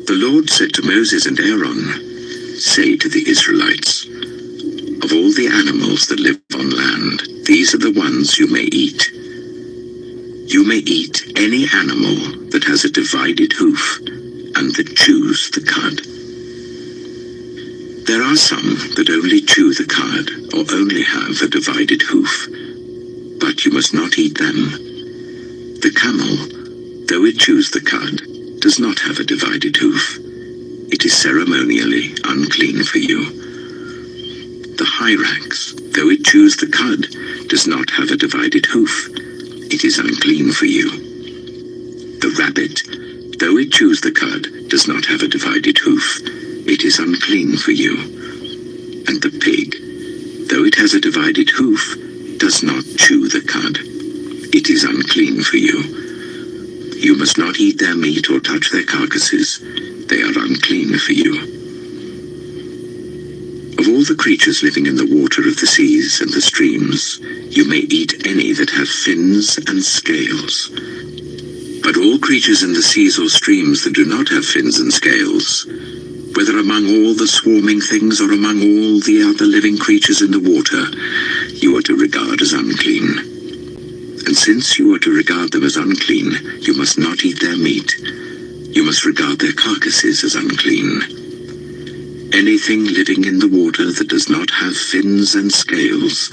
The Lord said to Moses and Aaron, "Say to the Israelites, of all the animals that live on land, these are the ones you may eat. You may eat any animal that has a divided hoof and that chews the cud. There are some that only chew the cud or only have a divided hoof, but you must not eat them. The camel, though it chews the cud, does not have a divided hoof. It is ceremonially unclean for you. The hyrax, though it chews the cud, does not have a divided hoof. It is unclean for you. The rabbit, though it chews the cud, does not have a divided hoof. It is unclean for you. And the pig, though it has a divided hoof, does not chew the cud. It is unclean for you. You must not eat their meat or touch their carcasses. They are unclean for you. Of all the creatures living in the water of the seas and the streams, you may eat any that have fins and scales. But all creatures in the seas or streams that do not have fins and scales, whether among all the swarming things or among all the other living creatures in the water, you are to regard as unclean. And since you are to regard them as unclean, you must not eat their meat. You must regard their carcasses as unclean. Anything living in the water that does not have fins and scales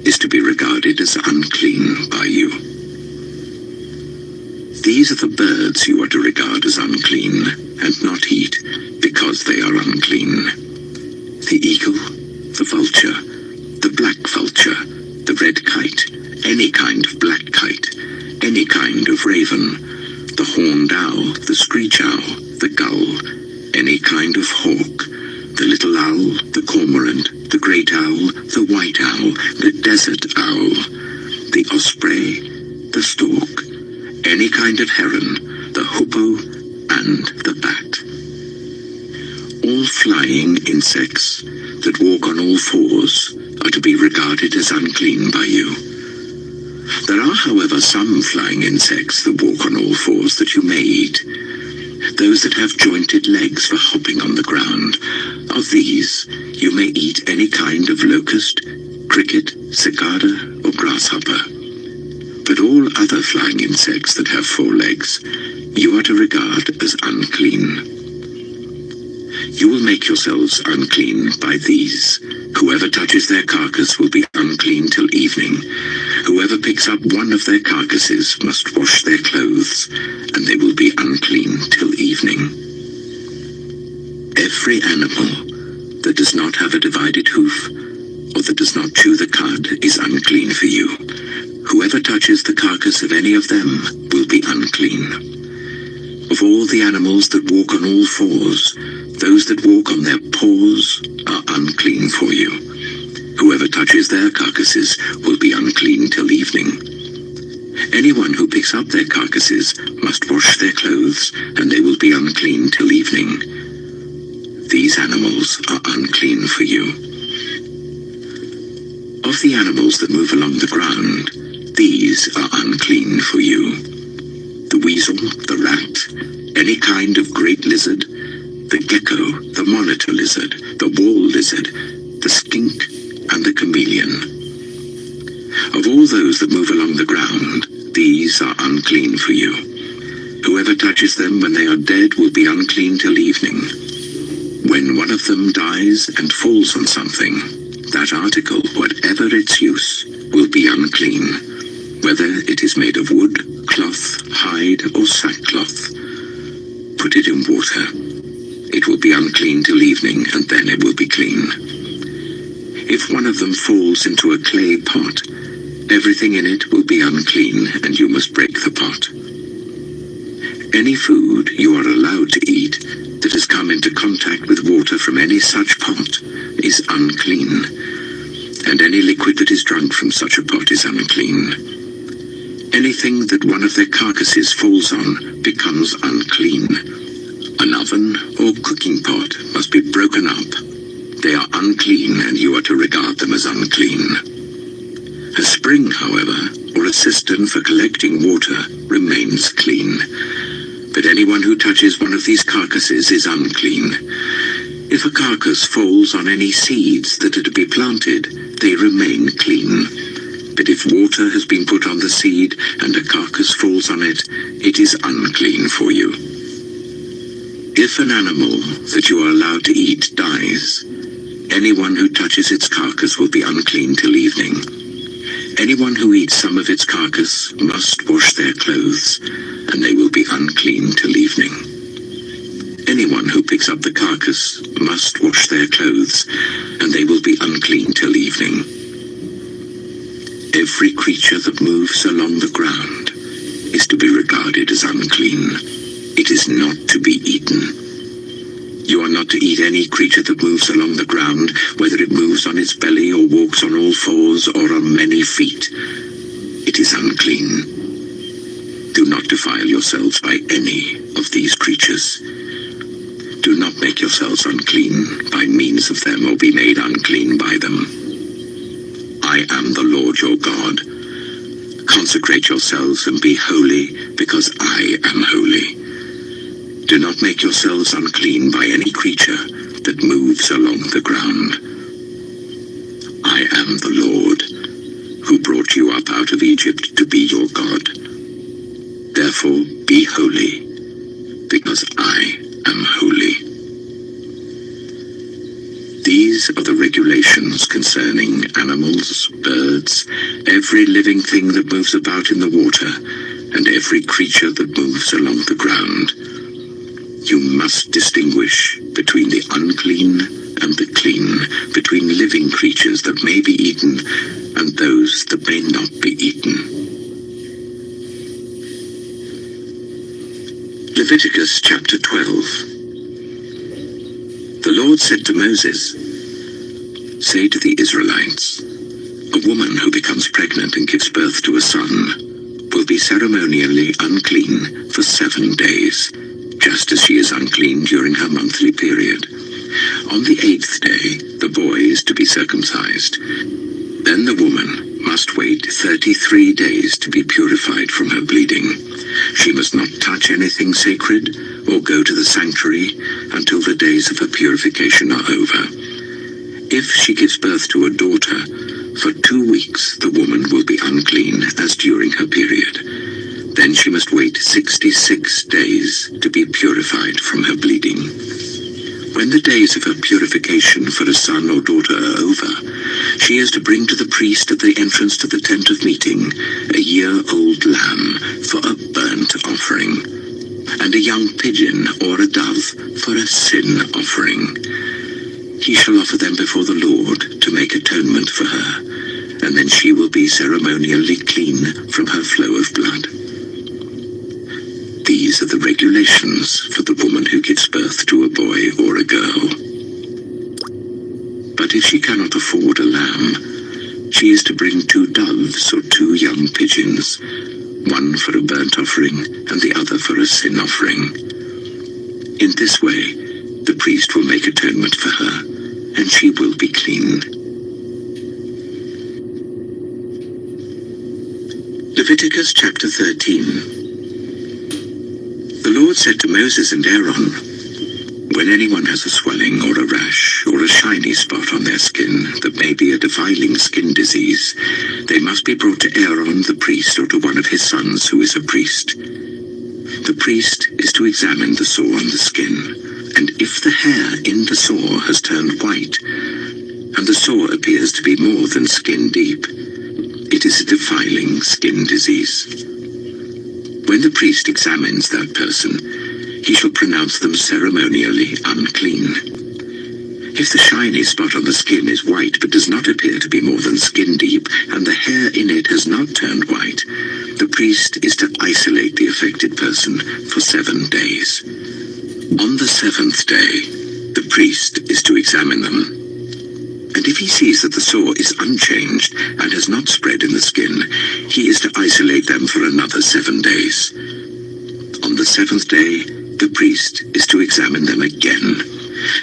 is to be regarded as unclean by you. These are the birds you are to regard as unclean and not eat, because they are unclean: the eagle, the vulture, the black vulture, the red kite, any kind of black kite, any kind of raven, the horned owl, the screech owl, the gull, any kind of hawk, the little owl, the cormorant, the great owl, the white owl, the desert owl, the osprey, the stork, any kind of heron, the hoopoe, and the bat. All flying insects that walk on all fours are to be regarded as unclean by you. There are, however, some flying insects that walk on all fours that you may eat. Those that have jointed legs for hopping on the ground. Of these, you may eat any kind of locust, cricket, cicada, or grasshopper. But all other flying insects that have 4 legs, you are to regard as unclean. You will make yourselves unclean by these. Whoever touches their carcass will be unclean till evening. Whoever picks up one of their carcasses must wash their clothes, and they will be unclean till evening. Every animal that does not have a divided hoof, or that does not chew the cud, is unclean for you. Whoever touches the carcass of any of them will be unclean. Of all the animals that walk on all fours, those that walk on their paws are unclean for you. Whoever touches their carcasses will be unclean till evening. Anyone who picks up their carcasses must wash their clothes, and they will be unclean till evening. These animals are unclean for you. Of the animals that move along the ground, these are unclean for you: the weasel, the rat, any kind of great lizard, the gecko, the monitor lizard, the wall lizard, the skink, and the chameleon. Of all those that move along the ground, these are unclean for you. Whoever touches them when they are dead will be unclean till evening. When one of them dies and falls on something, that article, whatever its use, will be unclean, whether it is made of wood, cloth, hide, or sackcloth. Put it in water. It will be unclean till evening, and then it will be clean. If one of them falls into a clay pot, everything in it will be unclean, and you must break the pot. Any food you are allowed to eat that has come into contact with water from any such pot is unclean, and any liquid that is drunk from such a pot is unclean. Anything that one of their carcasses falls on becomes unclean. An oven or cooking pot must be broken up. They are unclean, and you are to regard them as unclean. A spring, however, or a cistern for collecting water remains clean. but anyone who touches one of these carcasses is unclean. If a carcass falls on any seeds that are to be planted, they remain clean. But if water has been put on the seed and a carcass falls on it, it is unclean for you. If an animal that you are allowed to eat dies, anyone who touches its carcass will be unclean till evening. Anyone who eats some of its carcass must wash their clothes, and they will be unclean till evening. Anyone who picks up the carcass must wash their clothes, and they will be unclean till evening. Every creature that moves along the ground is to be regarded as unclean. It is not to be eaten. You are not to eat any creature that moves along the ground, whether it moves on its belly or walks on all fours or on many feet. It is unclean. Do not defile yourselves by any of these creatures. Do not make yourselves unclean by means of them or be made unclean by them. I am the Lord your God. Consecrate yourselves and be holy, because I am holy. Do not make yourselves unclean by any creature that moves along the ground. I am the Lord, who brought you up out of Egypt to be your God. Therefore be holy, because I am holy. These are the regulations concerning animals, birds, every living thing that moves about in the water, and every creature that moves along the ground. You must distinguish between the unclean and the clean, between living creatures that may be eaten and those that may not be eaten. Leviticus chapter 12. The Lord said to Moses, "Say to the Israelites, a woman who becomes pregnant and gives birth to a son will be ceremonially unclean for 7 days, just as she is unclean during her monthly period. On the 8th day, the boy is to be circumcised. Then the woman must wait 33 days to be purified from her bleeding. She must not touch anything sacred or go to the sanctuary until the days of her purification are over. If she gives birth to a daughter, for 2 weeks the woman will be unclean as during her period. Then she must wait 66 days to be purified from her bleeding. When the days of her purification for a son or daughter are over, she is to bring to the priest at the entrance to the tent of meeting a year-old lamb for a burnt offering, and a young pigeon or a dove for a sin offering. He shall offer them before the Lord to make atonement for her, and then she will be ceremonially clean from her flow of blood. These are the regulations for the woman who gives birth to a boy or a girl. But if she cannot afford a lamb, she is to bring 2 doves or 2 young pigeons, one for a burnt offering and the other for a sin offering. In this way, the priest will make atonement for her, and she will be clean. Leviticus chapter 13. The Lord said to Moses and Aaron, "When anyone has a swelling or a rash or a shiny spot on their skin that may be a defiling skin disease, they must be brought to Aaron the priest or to one of his sons who is a priest. The priest is to examine the sore on the skin, and if the hair in the sore has turned white, and the sore appears to be more than skin deep, it is a defiling skin disease. When the priest examines that person, he shall pronounce them ceremonially unclean. If the shiny spot on the skin is white but does not appear to be more than skin deep, and the hair in it has not turned white, the priest is to isolate the affected person for 7 days. On the 7th day, the priest is to examine them. And if he sees that the sore is unchanged and has not spread in the skin, he is to isolate them for another 7 days. On the 7th day, the priest is to examine them again.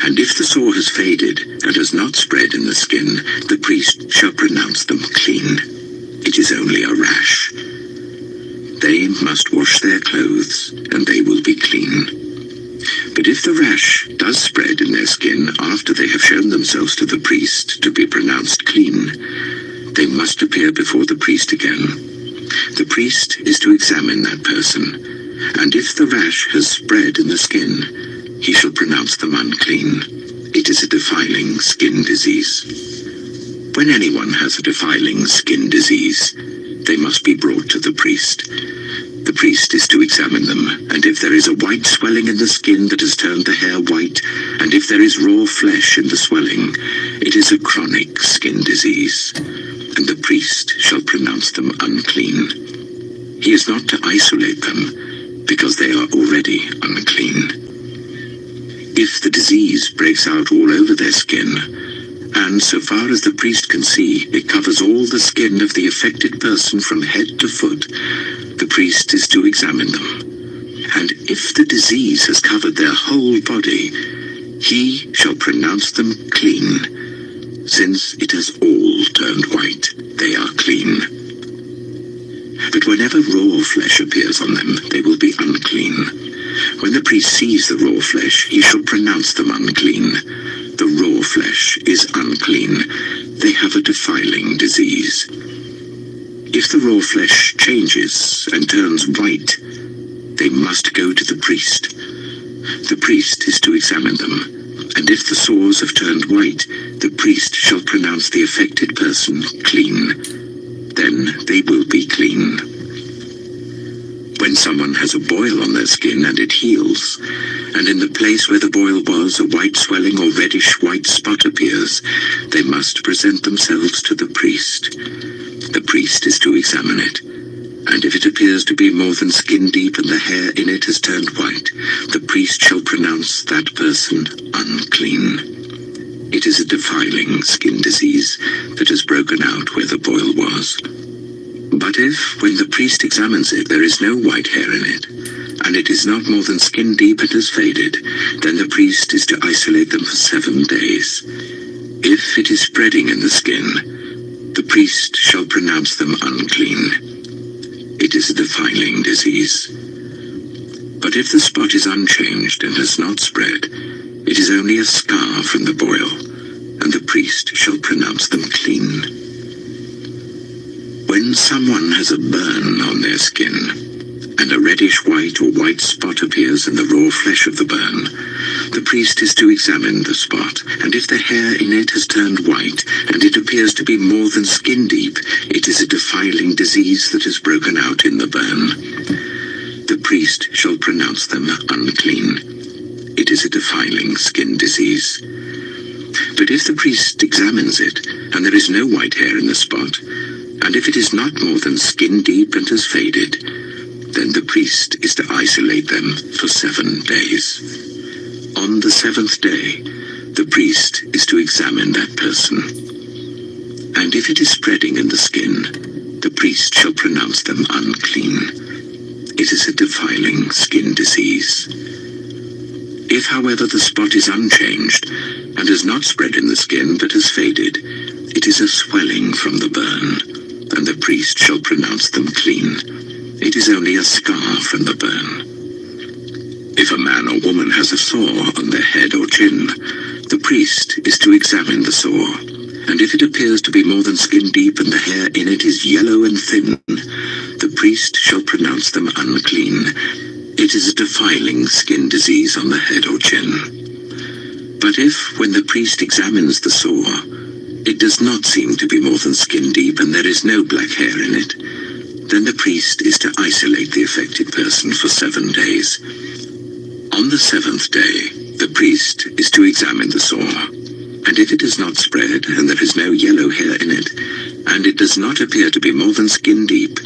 And if the sore has faded and has not spread in the skin, the priest shall pronounce them clean. It is only a rash. They must wash their clothes, and they will be clean. But if the rash does spread in their skin after they have shown themselves to the priest to be pronounced clean, they must appear before the priest again. The priest is to examine that person, and if the rash has spread in the skin, he shall pronounce them unclean. It is a defiling skin disease. When anyone has a defiling skin disease, they must be brought to the priest. The priest is to examine them, and if there is a white swelling in the skin that has turned the hair white, and if there is raw flesh in the swelling, it is a chronic skin disease, and the priest shall pronounce them unclean. He is not to isolate them, because they are already unclean. If the disease breaks out all over their skin, and so far as the priest can see, it covers all the skin of the affected person from head to foot, the priest is to examine them. And if the disease has covered their whole body, he shall pronounce them clean. Since it has all turned white, they are clean. But whenever raw flesh appears on them, they will be unclean. When the priest sees the raw flesh, he shall pronounce them unclean. The raw flesh is unclean. They have a defiling disease. If the raw flesh changes and turns white, they must go to the priest. The priest is to examine them, and if the sores have turned white, the priest shall pronounce the affected person clean. Then they will be clean. When someone has a boil on their skin and it heals, and in the place where the boil was a white swelling or reddish white spot appears, they must present themselves to the priest. The priest is to examine it, and if it appears to be more than skin deep and the hair in it has turned white, the priest shall pronounce that person unclean. It is a defiling skin disease that has broken out where the boil was. But if, when the priest examines it, there is no white hair in it, and it is not more than skin deep and has faded, then the priest is to isolate them for 7 days. If it is spreading in the skin, the priest shall pronounce them unclean. It is a defiling disease. But if the spot is unchanged and has not spread, it is only a scar from the boil, and the priest shall pronounce them clean. When someone has a burn on their skin, and a reddish white or white spot appears in the raw flesh of the burn, the priest is to examine the spot, and if the hair in it has turned white, and it appears to be more than skin deep, it is a defiling disease that has broken out in the burn. The priest shall pronounce them unclean. It is a defiling skin disease. But if the priest examines it, and there is no white hair in the spot, and if it is not more than skin deep and has faded, then the priest is to isolate them for 7 days. On the 7th day, the priest is to examine that person. And if it is spreading in the skin, the priest shall pronounce them unclean. It is a defiling skin disease. If, however, the spot is unchanged and has not spread in the skin but has faded, it is a swelling from the burn, and the priest shall pronounce them clean. It is only a scar from the burn. If a man or woman has a sore on their head or chin, the priest is to examine the sore, and if it appears to be more than skin deep and the hair in it is yellow and thin, the priest shall pronounce them unclean. It is a defiling skin disease on the head or chin. But if, when the priest examines the sore, it does not seem to be more than skin deep and there is no black hair in it, then the priest is to isolate the affected person for 7 days. On the 7th day, the priest is to examine the sore, and if it has not spread and there is no yellow hair in it, and it does not appear to be more than skin deep,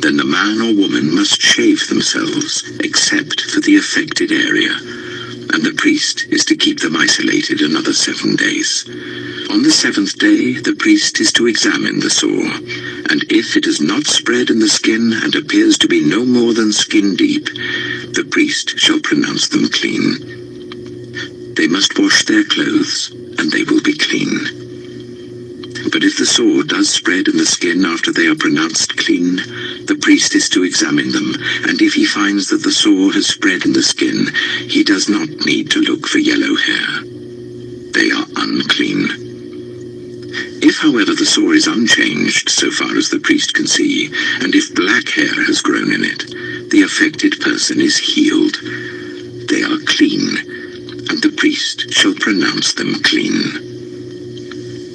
then the man or woman must shave themselves except for the affected area, and the priest is to keep them isolated another 7 days. On the 7th day, the priest is to examine the sore, and if it has not spread in the skin and appears to be no more than skin deep, the priest shall pronounce them clean. They must wash their clothes, and they will be clean. But if the sore does spread in the skin after they are pronounced clean, the priest is to examine them, and if he finds that the sore has spread in the skin, he does not need to look for yellow hair. They are unclean. If, however, the sore is unchanged so far as the priest can see, and if black hair has grown in it, the affected person is healed. They are clean, and the priest shall pronounce them clean.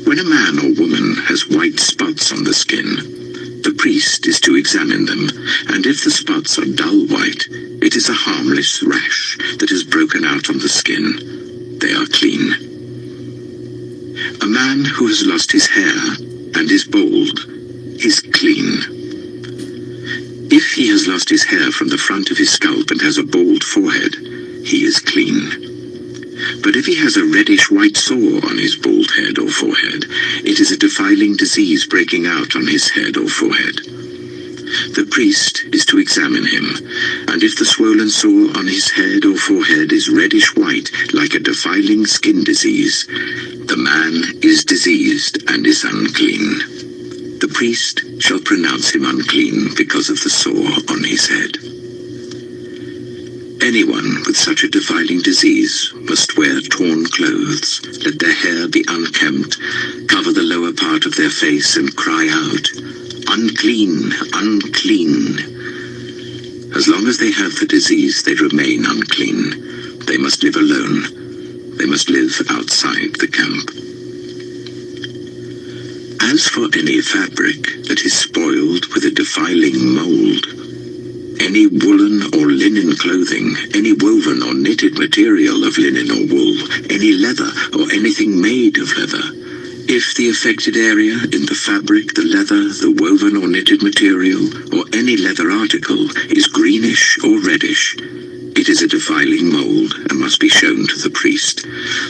When a man or woman has white spots on the skin, the priest is to examine them, and if the spots are dull white, it is a harmless rash that has broken out on the skin. They are clean. A man who has lost his hair and is bald is clean. If he has lost his hair from the front of his scalp and has a bald forehead, he is clean. But if he has a reddish-white sore on his bald head or forehead, it is a defiling disease breaking out on his head or forehead. The priest is to examine him, and if the swollen sore on his head or forehead is reddish-white like a defiling skin disease, the man is diseased and is unclean. The priest shall pronounce him unclean because of the sore on his head. Anyone with such a defiling disease must wear torn clothes, let their hair be unkempt, cover the lower part of their face and cry out, "Unclean, unclean." As long as they have the disease, they remain unclean. They must live alone. They must live outside the camp. As for any fabric that is spoiled with a defiling mold, any woolen or linen clothing, any woven or knitted material of linen or wool, any leather or anything made of leather, if the affected area in the fabric, the leather, the woven or knitted material, or any leather article is greenish or reddish, it is a defiling mold and must be shown to the priest.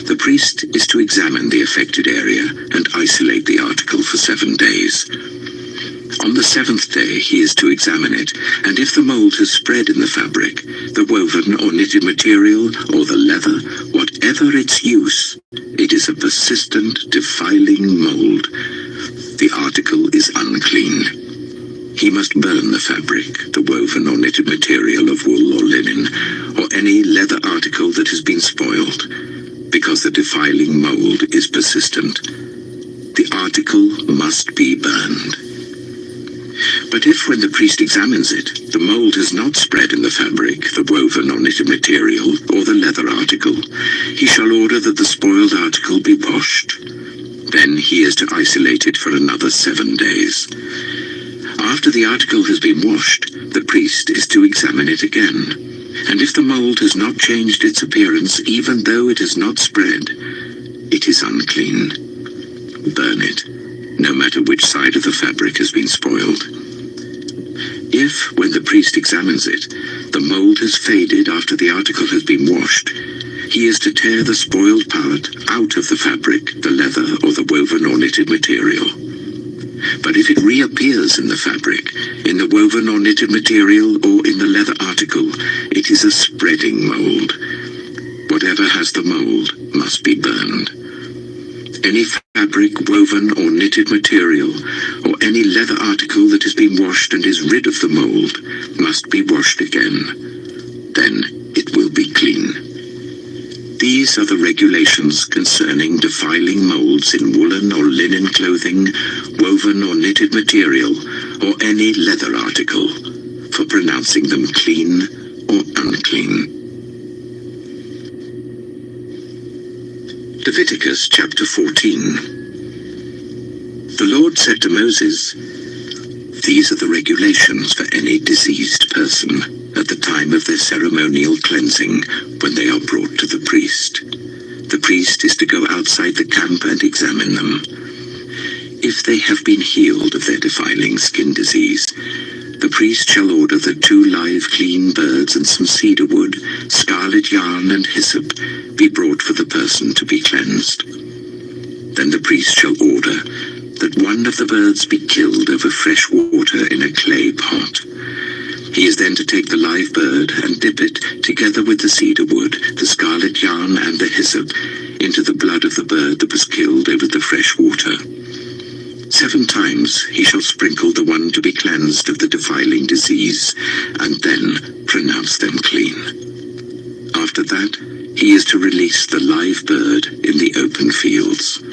The priest is to examine the affected area and isolate the article for 7 days. On the 7th day he is to examine it, and if the mold has spread in the fabric, the woven or knitted material, or the leather, whatever its use, it is a persistent, defiling mold. The article is unclean. He must burn the fabric, the woven or knitted material of wool or linen, or any leather article that has been spoiled, because the defiling mold is persistent. The article must be burned. But if, when the priest examines it, the mold has not spread in the fabric, the woven or knitted material, or the leather article, he shall order that the spoiled article be washed. Then he is to isolate it for another 7 days. After the article has been washed, the priest is to examine it again. And if the mold has not changed its appearance, even though it has not spread, it is unclean. Burn it, no matter which side of the fabric has been spoiled. If, when the priest examines it, the mold has faded after the article has been washed, he is to tear the spoiled part out of the fabric, the leather, or the woven or knitted material. But if it reappears in the fabric, in the woven or knitted material, or in the leather article, it is a spreading mold. Whatever has the mold must be burned. Any fabric, woven or knitted material, or any leather article that has been washed and is rid of the mold, must be washed again. Then it will be clean. These are the regulations concerning defiling molds in woolen or linen clothing, woven or knitted material, or any leather article, for pronouncing them clean or unclean. Leviticus chapter 14. The Lord said to Moses, "These are the regulations for any diseased person at the time of their ceremonial cleansing when they are brought to the priest. The priest is to go outside the camp and examine them. If they have been healed of their defiling skin disease, the priest shall order that 2 live clean birds and some cedar wood, scarlet yarn and hyssop be brought for the person to be cleansed. Then the priest shall order that one of the birds be killed over fresh water in a clay pot. He is then to take the live bird and dip it, together with the cedar wood, the scarlet yarn and the hyssop, into the blood of the bird that was killed over the fresh water. he shall sprinkle the one to be cleansed of the defiling disease, and then pronounce them clean. After that, he is to release the live bird in the open fields.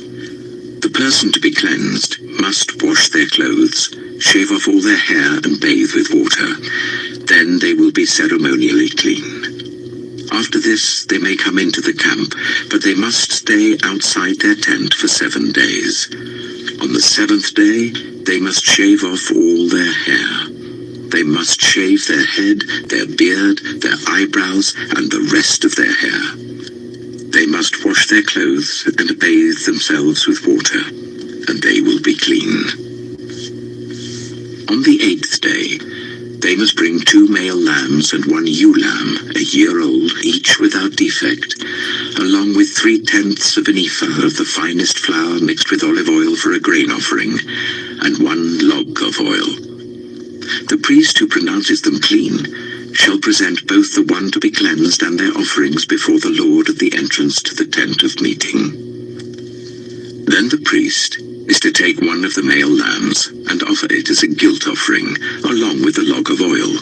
The person to be cleansed must wash their clothes, shave off all their hair, and bathe with water. Then they will be ceremonially clean. After this, they may come into the camp, but they must stay outside their tent for 7 days. On the 7th day, they must shave off all their hair. They must shave their head, their beard, their eyebrows, and the rest of their hair. They must wash their clothes and bathe themselves with water, and they will be clean. On the 8th day, they must bring 2 male lambs and 1 ewe lamb, a year old, each without defect, along with 3/10 of an ephah of the finest flour mixed with olive oil for a grain offering, and 1 log of oil. The priest who pronounces them clean shall present both the one to be cleansed and their offerings before the Lord at the entrance to the tent of meeting. Then the priest is to take 1 of the male lambs and offer it as a guilt offering, along with a log of oil.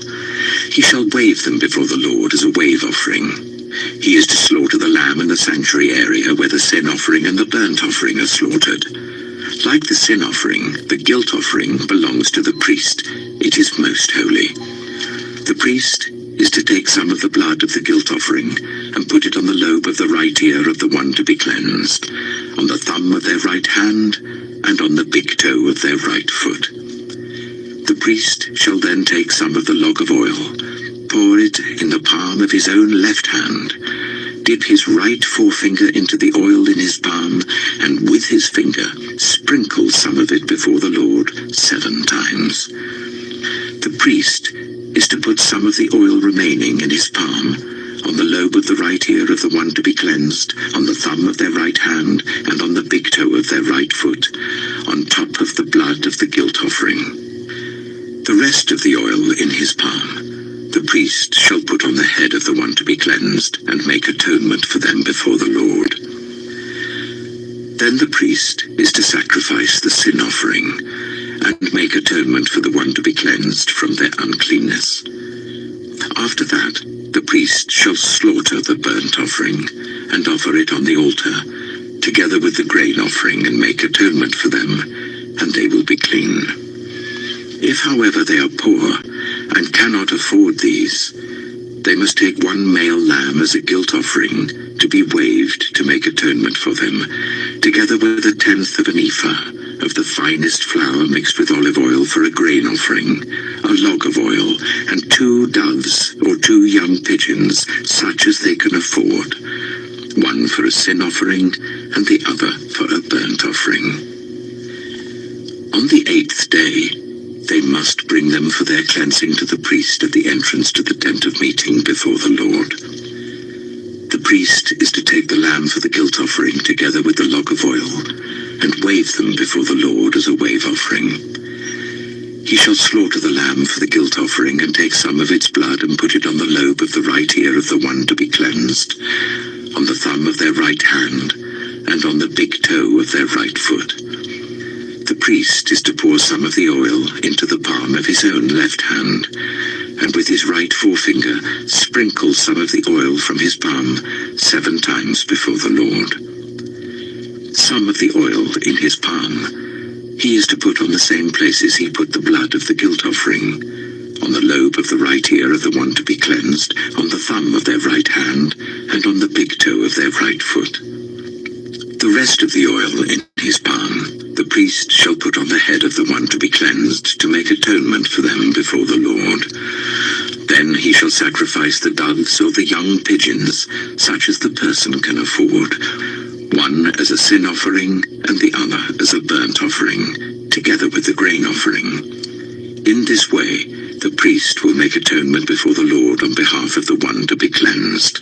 He shall wave them before the Lord as a wave offering. He is to slaughter the lamb in the sanctuary area where the sin offering and the burnt offering are slaughtered. Like the sin offering, the guilt offering belongs to the priest. It is most holy. The priest is to take some of the blood of the guilt offering and put it on the lobe of the right ear of the one to be cleansed, on the thumb of their right hand, and on the big toe of their right foot. The priest shall then take some of the log of oil, pour it in the palm of his own left hand, dip his right forefinger into the oil in his palm, and with his finger sprinkle some of it before the Lord 7 times. The priest is to put some of the oil remaining in his palm on the lobe of the right ear of the one to be cleansed, on the thumb of their right hand, and on the big toe of their right foot, on top of the blood of the guilt offering. The rest of the oil in his palm, the priest shall put on the head of the one to be cleansed, and make atonement for them before the Lord. Then the priest is to sacrifice the sin offering, and make atonement for the one to be cleansed from their uncleanness. After that, the priest shall slaughter the burnt offering, and offer it on the altar, together with the grain offering, and make atonement for them, and they will be clean. If, however, they are poor, and cannot afford these, they must take 1 male lamb as a guilt offering, to be waved to make atonement for them, together with 1/10 of an ephah of the finest flour mixed with olive oil for a grain offering, a log of oil, and 2 doves or 2 young pigeons, such as they can afford, 1 for a sin offering and the other for a burnt offering. On the 8th day, they must bring them for their cleansing to the priest at the entrance to the tent of meeting before the Lord. The priest is to take the lamb for the guilt offering together with the log of oil, and wave them before the Lord as a wave offering. He shall slaughter the lamb for the guilt offering, and take some of its blood and put it on the lobe of the right ear of the one to be cleansed, on the thumb of their right hand, and on the big toe of their right foot. The priest is to pour some of the oil into the palm of his own left hand, and with his right forefinger sprinkle some of the oil from his palm 7 times before the Lord. Some of the oil in his palm he is to put on the same places he put the blood of the guilt offering, on the lobe of the right ear of the one to be cleansed, on the thumb of their right hand, and on the big toe of their right foot. The rest of the oil in his palm the priest shall put on the head of the one to be cleansed, to make atonement for them before the Lord. Then he shall sacrifice the doves or the young pigeons, such as the person can afford, 1 as a sin offering and the other as a burnt offering, together with the grain offering. In this way, the priest will make atonement before the Lord on behalf of the one to be cleansed.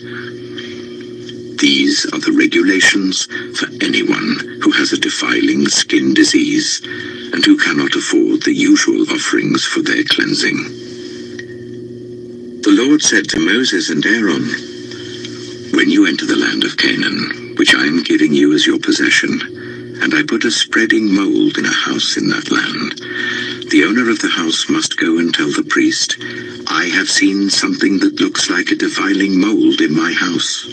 These are the regulations for anyone who has a defiling skin disease and who cannot afford the usual offerings for their cleansing. The Lord said to Moses and Aaron, "When you enter the land of Canaan, which I am giving you as your possession, and I put a spreading mold in a house in that land, The owner of the house must go and tell the priest, "I have seen something that looks like a defiling mold in my house."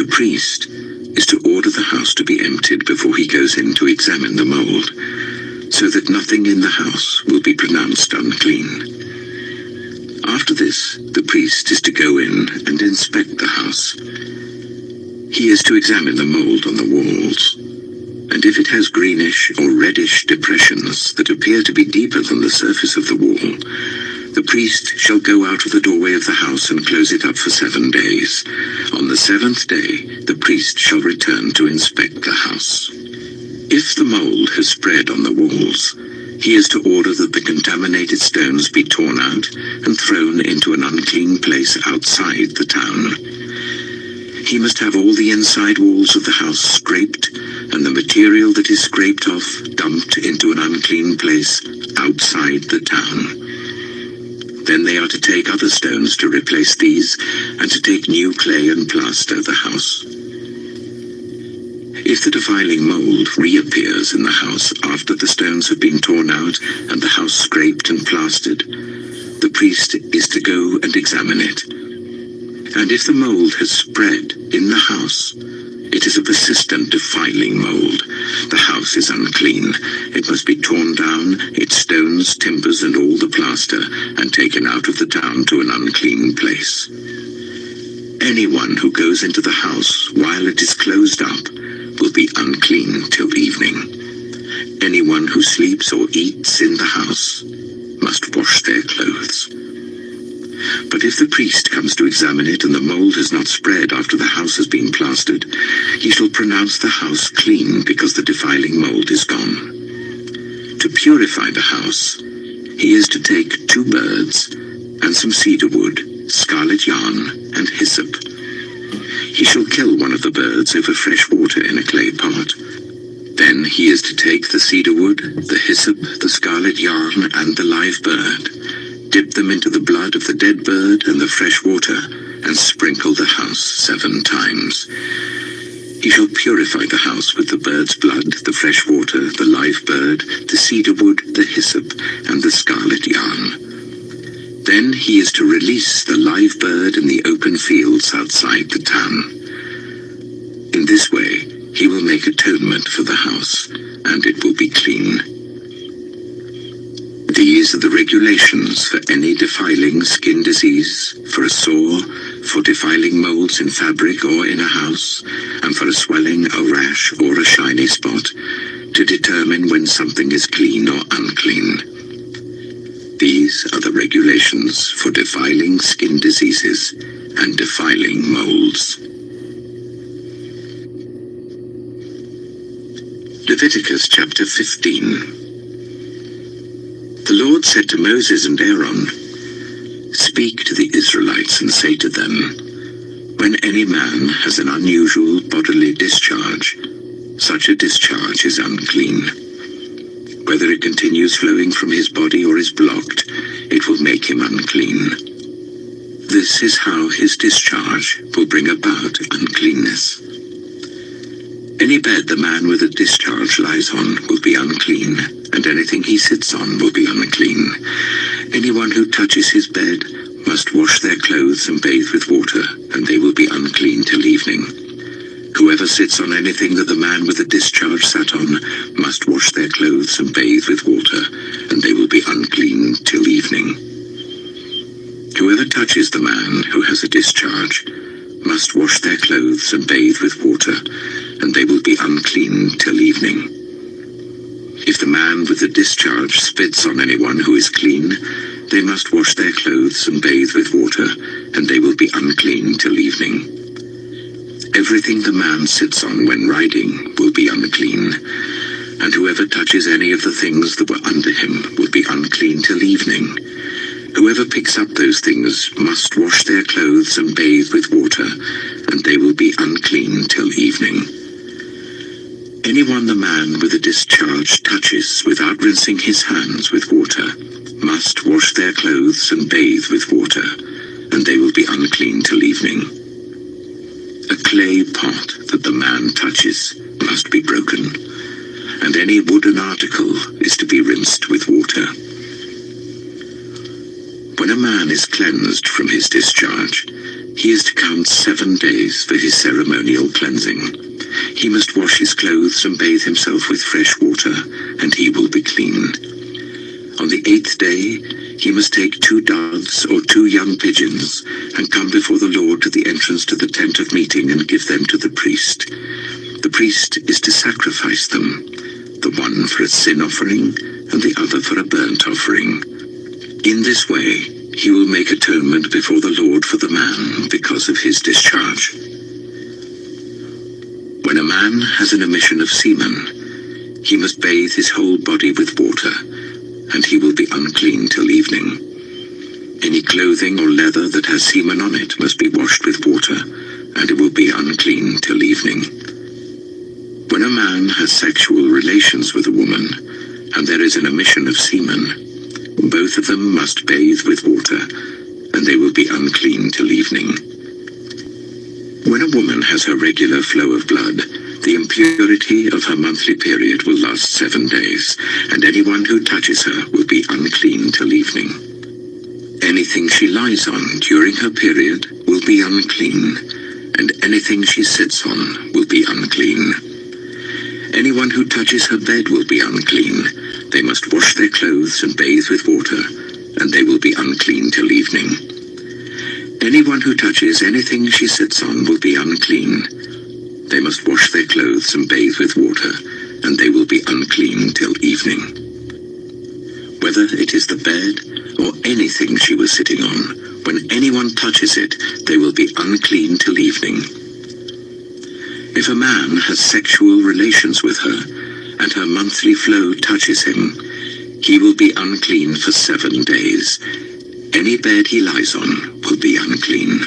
The priest is to order the house to be emptied before he goes in to examine the mold, so that nothing in the house will be pronounced unclean. After this, the priest is to go in and inspect the house. He is to examine the mold on the walls, and if it has greenish or reddish depressions that appear to be deeper than the surface of the wall, the priest shall go out of the doorway of the house and close it up for 7 days. On the 7th day, the priest shall return to inspect the house. If the mold has spread on the walls, he is to order that the contaminated stones be torn out and thrown into an unclean place outside the town. He must have all the inside walls of the house scraped, and the material that is scraped off dumped into an unclean place outside the town. Then they are to take other stones to replace these, and to take new clay and plaster the house. If the defiling mold reappears in the house after the stones have been torn out and the house scraped and plastered, the priest is to go and examine it. And if the mold has spread in the house, it is a persistent defiling mold. The house is unclean. It must be torn down, its stones, timbers, and all the plaster, and taken out of the town to an unclean place. Anyone who goes into the house while it is closed up will be unclean till evening. Anyone who sleeps or eats in the house must wash their clothes. But if the priest comes to examine it and the mold has not spread after the house has been plastered, he shall pronounce the house clean because the defiling mold is gone. To purify the house, he is to take 2 birds and some cedar wood, scarlet yarn, and hyssop. He shall kill one of the birds over fresh water in a clay pot. Then he is to take the cedar wood, the hyssop, the scarlet yarn, and the live bird, dip them into the blood of the dead bird and the fresh water, and sprinkle the house 7 times. He shall purify the house with the bird's blood, the fresh water, the live bird, the cedar wood, the hyssop, and the scarlet yarn. Then he is to release the live bird in the open fields outside the town. In this way, he will make atonement for the house, and it will be clean. These are the regulations for any defiling skin disease, for a sore, for defiling molds in fabric or in a house, and for a swelling, a rash, or a shiny spot, to determine when something is clean or unclean. These are the regulations for defiling skin diseases and defiling molds. Leviticus chapter 15. The Lord said to Moses and Aaron, "Speak to the Israelites and say to them, when any man has an unusual bodily discharge, such a discharge is unclean. Whether it continues flowing from his body or is blocked, it will make him unclean. This is how his discharge will bring about uncleanness. Any bed the man with a discharge lies on will be unclean, and anything he sits on will be unclean. Anyone who touches his bed must wash their clothes and bathe with water, and they will be unclean till evening. Whoever sits on anything that the man with the discharge sat on must wash their clothes and bathe with water, and they will be unclean till evening. Whoever touches the man who has a discharge must wash their clothes and bathe with water, and they will be unclean till evening. If the man with the discharge spits on anyone who is clean, they must wash their clothes and bathe with water, and they will be unclean till evening. Everything the man sits on when riding will be unclean, and whoever touches any of the things that were under him will be unclean till evening. Whoever picks up those things must wash their clothes and bathe with water, and they will be unclean till evening. Anyone the man with a discharge touches without rinsing his hands with water must wash their clothes and bathe with water, and they will be unclean till evening. A clay pot that the man touches must be broken, and any wooden article is to be rinsed with water. When a man is cleansed from his discharge, he is to count 7 days for his ceremonial cleansing. He must wash his clothes and bathe himself with fresh water, and he will be clean. On the 8th day, he must take 2 doves or 2 young pigeons, and come before the Lord to the entrance to the tent of meeting and give them to the priest. The priest is to sacrifice them, the one for a sin offering and the other for a burnt offering. In this way, he will make atonement before the Lord for the man because of his discharge. When a man has an emission of semen, he must bathe his whole body with water, and he will be unclean till evening. Any clothing or leather that has semen on it must be washed with water, and it will be unclean till evening. When a man has sexual relations with a woman, and there is an emission of semen, both of them must bathe with water, and they will be unclean till evening. When a woman has her regular flow of blood, the impurity of her monthly period will last 7 days, and anyone who touches her will be unclean till evening. Anything she lies on during her period will be unclean, and anything she sits on will be unclean. Anyone who touches her bed will be unclean. They must wash their clothes and bathe with water, and they will be unclean till evening. Anyone who touches anything she sits on will be unclean. They must wash their clothes and bathe with water, and they will be unclean till evening. Whether it is the bed or anything she was sitting on, when anyone touches it, they will be unclean till evening. If a man has sexual relations with her, and her monthly flow touches him, he will be unclean for 7 days. Any bed he lies on will be unclean.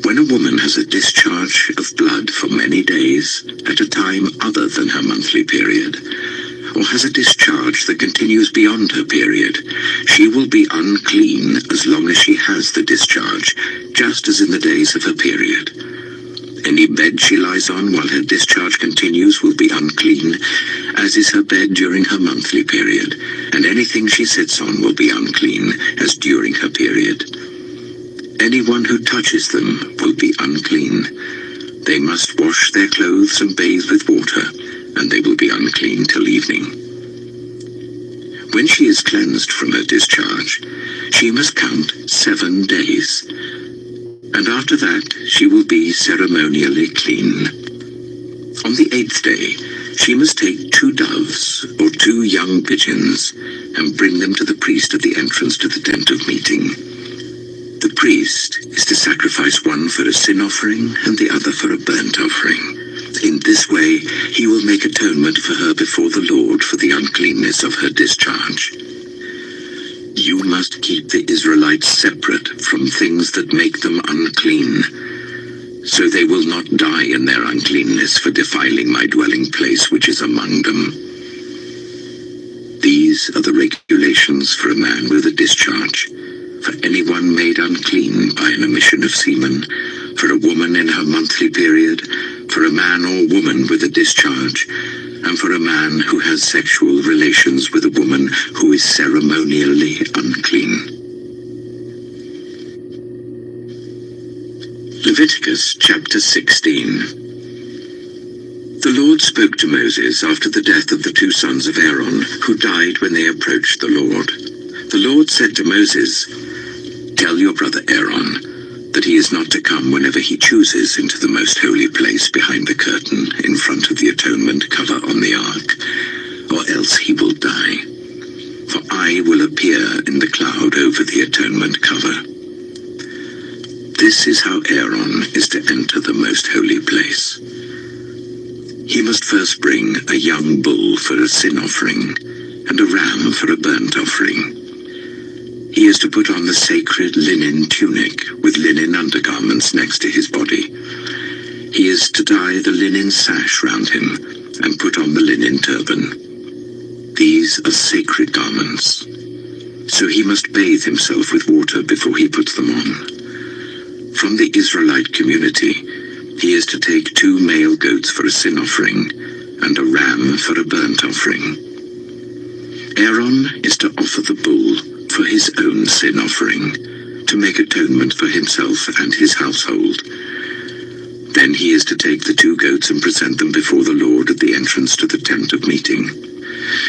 When a woman has a discharge of blood for many days, at a time other than her monthly period, or has a discharge that continues beyond her period, she will be unclean as long as she has the discharge, just as in the days of her period. Any bed she lies on while her discharge continues will be unclean, as is her bed during her monthly period, and anything she sits on will be unclean, as during her period. Anyone who touches them will be unclean. They must wash their clothes and bathe with water, and they will be unclean till evening. When she is cleansed from her discharge, she must count 7 days, and after that she will be ceremonially clean. On the 8th day, she must take 2 doves or 2 young pigeons and bring them to the priest at the entrance to the tent of meeting. The priest is to sacrifice one for a sin offering and the other for a burnt offering. In this way, he will make atonement for her before the Lord for the uncleanness of her discharge. You must keep the Israelites separate from things that make them unclean, so they will not die in their uncleanness for defiling my dwelling place which is among them. These are the regulations for a man with a discharge, for anyone made unclean by an emission of semen, for a woman in her monthly period, for a man or woman with a discharge, and for a man who has sexual relations with a woman who is ceremonially unclean. Leviticus chapter 16. The Lord spoke to Moses after the death of the 2 sons of Aaron, who died when they approached the Lord. The Lord said to Moses, "Tell your brother Aaron that he is not to come whenever he chooses into the most holy place behind the curtain in front of the atonement cover on the ark, or else he will die. For I will appear in the cloud over the atonement cover. This is how Aaron is to enter the most holy place. He must first bring a young bull for a sin offering and a ram for a burnt offering. He is to put on the sacred linen tunic with linen undergarments next to his body. He is to tie the linen sash round him and put on the linen turban. These are sacred garments, so he must bathe himself with water before he puts them on. From the Israelite community, he is to take 2 male goats for a sin offering and a ram for a burnt offering. Aaron is to offer the bull for his own sin offering, to make atonement for himself and his household. Then he is to take the 2 goats and present them before the Lord at the entrance to the tent of meeting.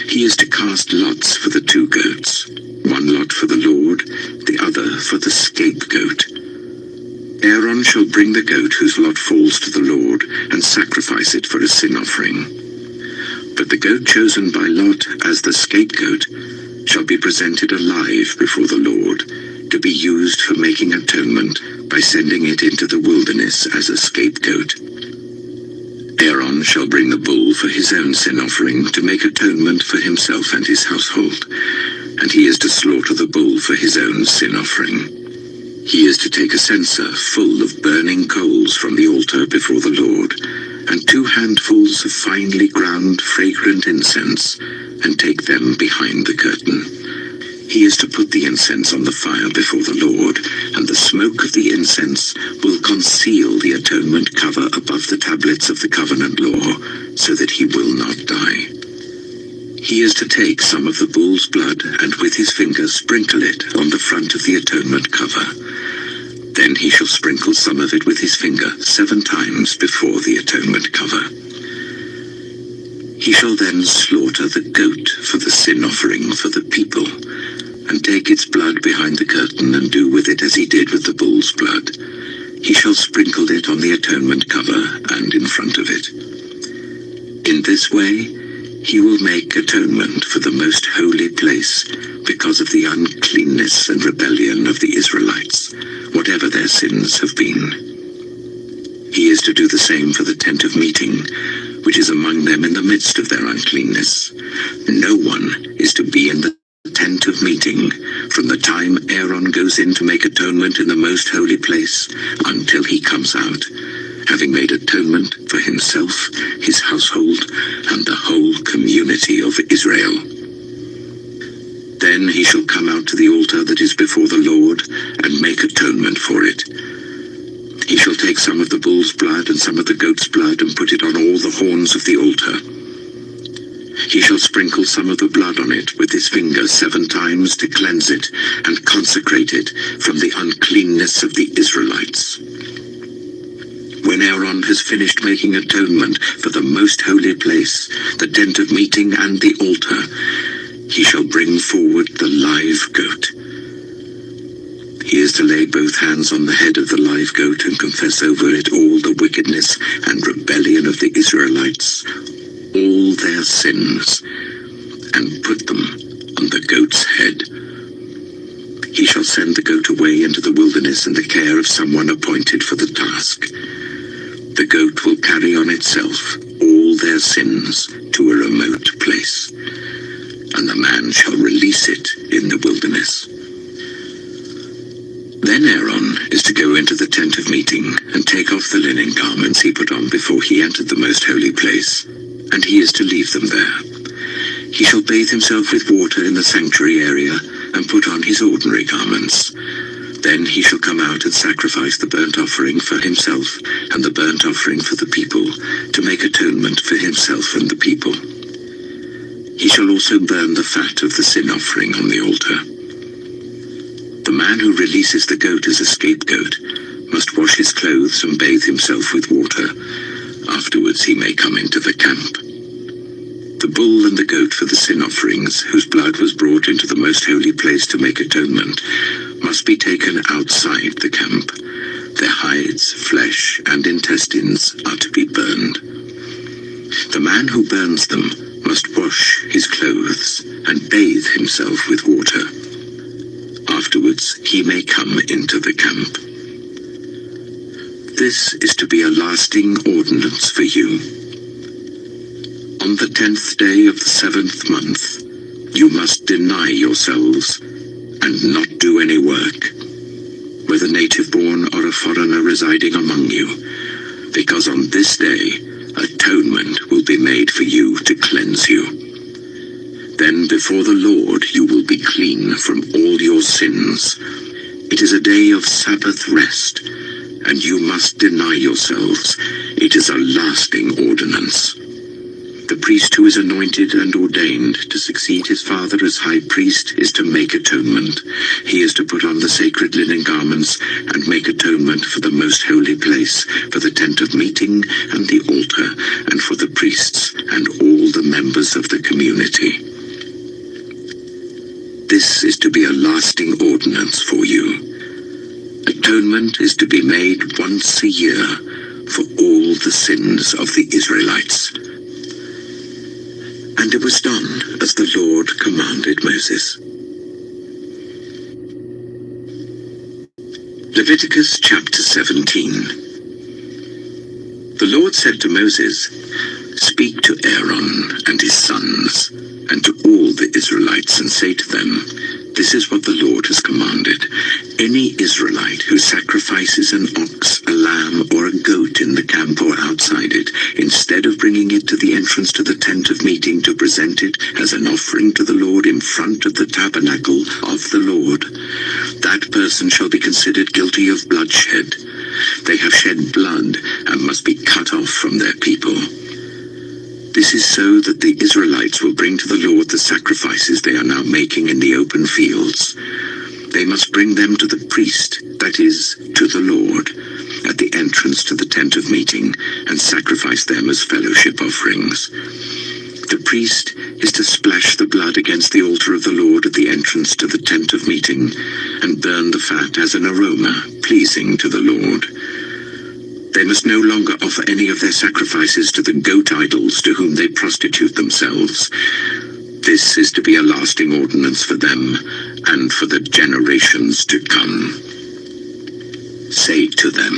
He is to cast lots for the 2 goats, 1 lot for the Lord, the other for the scapegoat. Aaron shall bring the goat whose lot falls to the Lord and sacrifice it for a sin offering. But the goat chosen by lot as the scapegoat shall be presented alive before the Lord, to be used for making atonement by sending it into the wilderness as a scapegoat. Aaron shall bring the bull for his own sin offering to make atonement for himself and his household, and he is to slaughter the bull for his own sin offering. He is to take a censer full of burning coals from the altar before the Lord, and 2 handfuls of finely ground fragrant incense, and take them behind the curtain. He is to put the incense on the fire before the Lord, and the smoke of the incense will conceal the atonement cover above the tablets of the covenant law, so that he will not die. He is to take some of the bull's blood and with his finger sprinkle it on the front of the atonement cover. Then he shall sprinkle some of it with his finger 7 times before the atonement cover. He shall then slaughter the goat for the sin offering for the people, and take its blood behind the curtain and do with it as he did with the bull's blood. He shall sprinkle it on the atonement cover and in front of it. In this way he will make atonement for the most holy place because of the uncleanness and rebellion of the Israelites, whatever their sins have been. He is to do the same for the tent of meeting, which is among them in the midst of their uncleanness. No one is to be in the tent of meeting from the time Aaron goes in to make atonement in the most holy place until he comes out, having made atonement for himself, his household, and the whole community of Israel. Then he shall come out to the altar that is before the Lord and make atonement for it. He shall take some of the bull's blood and some of the goat's blood and put it on all the horns of the altar. He shall sprinkle some of the blood on it with his finger 7 times to cleanse it and consecrate it from the uncleanness of the Israelites. When Aaron has finished making atonement for the most holy place, the tent of meeting and the altar, he shall bring forward the live goat. He is to lay both hands on the head of the live goat and confess over it all the wickedness and rebellion of the Israelites, all their sins, and put them on the goat's head. He shall send the goat away into the wilderness in the care of someone appointed for the task. The goat will carry on itself all their sins to a remote place, and the man shall release it in the wilderness. Then Aaron is to go into the tent of meeting and take off the linen garments he put on before he entered the most holy place, and he is to leave them there. He shall bathe himself with water in the sanctuary area and put on his ordinary garments. Then he shall come out and sacrifice the burnt offering for himself and the burnt offering for the people, to make atonement for himself and the people. He shall also burn the fat of the sin offering on the altar. The man who releases the goat as a scapegoat must wash his clothes and bathe himself with water. Afterwards he may come into the camp. The bull and the goat for the sin offerings, whose blood was brought into the most holy place to make atonement, must be taken outside the camp. Their hides, flesh, and intestines are to be burned. The man who burns them must wash his clothes and bathe himself with water. Afterwards he may come into the camp. This is to be a lasting ordinance for you. On the 10th day of the 7th month, you must deny yourselves and not do any work, whether native-born or a foreigner residing among you, because on this day atonement will be made for you to cleanse you. Then before the Lord you will be clean from all your sins. It is a day of Sabbath rest, and you must deny yourselves. It is a lasting ordinance. The priest who is anointed and ordained to succeed his father as high priest is to make atonement. He is to put on the sacred linen garments and make atonement for the most holy place, for the tent of meeting and the altar, and for the priests and all the members of the community. This is to be a lasting ordinance for you. Atonement is to be made once a year for all the sins of the Israelites. And it was done as the Lord commanded Moses. Leviticus chapter 17. The Lord said to Moses, "Speak to Aaron and his sons, and to all the Israelites, and say to them, this is what the Lord has commanded. Any Israelite who sacrifices an ox, a lamb, or a goat in the camp or outside it, instead of bringing it to the entrance to the tent of meeting to present it as an offering to the Lord in front of the tabernacle of the Lord, that person shall be considered guilty of bloodshed. They have shed blood and must be cut off from their people. This is so that the Israelites will bring to the Lord the sacrifices they are now making in the open fields. They must bring them to the priest, that is, to the Lord, at the entrance to the tent of meeting, and sacrifice them as fellowship offerings. The priest is to splash the blood against the altar of the Lord at the entrance to the tent of meeting, and burn the fat as an aroma, pleasing to the Lord. They must no longer offer any of their sacrifices to the goat idols to whom they prostitute themselves. This is to be a lasting ordinance for them and for the generations to come. Say to them,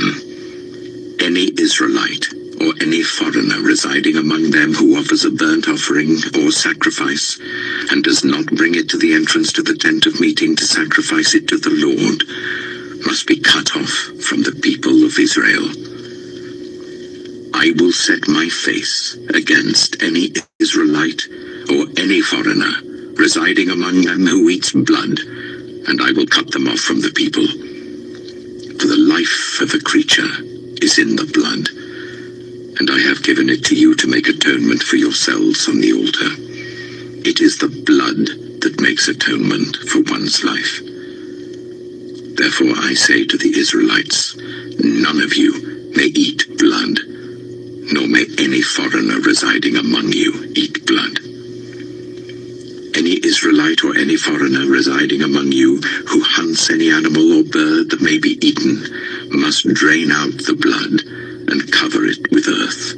any Israelite or any foreigner residing among them who offers a burnt offering or sacrifice and does not bring it to the entrance to the tent of meeting to sacrifice it to the Lord must be cut off from the people of Israel. I will set my face against any Israelite or any foreigner residing among them who eats blood, and I will cut them off from the people. For the life of a creature is in the blood, and I have given it to you to make atonement for yourselves on the altar. It is the blood that makes atonement for one's life. Therefore I say to the Israelites, none of you may eat blood, nor may any foreigner residing among you eat blood. Any Israelite or any foreigner residing among you who hunts any animal or bird that may be eaten must drain out the blood and cover it with earth,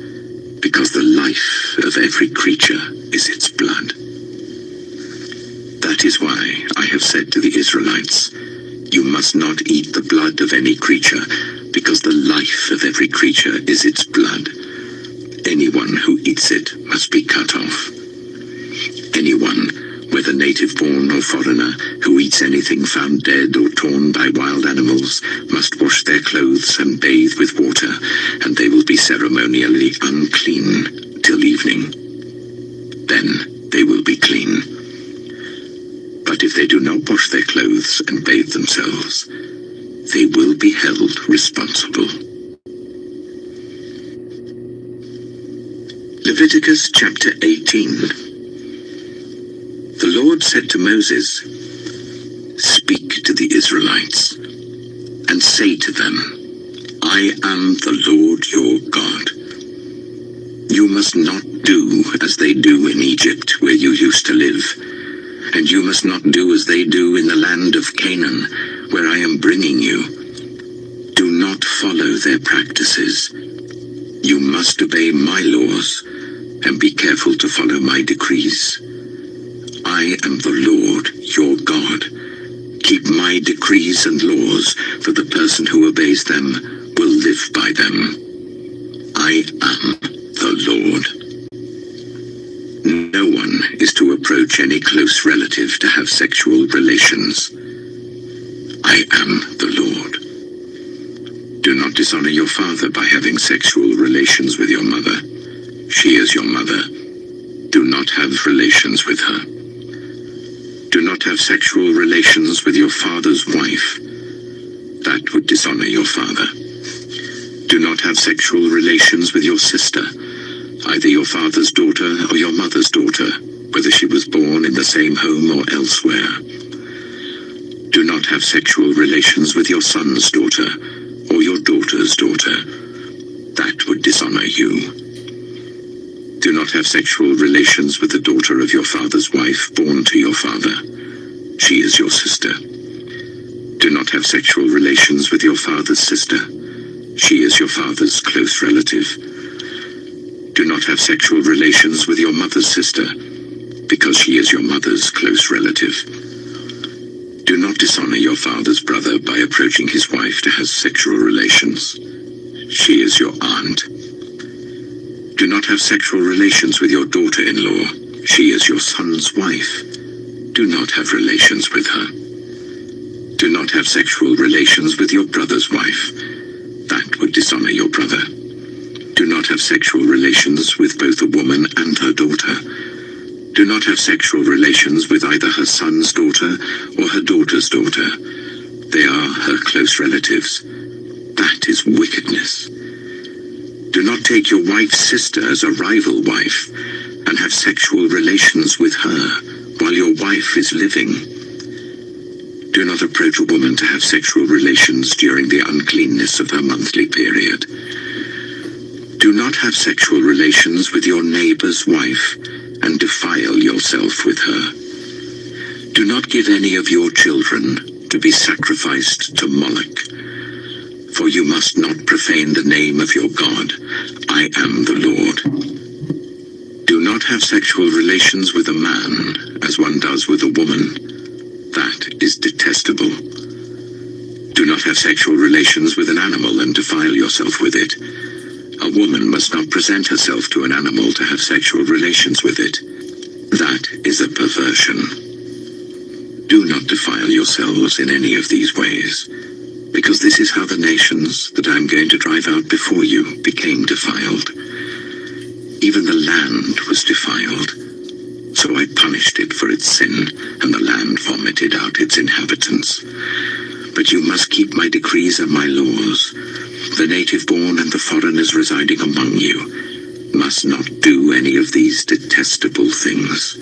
because the life of every creature is its blood. That is why I have said to the Israelites, you must not eat the blood of any creature, because the life of every creature is its blood. Anyone who eats it must be cut off. Anyone, whether native-born or foreigner, who eats anything found dead or torn by wild animals, must wash their clothes and bathe with water, and they will be ceremonially unclean till evening. Then they will be clean. But if they do not wash their clothes and bathe themselves, they will be held responsible. Leviticus chapter 18. The Lord said to Moses, "Speak to the Israelites, and say to them, I am the Lord your God. You must not do as they do in Egypt, where you used to live, and you must not do as they do in the land of Canaan, where I am bringing you. Do not follow their practices. You must obey my laws, and be careful to follow my decrees. I am the Lord, your God. Keep my decrees and laws, for the person who obeys them will live by them. I am the Lord. No one is to approach any close relative to have sexual relations. I am the Lord. Do not dishonor your father by having sexual relations with your mother. She is your mother. Do not have relations with her. Do not have sexual relations with your father's wife. That would dishonor your father. Do not have sexual relations with your sister. either your father's daughter or your mother's daughter, whether she was born in the same home or elsewhere. Do not have sexual relations with your son's daughter or your daughter's daughter. That would dishonor you. Do not have sexual relations with the daughter of your father's wife born to your father. She is your sister. Do not have sexual relations with your father's sister. She is your father's close relative. Do not have sexual relations with your mother's sister, because she is your mother's close relative. Do not dishonor your father's brother by approaching his wife to have sexual relations. She is your aunt. Do not have sexual relations with your daughter-in-law. She is your son's wife. Do not have relations with her. Do not have sexual relations with your brother's wife. That would dishonor your brother. Do not have sexual relations with both a woman and her daughter. Do not have sexual relations with either her son's daughter or her daughter's daughter. They are her close relatives. That is wickedness. Do not take your wife's sister as a rival wife and have sexual relations with her while your wife is living. Do not approach a woman to have sexual relations during the uncleanness of her monthly period. Do not have sexual relations with your neighbor's wife and defile yourself with her. Do not give any of your children to be sacrificed to Moloch, for you must not profane the name of your God. I am the Lord. Do not have sexual relations with a man as one does with a woman. That is detestable. Do not have sexual relations with an animal and defile yourself with it. A woman must not present herself to an animal to have sexual relations with it. That is a perversion. Do not defile yourselves in any of these ways, because this is how the nations that I am going to drive out before you became defiled. Even the land was defiled. So I punished it for its sin, and the land vomited out its inhabitants. But you must keep my decrees and my laws. The native-born and the foreigners residing among you must not do any of these detestable things.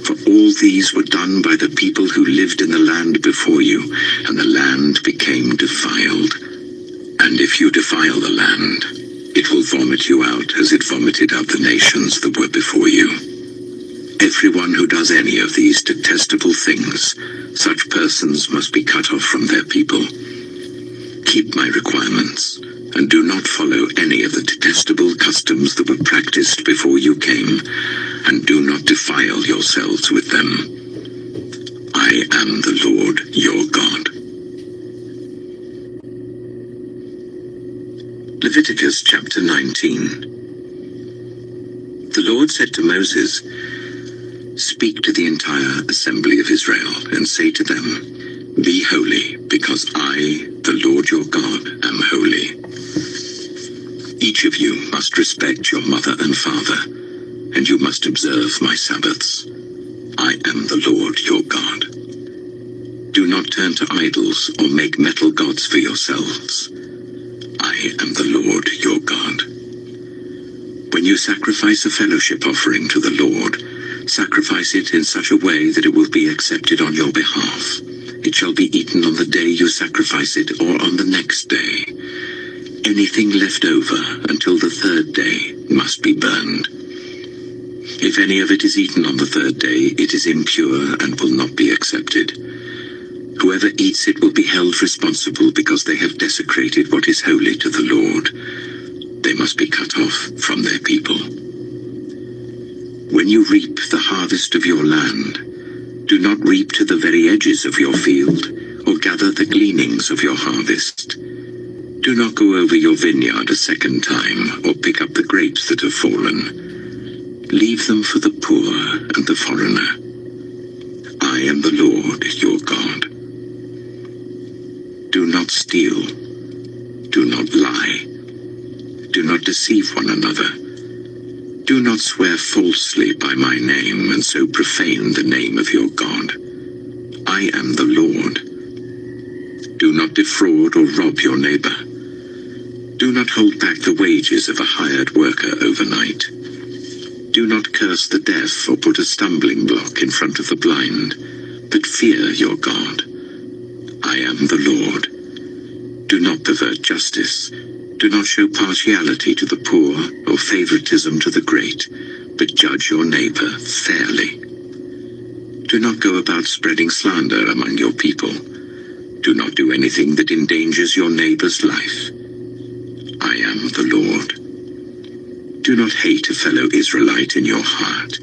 For all these were done by the people who lived in the land before you, and the land became defiled. And if you defile the land, it will vomit you out as it vomited out the nations that were before you. Everyone who does any of these detestable things, such persons must be cut off from their people. Keep my requirements, and do not follow any of the detestable customs that were practiced before you came, and do not defile yourselves with them. I am the Lord your God. Leviticus chapter 19. The Lord said to Moses, "Speak to the entire assembly of Israel and say to them, 'Be holy, because I, the Lord your God, am holy. Each of you must respect your mother and father, and you must observe my Sabbaths. I am the Lord your God. Do not turn to idols or make metal gods for yourselves. I am the Lord your God. When you sacrifice a fellowship offering to the Lord, sacrifice it in such a way that it will be accepted on your behalf. It shall be eaten on the day you sacrifice it or on the next day. Anything left over until the third day must be burned. If any of it is eaten on the third day, it is impure and will not be accepted. Whoever eats it will be held responsible because they have desecrated what is holy to the Lord. They must be cut off from their people. When you reap the harvest of your land, do not reap to the very edges of your field, or gather the gleanings of your harvest. Do not go over your vineyard a second time, or pick up the grapes that have fallen. Leave them for the poor and the foreigner. I am the Lord your God. Do not steal. Do not lie. Do not deceive one another. Do not swear falsely by my name and so profane the name of your God. I am the Lord. Do not defraud or rob your neighbor. Do not hold back the wages of a hired worker overnight. Do not curse the deaf or put a stumbling block in front of the blind, but fear your God. I am the Lord. Do not pervert justice. Do not show partiality to the poor or favoritism to the great, but judge your neighbor fairly. Do not go about spreading slander among your people. Do not do anything that endangers your neighbor's life. I am the Lord. Do not hate a fellow Israelite in your heart.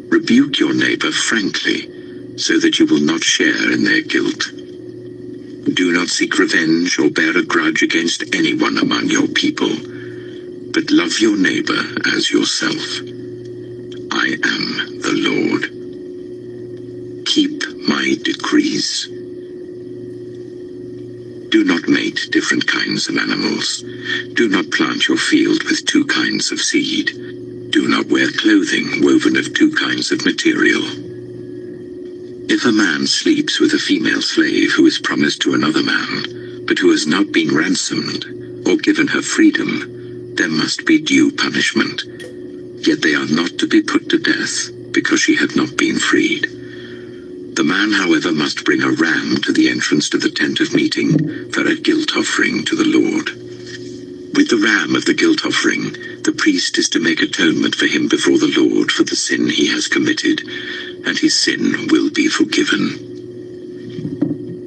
Rebuke your neighbor frankly, so that you will not share in their guilt. Do not seek revenge or bear a grudge against anyone among your people, but love your neighbor as yourself. I am the Lord. Keep my decrees. Do not mate different kinds of animals. Do not plant your field with two kinds of seed. Do not wear clothing woven of two kinds of material. If a man sleeps with a female slave who is promised to another man, but who has not been ransomed or given her freedom, there must be due punishment. Yet they are not to be put to death, because she had not been freed. The man, however, must bring a ram to the entrance to the tent of meeting for a guilt offering to the Lord. With the ram of the guilt offering, the priest is to make atonement for him before the Lord for the sin he has committed, and his sin will be forgiven.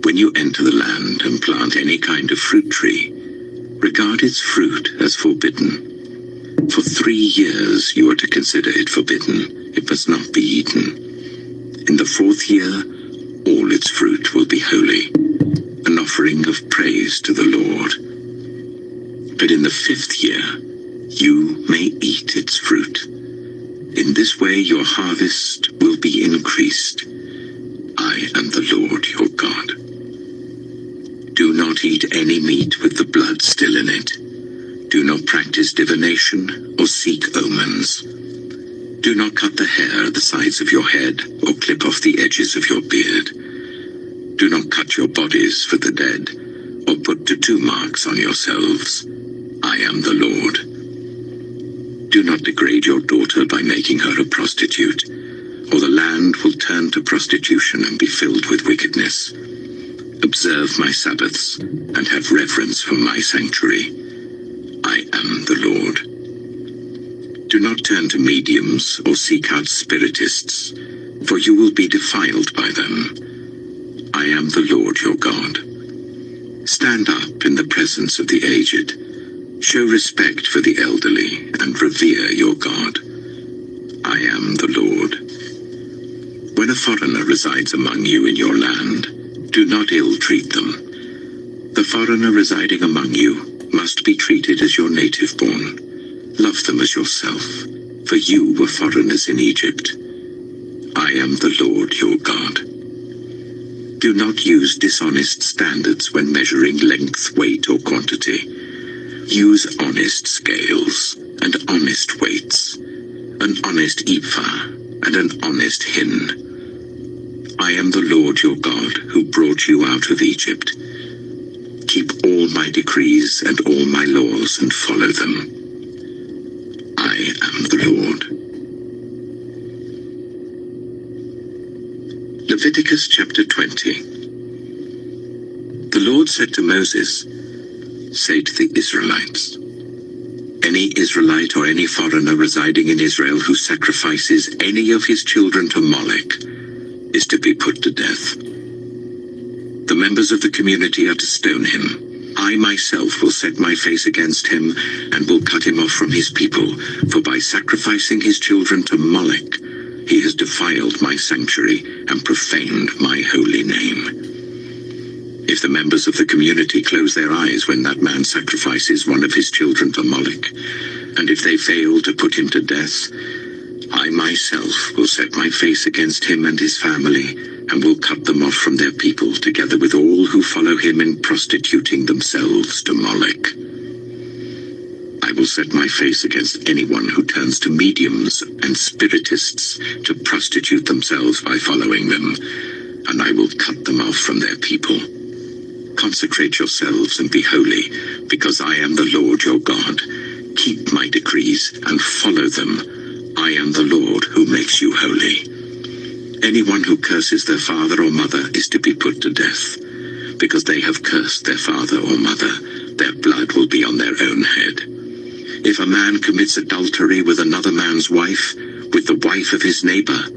When you enter the land and plant any kind of fruit tree, regard its fruit as forbidden. For 3 years you are to consider it forbidden. It must not be eaten. In the 4th year, all its fruit will be holy, an offering of praise to the Lord. But in the 5th year, you may eat its fruit. In this way your harvest will be increased. I am the Lord your God. Do not eat any meat with the blood still in it. Do not practice divination or seek omens. Do not cut the hair at the sides of your head or clip off the edges of your beard. Do not cut your bodies for the dead or put tattoo marks on yourselves. I am the Lord. Do not degrade your daughter by making her a prostitute, or the land will turn to prostitution and be filled with wickedness. Observe my Sabbaths and have reverence for my sanctuary. I am the Lord. Do not turn to mediums or seek out spiritists, for you will be defiled by them. I am the Lord your God. Stand up in the presence of the aged. Show respect for the elderly and revere your God. I am the Lord. When a foreigner resides among you in your land, do not ill-treat them. The foreigner residing among you must be treated as your native-born. Love them as yourself, for you were foreigners in Egypt. I am the Lord your God. Do not use dishonest standards when measuring length, weight, or quantity. Use honest scales and honest weights, an honest ephah and an honest hin. I am the Lord your God who brought you out of Egypt. Keep all my decrees and all my laws and follow them. I am the Lord. Leviticus chapter 20. The Lord said to Moses, say to the Israelites, any Israelite or any foreigner residing in Israel who sacrifices any of his children to Molech is to be put to death. The members of the community are to stone him. I myself will set my face against him and will cut him off from his people, for by sacrificing his children to Molech, he has defiled my sanctuary and profaned my holy name. If the members of the community close their eyes when that man sacrifices one of his children to Molech, and if they fail to put him to death, I myself will set my face against him and his family, and will cut them off from their people, together with all who follow him in prostituting themselves to Molech. I will set my face against anyone who turns to mediums and spiritists to prostitute themselves by following them, and I will cut them off from their people. Consecrate yourselves and be holy, because I am the Lord your God. Keep my decrees and follow them. I am the Lord who makes you holy. Anyone who curses their father or mother is to be put to death. Because they have cursed their father or mother, their blood will be on their own head. If a man commits adultery with another man's wife, with the wife of his neighbor,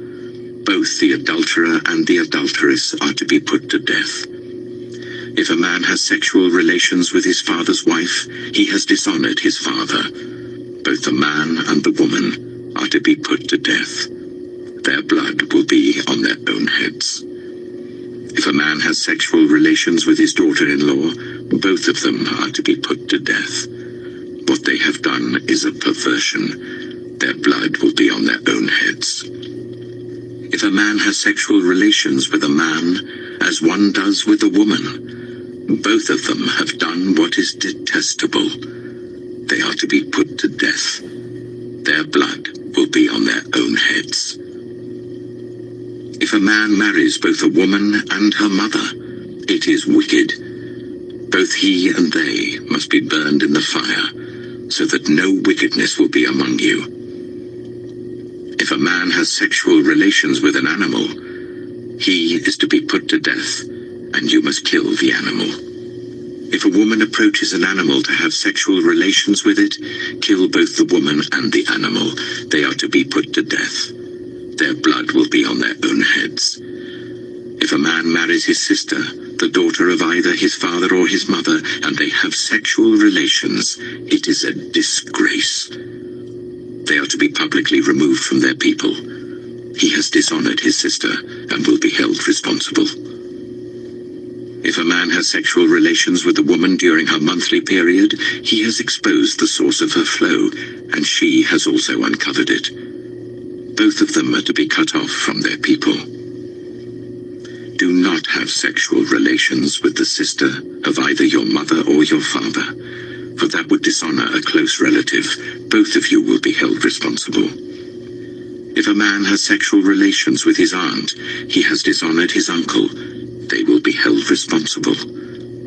both the adulterer and the adulteress are to be put to death. If a man has sexual relations with his father's wife, he has dishonored his father. Both the man and the woman are to be put to death. Their blood will be on their own heads. If a man has sexual relations with his daughter-in-law, both of them are to be put to death. What they have done is a perversion. Their blood will be on their own heads. If a man has sexual relations with a man, as one does with a woman, both of them have done what is detestable. They are to be put to death. Their blood will be on their own heads. If a man marries both a woman and her mother, it is wicked. Both he and they must be burned in the fire, so that no wickedness will be among you. If a man has sexual relations with an animal, he is to be put to death, and you must kill the animal. If a woman approaches an animal to have sexual relations with it, kill both the woman and the animal. They are to be put to death. Their blood will be on their own heads. If a man marries his sister, the daughter of either his father or his mother, and they have sexual relations, it is a disgrace. They are to be publicly removed from their people. He has dishonored his sister and will be held responsible. If a man has sexual relations with a woman during her monthly period, he has exposed the source of her flow, and she has also uncovered it. Both of them are to be cut off from their people. Do not have sexual relations with the sister of either your mother or your father, for that would dishonor a close relative. Both of you will be held responsible. If a man has sexual relations with his aunt, he has dishonored his uncle. They will be held responsible.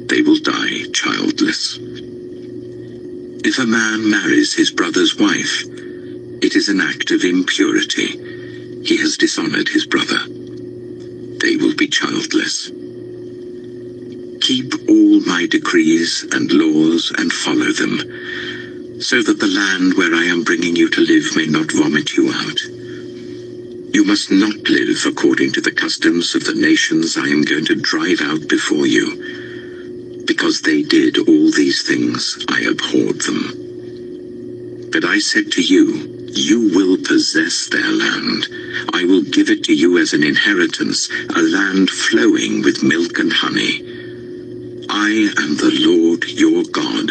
They will die childless. If a man marries his brother's wife, it is an act of impurity. He has dishonored his brother. They will be childless. Keep all my decrees and laws and follow them, so that the land where I am bringing you to live may not vomit you out. You must not live according to the customs of the nations I am going to drive out before you. Because they did all these things, I abhorred them. But I said to you, you will possess their land. I will give it to you as an inheritance, a land flowing with milk and honey. I am the Lord your God,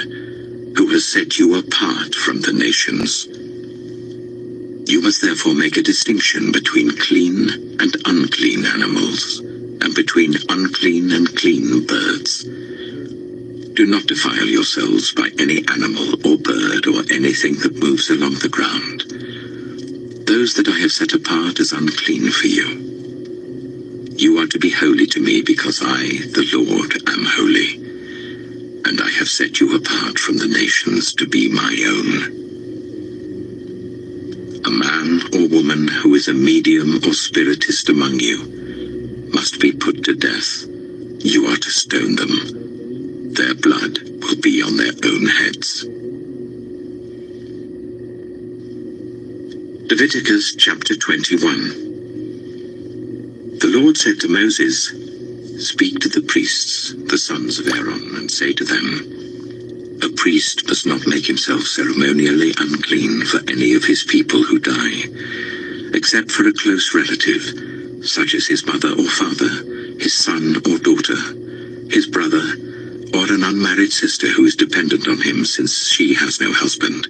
who has set you apart from the nations. You must therefore make a distinction between clean and unclean animals, and between unclean and clean birds. Do not defile yourselves by any animal or bird or anything that moves along the ground. Those that I have set apart as unclean for you. You are to be holy to me because I, the Lord, am holy, and I have set you apart from the nations to be my own. A man or woman who is a medium or spiritist among you must be put to death. You are to stone them. Their blood will be on their own heads. Leviticus chapter 21. The Lord said to Moses, "Speak to the priests, the sons of Aaron, and say to them, a priest must not make himself ceremonially unclean for any of his people who die, except for a close relative, such as his mother or father, his son or daughter, his brother, or an unmarried sister who is dependent on him since she has no husband.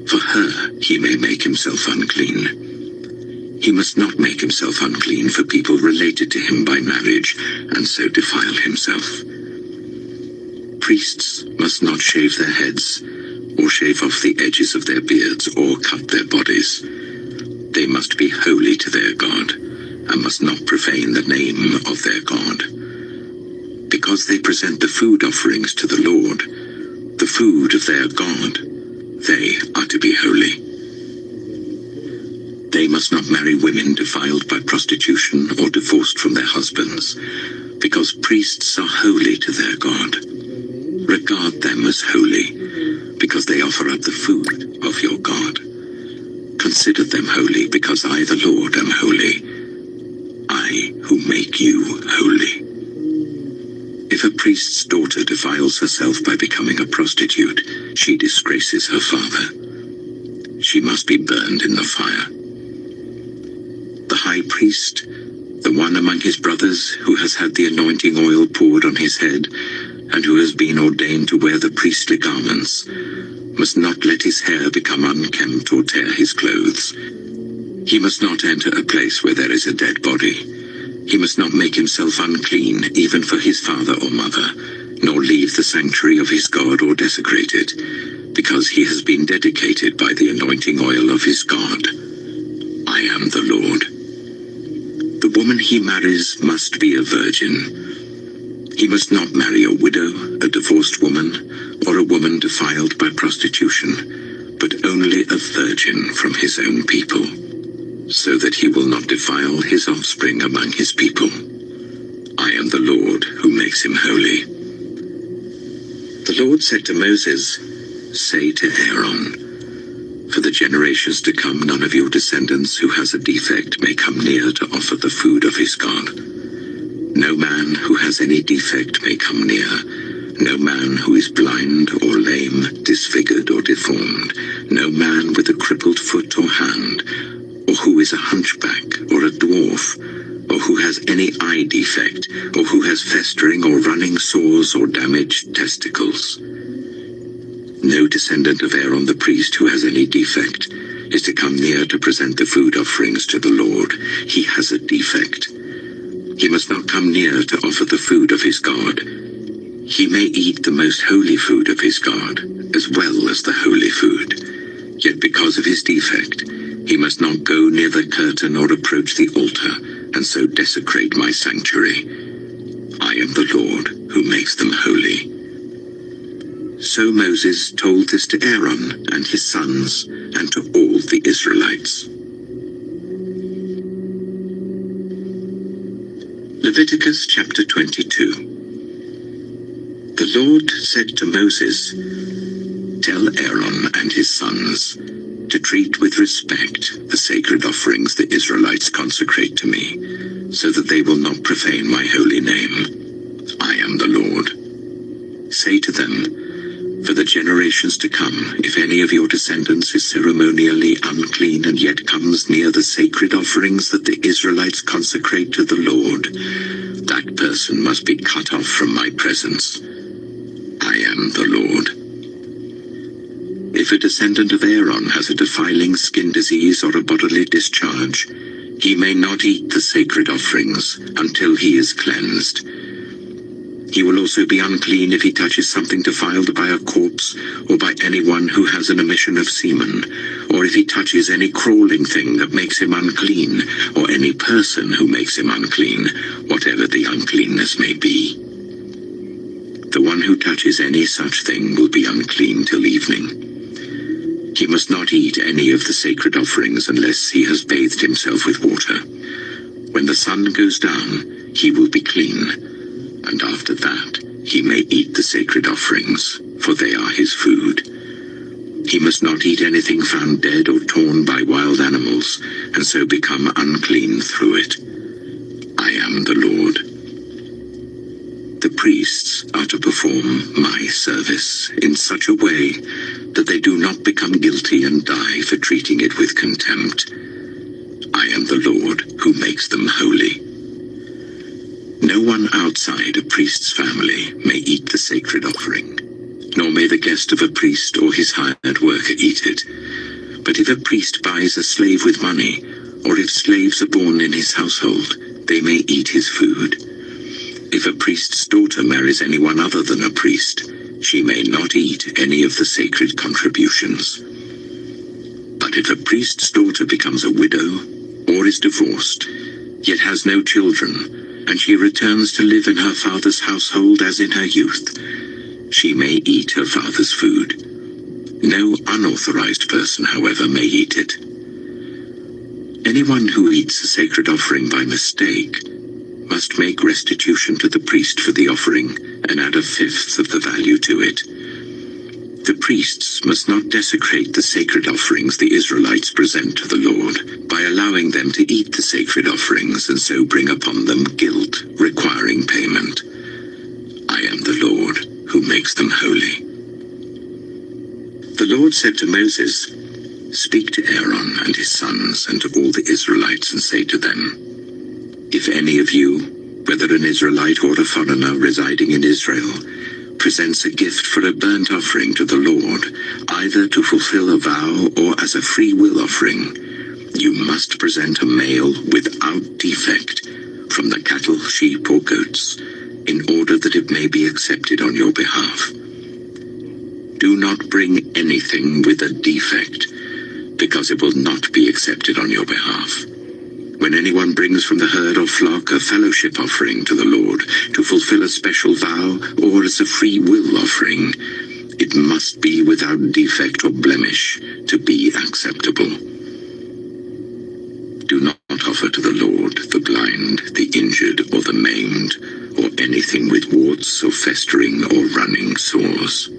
For her he may make himself unclean. He must not make himself unclean for people related to him by marriage, and so defile himself. Priests must not shave their heads, or shave off the edges of their beards, or cut their bodies. They must be holy to their God, and must not profane the name of their God. because they present the food offerings to the Lord, the food of their God, they are to be holy. They must not marry women defiled by prostitution or divorced from their husbands, because priests are holy to their God. Regard them as holy, because they offer up the food of your God. Consider them holy, because I, the Lord, am holy. I who make you holy. If a priest's daughter defiles herself by becoming a prostitute, she disgraces her father. She must be burned in the fire. The high priest, the one among his brothers who has had the anointing oil poured on his head, and who has been ordained to wear the priestly garments, must not let his hair become unkempt or tear his clothes. He must not enter a place where there is a dead body. He must not make himself unclean, even for his father or mother, nor leave the sanctuary of his God or desecrate it, because he has been dedicated by the anointing oil of his God. I am the Lord. The woman he marries must be a virgin. He must not marry a widow, a divorced woman, or a woman defiled by prostitution, but only a virgin from his own people, so that he will not defile his offspring among his people. I am the Lord who makes him holy. The Lord said to Moses, "Say to Aaron, for the generations to come, none of your descendants who has a defect may come near to offer the food of his God. No man who has any defect may come near. No man who is blind or lame, disfigured or deformed. No man with a crippled foot or hand, or who is a hunchback or a dwarf, or who has any eye defect, or who has festering or running sores or damaged testicles. No descendant of Aaron the priest who has any defect is to come near to present the food offerings to the Lord. He has a defect. He must not come near to offer the food of his God. He may eat the most holy food of his God, as well as the holy food. Yet because of his defect, he must not go near the curtain or approach the altar, and so desecrate my sanctuary. I am the Lord who makes them holy." So Moses told this to Aaron and his sons, and to all the Israelites. Leviticus chapter 22. The Lord said to Moses, "Tell Aaron and his sons to treat with respect the sacred offerings the Israelites consecrate to me, so that they will not profane my holy name. I am the Lord. Say to them, for the generations to come, if any of your descendants is ceremonially unclean and yet comes near the sacred offerings that the Israelites consecrate to the Lord, that person must be cut off from my presence. I am the Lord. If a descendant of Aaron has a defiling skin disease or a bodily discharge, he may not eat the sacred offerings until he is cleansed. He will also be unclean if he touches something defiled by a corpse, or by anyone who has an emission of semen, or if he touches any crawling thing that makes him unclean, or any person who makes him unclean, whatever the uncleanness may be. The one who touches any such thing will be unclean till evening. He must not eat any of the sacred offerings unless he has bathed himself with water. When the sun goes down, he will be clean. And after that, he may eat the sacred offerings, for they are his food. He must not eat anything found dead or torn by wild animals, and so become unclean through it. I am the Lord. The priests are to perform my service in such a way that they do not become guilty and die for treating it with contempt. I am the Lord who makes them holy. No one outside a priest's family may eat the sacred offering, nor may the guest of a priest or his hired worker eat it. But if a priest buys a slave with money, or if slaves are born in his household, they may eat his food. If a priest's daughter marries anyone other than a priest, she may not eat any of the sacred contributions. But if a priest's daughter becomes a widow, or is divorced, yet has no children, and she returns to live in her father's household as in her youth, she may eat her father's food. No unauthorized person, however, may eat it. Anyone who eats a sacred offering by mistake must make restitution to the priest for the offering and add a fifth of the value to it. The priests must not desecrate the sacred offerings the Israelites present to the Lord by allowing them to eat the sacred offerings and so bring upon them guilt requiring payment. I am the Lord who makes them holy. The Lord said to Moses, "Speak to Aaron and his sons and to all the Israelites and say to them, if any of you, whether an Israelite or a foreigner residing in Israel, presents a gift for a burnt offering to the Lord, either to fulfill a vow or as a free will offering, you must present a male without defect from the cattle, sheep, or goats, in order that it may be accepted on your behalf. Do not bring anything with a defect, because it will not be accepted on your behalf. When anyone brings from the herd or flock a fellowship offering to the Lord to fulfill a special vow or as a free will offering, it must be without defect or blemish to be acceptable. Do not offer to the Lord the blind, the injured, or the maimed, or anything with warts or festering or running sores.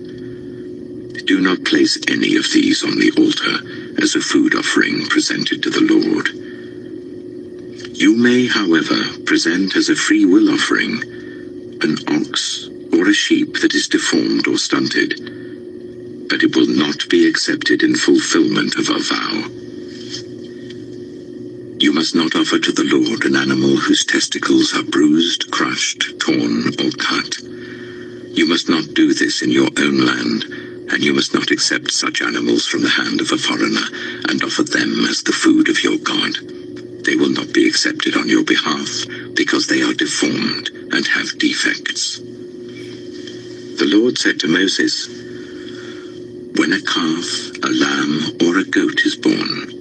Do not place any of these on the altar as a food offering presented to the Lord. You may, however, present as a free will offering an ox or a sheep that is deformed or stunted, but it will not be accepted in fulfillment of a vow. You must not offer to the Lord an animal whose testicles are bruised, crushed, torn, or cut. You must not do this in your own land, and you must not accept such animals from the hand of a foreigner and offer them as the food of your God. They will not be accepted on your behalf, because they are deformed and have defects. The Lord said to Moses, when a calf, a lamb, or a goat is born,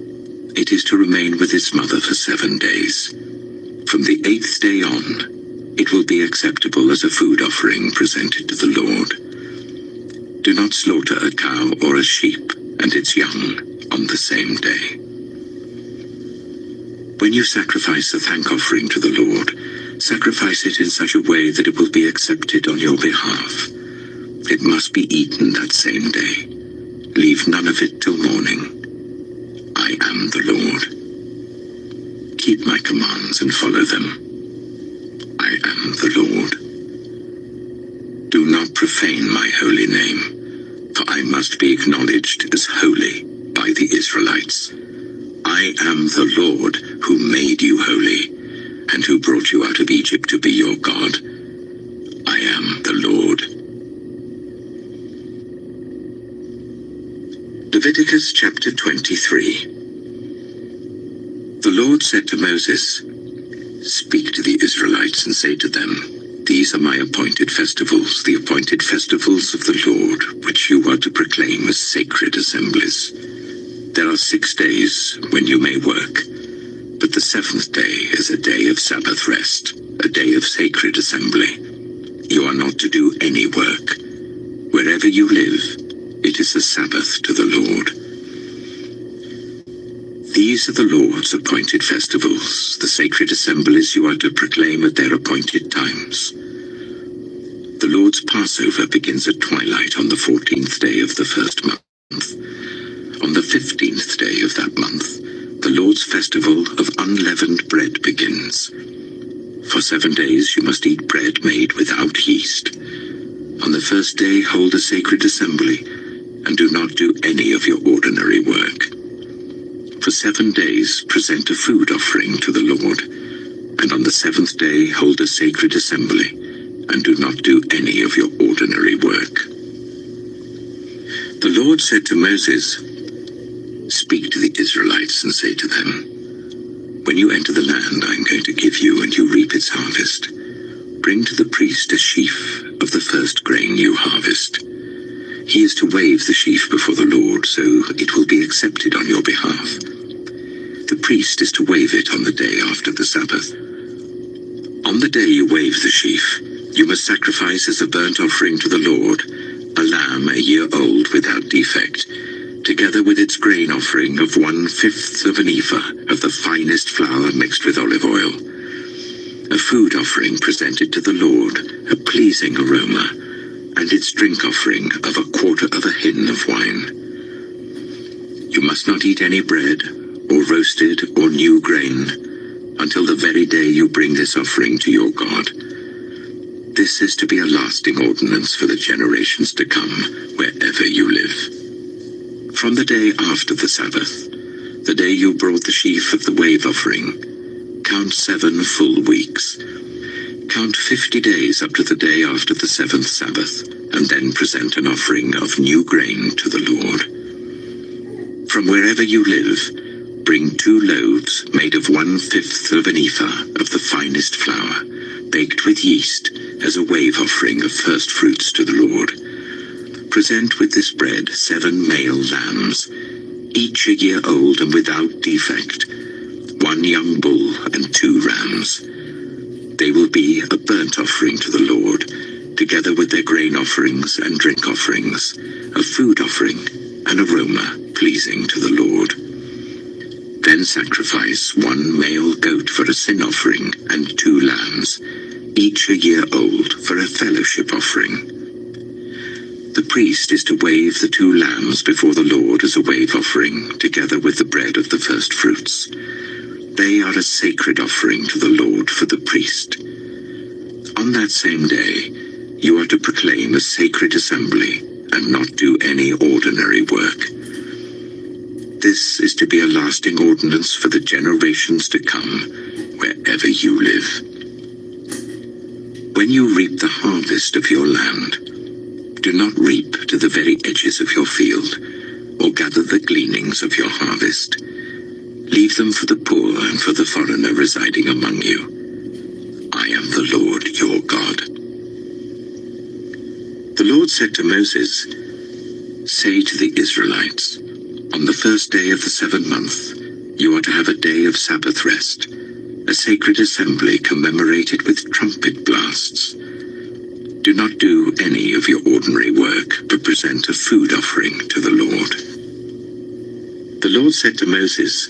it is to remain with its mother for 7 days. From the 8th day on, it will be acceptable as a food offering presented to the Lord. Do not slaughter a cow or a sheep and its young on the same day. When you sacrifice a thank offering to the Lord, sacrifice it in such a way that it will be accepted on your behalf. It must be eaten that same day. Leave none of it till morning. I am the Lord. Keep my commands and follow them. I am the Lord. Do not profane my holy name, for I must be acknowledged as holy by the Israelites. I am the Lord who made you holy, and who brought you out of Egypt to be your God. I am the Lord. Leviticus chapter 23. The Lord said to Moses, "Speak to the Israelites and say to them, these are my appointed festivals, the appointed festivals of the Lord, which you are to proclaim as sacred assemblies. There are 6 days when you may work, but the 7th day is a day of Sabbath rest, a day of sacred assembly. You are not to do any work. Wherever you live, it is a Sabbath to the Lord. These are the Lord's appointed festivals, the sacred assemblies you are to proclaim at their appointed times. The Lord's Passover begins at twilight on the 14th day of the first month. On the 15th day of that month, the Lord's festival of unleavened bread begins. For 7 days you must eat bread made without yeast. On the first day hold a sacred assembly, and do not do any of your ordinary work. For 7 days present a food offering to the Lord, and on the 7th day hold a sacred assembly, and do not do any of your ordinary work. The Lord said to Moses, "Speak to the Israelites and say to them, when you enter the land I am going to give you and you reap its harvest, bring to the priest a sheaf of the first grain you harvest. He is to wave the sheaf before the Lord, so it will be accepted on your behalf. The priest is to wave it on the day after the Sabbath. On the day you wave the sheaf, you must sacrifice as a burnt offering to the Lord a lamb a year old without defect, together with its grain offering of 1/5 of an ephah of the finest flour mixed with olive oil. A food offering presented to the Lord, a pleasing aroma, and its drink offering of 1/4 of a hin of wine. You must not eat any bread, or roasted or new grain, until the very day you bring this offering to your God. This is to be a lasting ordinance for the generations to come, wherever you live. From the day after the Sabbath, the day you brought the sheaf of the wave offering, count 7 full weeks. Count 50 days up to the day after the 7th Sabbath, and then present an offering of new grain to the Lord. From wherever you live, bring 2 loaves made of 1/5 of an ephah of the finest flour, baked with yeast, as a wave offering of first fruits to the Lord. Present with this bread 7 male lambs, each a year old and without defect, 1 young bull and 2 rams. They will be a burnt offering to the Lord, together with their grain offerings and drink offerings, a food offering, an aroma pleasing to the Lord. Then sacrifice 1 male goat for a sin offering and 2 lambs, each a year old, for a fellowship offering. The priest is to wave the 2 lambs before the Lord as a wave offering, together with the bread of the first fruits. They are a sacred offering to the Lord for the priest. On that same day, you are to proclaim a sacred assembly and not do any ordinary work. This is to be a lasting ordinance for the generations to come, wherever you live. When you reap the harvest of your land, do not reap to the very edges of your field, or gather the gleanings of your harvest. Leave them for the poor and for the foreigner residing among you. I am the Lord your God. The Lord said to Moses, "Say to the Israelites, on the first day of the 7th month, you are to have a day of Sabbath rest, a sacred assembly commemorated with trumpet blasts. Do not do any of your ordinary work, but present a food offering to the Lord." The Lord said to Moses,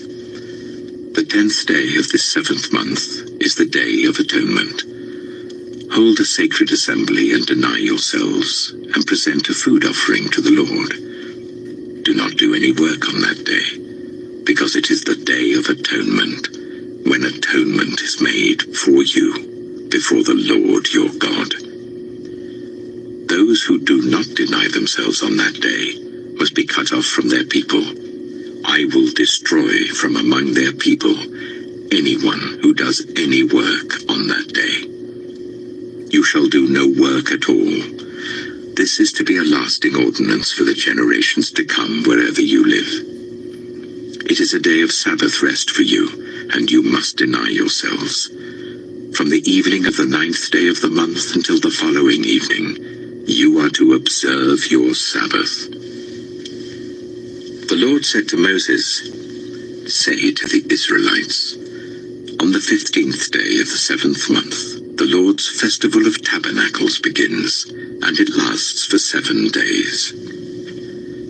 "The 10th day of this 7th month is the Day of Atonement. Hold a sacred assembly and deny yourselves, and present a food offering to the Lord. Do not do any work on that day, because it is the Day of Atonement, when atonement is made for you before the Lord your God. Those who do not deny themselves on that day must be cut off from their people. I will destroy from among their people anyone who does any work on that day. You shall do no work at all. This is to be a lasting ordinance for the generations to come wherever you live. It is a day of Sabbath rest for you, and you must deny yourselves. From the evening of the 9th day of the month until the following evening, you are to observe your Sabbath." The Lord said to Moses, "Say to the Israelites, on the 15th day of the 7th month, the Lord's festival of tabernacles begins, and it lasts for 7 days.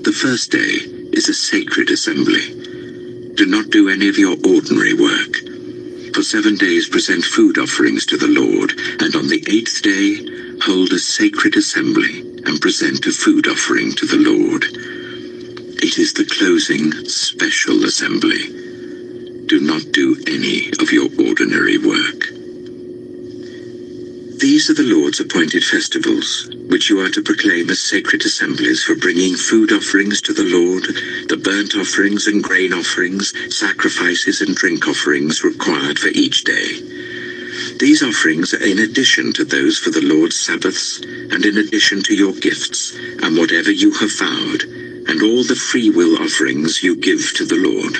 The first day is a sacred assembly. Do not do any of your ordinary work. For 7 days present food offerings to the Lord, and on the 8th day hold a sacred assembly and present a food offering to the Lord. It is the closing special assembly. Do not do any of your ordinary work. These are the Lord's appointed festivals, which you are to proclaim as sacred assemblies for bringing food offerings to the Lord, the burnt offerings and grain offerings, sacrifices and drink offerings required for each day. These offerings are in addition to those for the Lord's Sabbaths, and in addition to your gifts, and whatever you have vowed, and all the free will offerings you give to the Lord.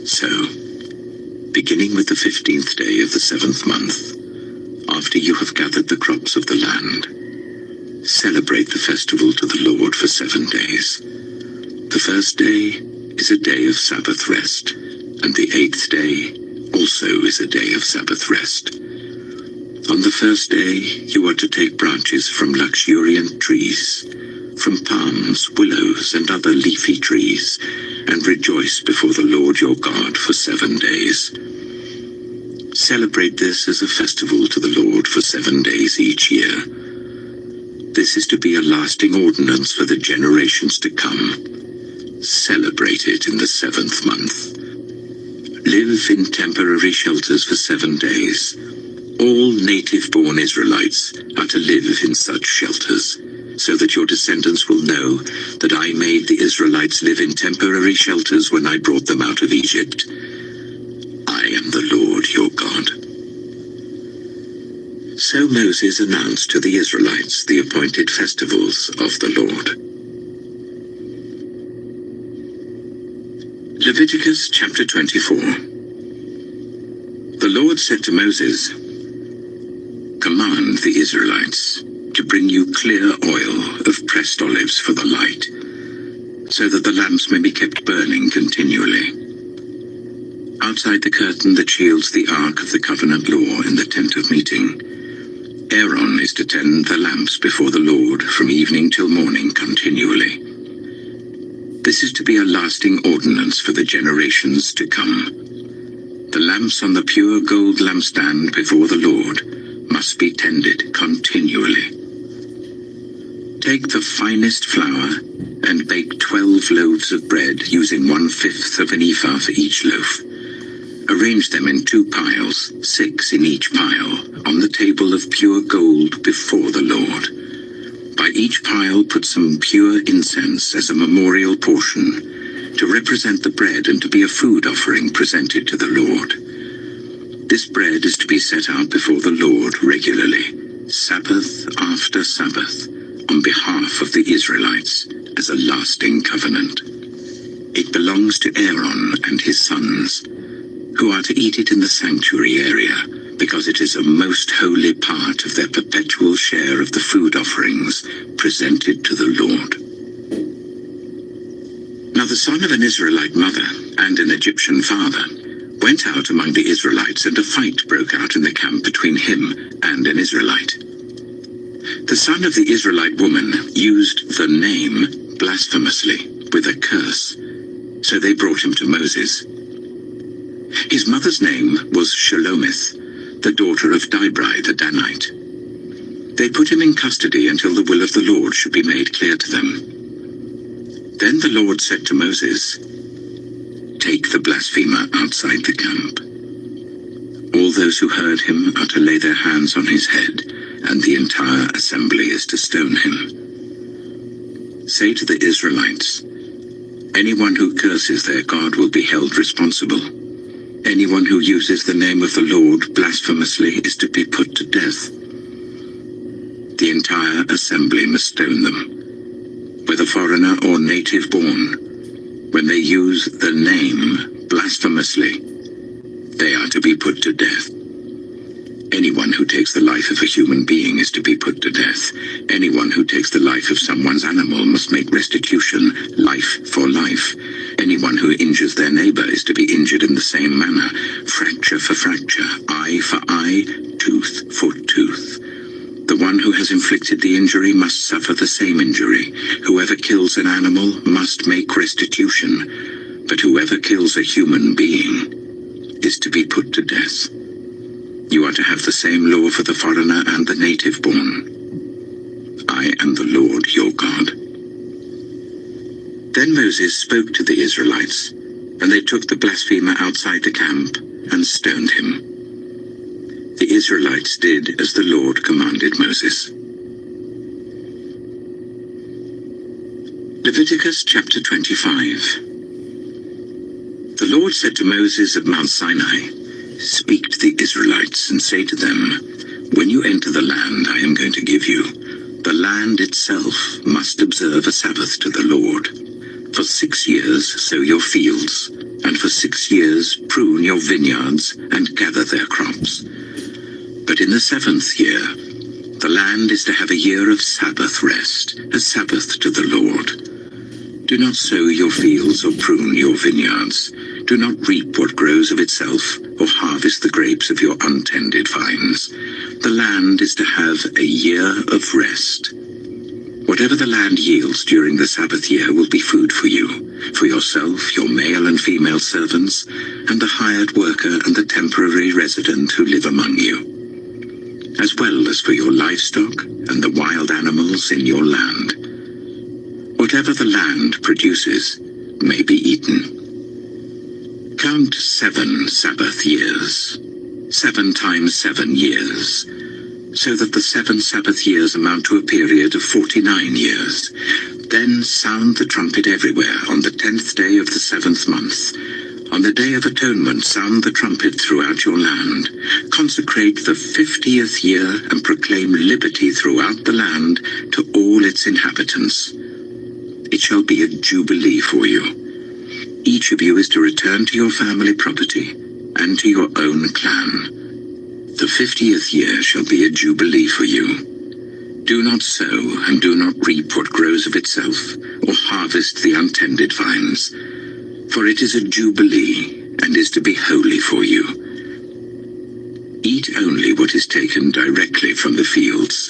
So, beginning with the 15th day of the 7th month, after you have gathered the crops of the land, celebrate the festival to the Lord for 7 days. The first day is a day of Sabbath rest, and the 8th day also is a day of Sabbath rest. On the first day, you are to take branches from luxuriant trees, from palms, willows, and other leafy trees, and rejoice before the Lord your God for 7 days. Celebrate this as a festival to the Lord for 7 days each year. This is to be a lasting ordinance for the generations to come. Celebrate it in the 7th month. Live in temporary shelters for 7 days. All native-born Israelites are to live in such shelters, so that your descendants will know that I made the Israelites live in temporary shelters when I brought them out of Egypt. I am the Lord your God. So Moses announced to the Israelites the appointed festivals of the Lord. Leviticus chapter 24. The Lord said to Moses, "Command the Israelites to bring you clear oil of pressed olives for the light, so that the lamps may be kept burning continually. Outside the curtain that shields the ark of the covenant law in the tent of meeting, Aaron is to tend the lamps before the Lord from evening till morning continually. This is to be a lasting ordinance for the generations to come. The lamps on the pure gold lampstand before the Lord must be tended continually. Take the finest flour and bake 12 loaves of bread using 1/5 of an ephah for each loaf. Arrange them in 2 piles, 6 in each pile, on the table of pure gold before the Lord. By each pile put some pure incense as a memorial portion, to represent the bread and to be a food offering presented to the Lord. This bread is to be set out before the Lord regularly, Sabbath after Sabbath, on behalf of the Israelites, as a lasting covenant. It belongs to Aaron and his sons, who are to eat it in the sanctuary area, because it is a most holy part of their perpetual share of the food offerings presented to the Lord." Now the son of an Israelite mother and an Egyptian father went out among the Israelites, and a fight broke out in the camp between him and an Israelite. The son of the Israelite woman used the name blasphemously with a curse, so they brought him to Moses. His mother's name was Shelomith, the daughter of Dibri the Danite. They put him in custody until the will of the Lord should be made clear to them. Then the Lord said to Moses, "Take the blasphemer outside the camp. All those who heard him are to lay their hands on his head, and the entire assembly is to stone him. Say to the Israelites, anyone who curses their God will be held responsible. Anyone who uses the name of the Lord blasphemously is to be put to death. The entire assembly must stone them, whether foreigner or native born. When they use the name blasphemously, they are to be put to death. Anyone who takes the life of a human being is to be put to death. Anyone who takes the life of someone's animal must make restitution, life for life. Anyone who injures their neighbor is to be injured in the same manner, fracture for fracture, eye for eye, tooth for tooth. The one who has inflicted the injury must suffer the same injury. Whoever kills an animal must make restitution, but whoever kills a human being is to be put to death. You are to have the same law for the foreigner and the native born. I am the Lord your God." Then Moses spoke to the Israelites, and they took the blasphemer outside the camp and stoned him. The Israelites did as the Lord commanded Moses. Leviticus chapter 25. The Lord said to Moses at Mount Sinai, "Speak to the Israelites and say to them, when you enter the land I am going to give you, the land itself must observe a Sabbath to the Lord. For 6 years sow your fields, and for 6 years prune your vineyards and gather their crops. But in the 7th year, the land is to have a year of Sabbath rest, a Sabbath to the Lord. Do not sow your fields or prune your vineyards. Do not reap what grows of itself, or harvest the grapes of your untended vines. The land is to have a year of rest. Whatever the land yields during the Sabbath year will be food for you, for yourself, your male and female servants, and the hired worker and the temporary resident who live among you, as well as for your livestock and the wild animals in your land. Whatever the land produces may be eaten. Count 7 Sabbath years, 7 times 7 years, so that the 7 Sabbath years amount to a period of 49 years. Then sound the trumpet everywhere on the 10th day of the 7th month. On the Day of Atonement, sound the trumpet throughout your land. Consecrate the 50th year and proclaim liberty throughout the land to all its inhabitants. It shall be a jubilee for you. Each of you is to return to your family property and to your own clan. The 50th year shall be a jubilee for you. Do not sow and do not reap what grows of itself, or harvest the untended vines, for it is a jubilee and is to be holy for you. Eat only what is taken directly from the fields.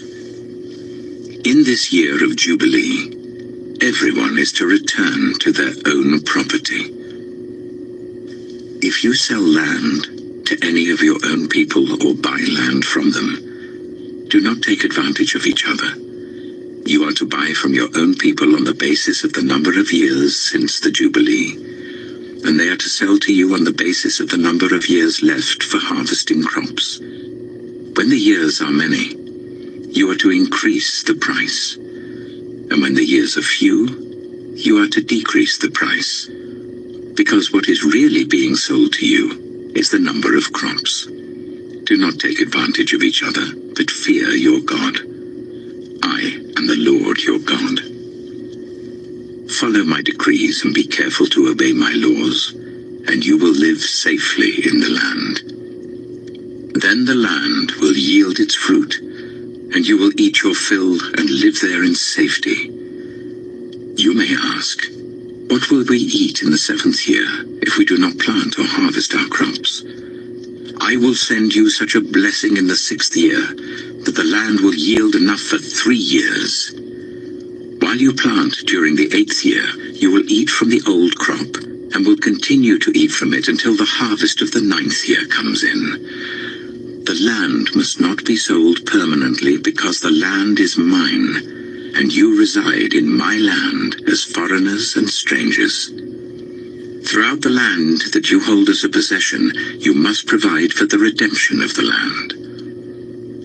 In this year of jubilee, everyone is to return to their own property. If you sell land to any of your own people or buy land from them, do not take advantage of each other. You are to buy from your own people on the basis of the number of years since the Jubilee, and they are to sell to you on the basis of the number of years left for harvesting crops. When the years are many, you are to increase the price, and when the years are few, you are to decrease the price, because what is really being sold to you is the number of crops. Do not take advantage of each other, but fear your God. I am the Lord your God. Follow my decrees and be careful to obey my laws, and you will live safely in the land. Then the land will yield its fruit, and you will eat your fill and live there in safety. You may ask, what will we eat in the 7th year if we do not plant or harvest our crops? I will send you such a blessing in the 6th year that the land will yield enough for 3 years. While you plant during the 8th year, you will eat from the old crop and will continue to eat from it until the harvest of the 9th year comes in. The land must not be sold permanently because the land is mine, and you reside in my land as foreigners and strangers. Throughout the land that you hold as a possession, you must provide for the redemption of the land.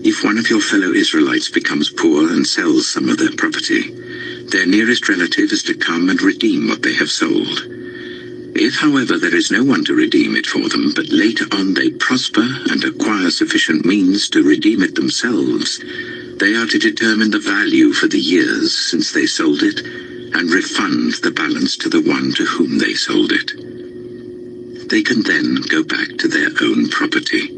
If one of your fellow Israelites becomes poor and sells some of their property, their nearest relative is to come and redeem what they have sold. If, however, there is no one to redeem it for them, but later on they prosper and acquire sufficient means to redeem it themselves, they are to determine the value for the years since they sold it, and refund the balance to the one to whom they sold it. They can then go back to their own property.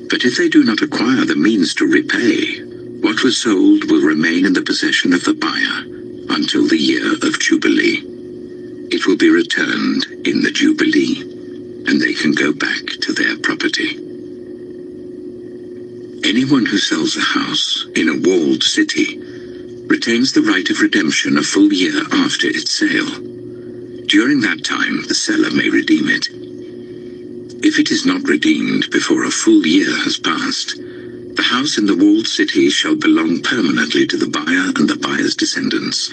But if they do not acquire the means to repay, what was sold will remain in the possession of the buyer until the year of Jubilee. It will be returned in the Jubilee, and they can go back to their property. Anyone who sells a house in a walled city retains the right of redemption a full year after its sale. During that time, the seller may redeem it. If it is not redeemed before a full year has passed, the house in the walled city shall belong permanently to the buyer and the buyer's descendants.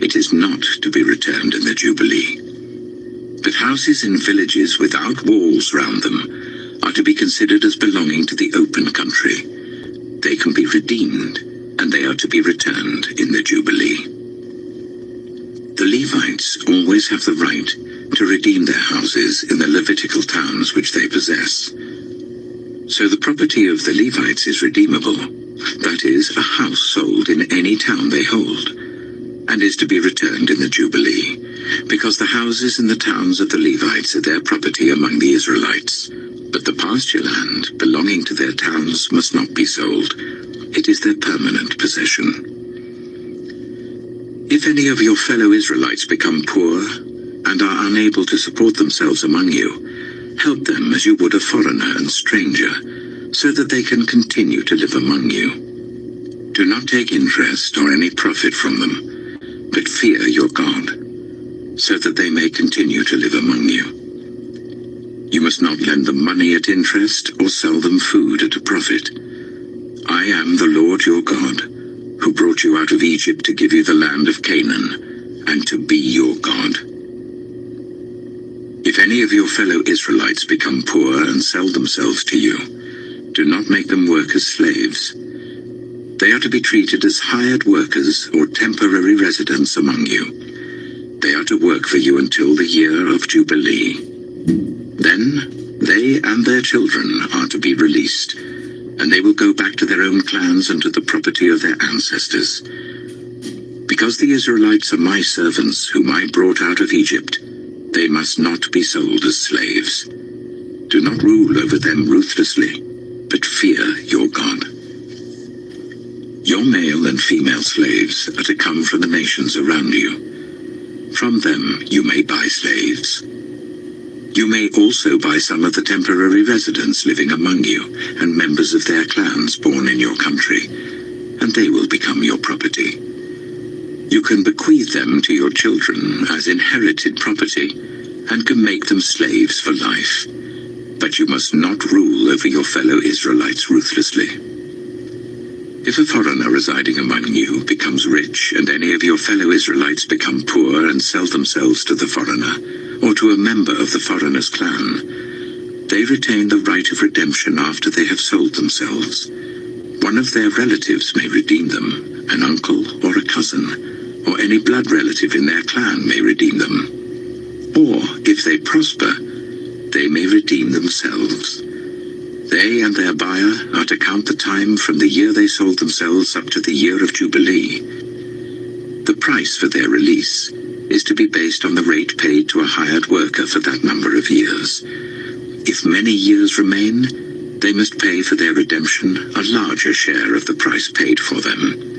It is not to be returned in the Jubilee. But houses in villages without walls round them are to be considered as belonging to the open country. They can be redeemed, and they are to be returned in the Jubilee. The Levites always have the right to redeem their houses in the Levitical towns which they possess. So the property of the Levites is redeemable, that is, a house sold in any town they hold, and is to be returned in the Jubilee, because the houses in the towns of the Levites are their property among the Israelites. But the pasture land belonging to their towns must not be sold. It is their permanent possession. If any of your fellow Israelites become poor and and are unable to support themselves among you, help them as you would a foreigner and stranger, so that they can continue to live among you. Do not take interest or any profit from them, but fear your God, so that they may continue to live among you. You must not lend them money at interest or sell them food at a profit. I am the Lord your God, who brought you out of Egypt to give you the land of Canaan, and to be your God. If any of your fellow Israelites become poor and sell themselves to you, do not make them work as slaves. They are to be treated as hired workers or temporary residents among you. They are to work for you until the year of Jubilee. Then they and their children are to be released, and they will go back to their own clans and to the property of their ancestors. Because the Israelites are my servants whom I brought out of Egypt, they must not be sold as slaves. Do not rule over them ruthlessly, but fear your God. Your male and female slaves are to come from the nations around you. From them you may buy slaves. You may also buy some of the temporary residents living among you and members of their clans born in your country, and they will become your property. You can bequeath them to your children as inherited property and can make them slaves for life, but you must not rule over your fellow Israelites ruthlessly. If a foreigner residing among you becomes rich and any of your fellow Israelites become poor and sell themselves to the foreigner, or to a member of the foreigner's clan, they retain the right of redemption after they have sold themselves. One of their relatives may redeem them, an uncle or a cousin, or any blood relative in their clan may redeem them. Or, if they prosper, they may redeem themselves. They and their buyer are to count the time from the year they sold themselves up to the year of Jubilee. The price for their release is to be based on the rate paid to a hired worker for that number of years. If many years remain, they must pay for their redemption a larger share of the price paid for them.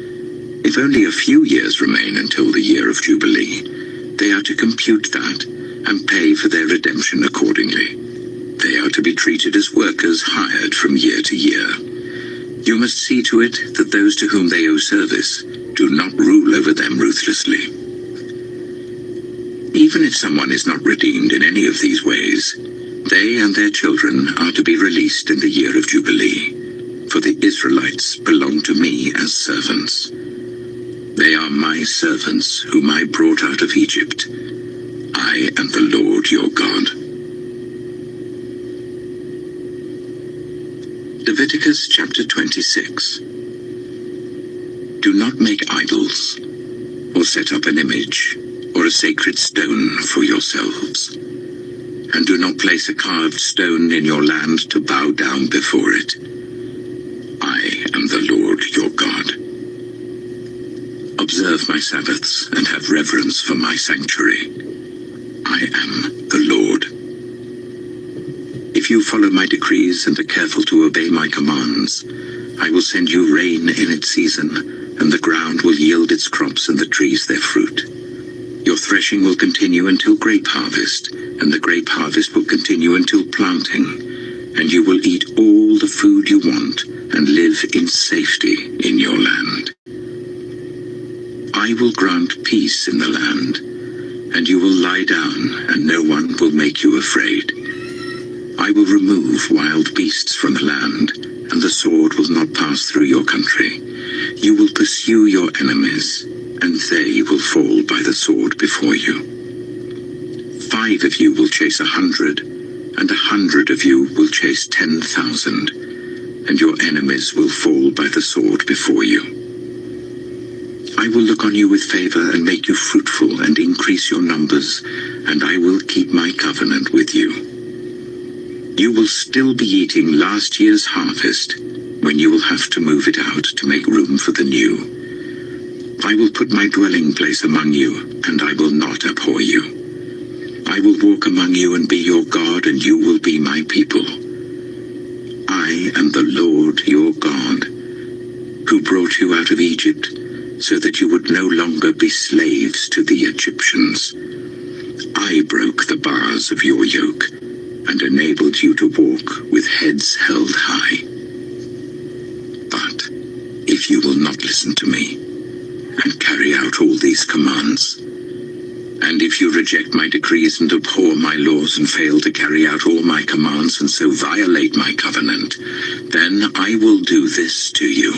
If only a few years remain until the year of Jubilee, they are to compute that and pay for their redemption accordingly. They are to be treated as workers hired from year to year. You must see to it that those to whom they owe service do not rule over them ruthlessly. Even if someone is not redeemed in any of these ways, they and their children are to be released in the year of Jubilee, for the Israelites belong to me as servants. They are my servants whom I brought out of Egypt. I am the Lord your God. Leviticus chapter 26. Do not make idols, or set up an image, or a sacred stone for yourselves. And do not place a carved stone in your land to bow down before it. I am the Lord your God. Observe my Sabbaths and have reverence for my sanctuary. I am the Lord. If you follow my decrees and are careful to obey my commands, I will send you rain in its season, and the ground will yield its crops and the trees their fruit. Your threshing will continue until grape harvest, and the grape harvest will continue until planting, and you will eat all the food you want and live in safety in your land. I will grant peace in the land, and you will lie down, and no one will make you afraid. I will remove wild beasts from the land, and the sword will not pass through your country. You will pursue your enemies, and they will fall by the sword before you. 5 of you will chase 100, and 100 of you will chase 10,000, and your enemies will fall by the sword before you. I will look on you with favor and make you fruitful and increase your numbers, and I will keep my covenant with you. You will still be eating last year's harvest, when you will have to move it out to make room for the new. I will put my dwelling place among you, and I will not abhor you. I will walk among you and be your God, and you will be my people. I am the Lord your God, who brought you out of Egypt, so that you would no longer be slaves to the Egyptians. I broke the bars of your yoke and enabled you to walk with heads held high. But if you will not listen to me and carry out all these commands, and if you reject my decrees and abhor my laws and fail to carry out all my commands and so violate my covenant, then I will do this to you.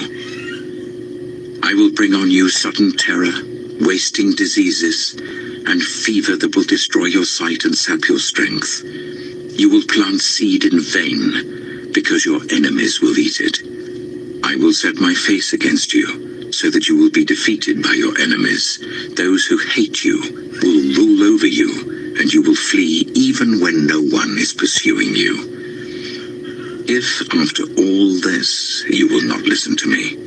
I will bring on you sudden terror, wasting diseases, and fever that will destroy your sight and sap your strength. You will plant seed in vain, because your enemies will eat it. I will set my face against you, so that you will be defeated by your enemies. Those who hate you will rule over you, and you will flee even when no one is pursuing you. If after all this you will not listen to me,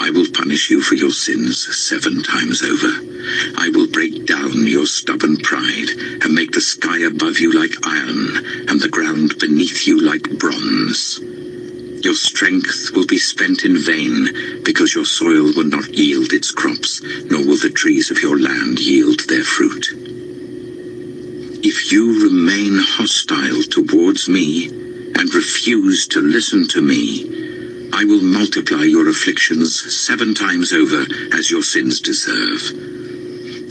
I will punish you for your sins 7 times over. I will break down your stubborn pride and make the sky above you like iron and the ground beneath you like bronze. Your strength will be spent in vain because your soil will not yield its crops, nor will the trees of your land yield their fruit. If you remain hostile towards me and refuse to listen to me, I will multiply your afflictions 7 times over as your sins deserve.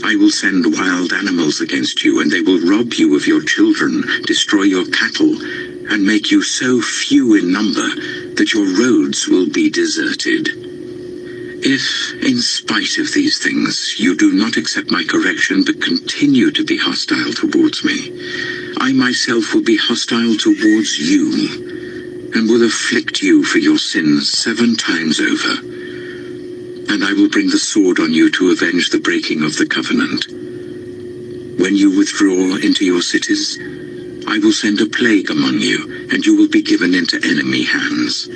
I will send wild animals against you, and they will rob you of your children, destroy your cattle, and make you so few in number that your roads will be deserted. If, in spite of these things, you do not accept my correction but continue to be hostile towards me, I myself will be hostile towards you, and will afflict you for your sins 7 times over. And I will bring the sword on you to avenge the breaking of the covenant. When you withdraw into your cities, I will send a plague among you, and you will be given into enemy hands.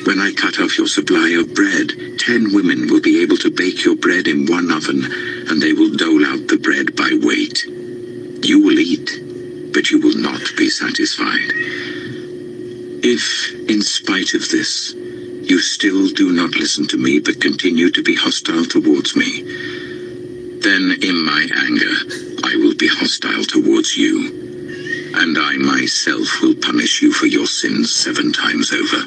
When I cut off your supply of bread, 10 women will be able to bake your bread in one oven, and they will dole out the bread by weight. You will eat, but you will not be satisfied. If, in spite of this, you still do not listen to me but continue to be hostile towards me, then in my anger I will be hostile towards you, and I myself will punish you for your sins 7 times over.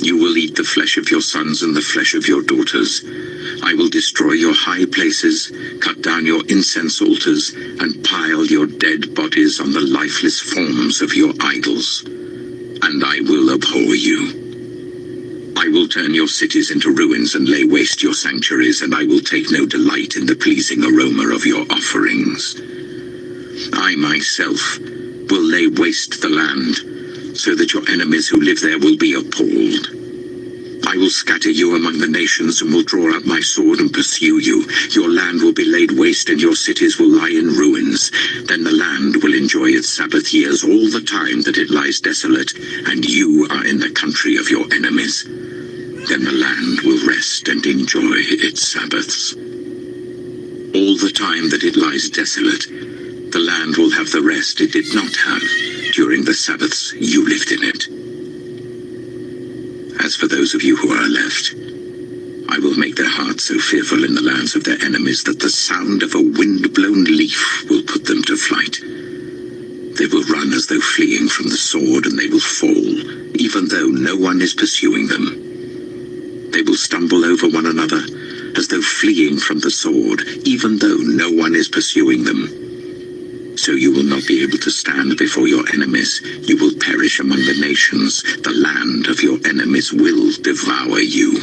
You will eat the flesh of your sons and the flesh of your daughters. I will destroy your high places, cut down your incense altars, and pile your dead bodies on the lifeless forms of your idols. And I will abhor you. I will turn your cities into ruins and lay waste your sanctuaries, and I will take no delight in the pleasing aroma of your offerings. I myself will lay waste the land, so that your enemies who live there will be appalled. I will scatter you among the nations and will draw out my sword and pursue you. Your land will be laid waste and your cities will lie in ruins. Then the land will enjoy its Sabbath years all the time that it lies desolate, and you are in the country of your enemies. Then the land will rest and enjoy its Sabbaths. All the time that it lies desolate, the land will have the rest it did not have during the Sabbaths you lived in it. As for those of you who are left, I will make their hearts so fearful in the lands of their enemies that the sound of a wind-blown leaf will put them to flight. They will run as though fleeing from the sword, and they will fall, even though no one is pursuing them. They will stumble over one another, as though fleeing from the sword, even though no one is pursuing them. So you will not be able to stand before your enemies. You will perish among the nations. The land of your enemies will devour you.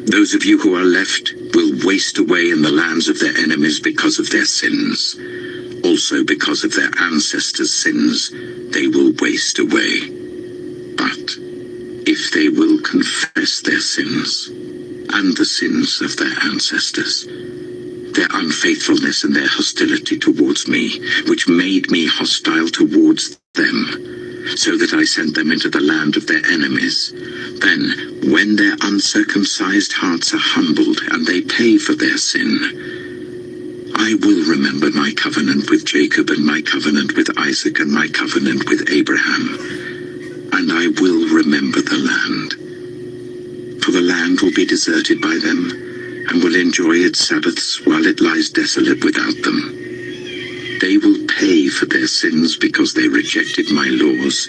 Those of you who are left will waste away in the lands of their enemies because of their sins. Also because of their ancestors' sins, they will waste away. But if they will confess their sins and the sins of their ancestors, their unfaithfulness and their hostility towards me, which made me hostile towards them, so that I sent them into the land of their enemies, then, when their uncircumcised hearts are humbled and they pay for their sin, I will remember my covenant with Jacob and my covenant with Isaac and my covenant with Abraham, and I will remember the land. For the land will be deserted by them, and will enjoy its Sabbaths while it lies desolate without them. They will pay for their sins because they rejected my laws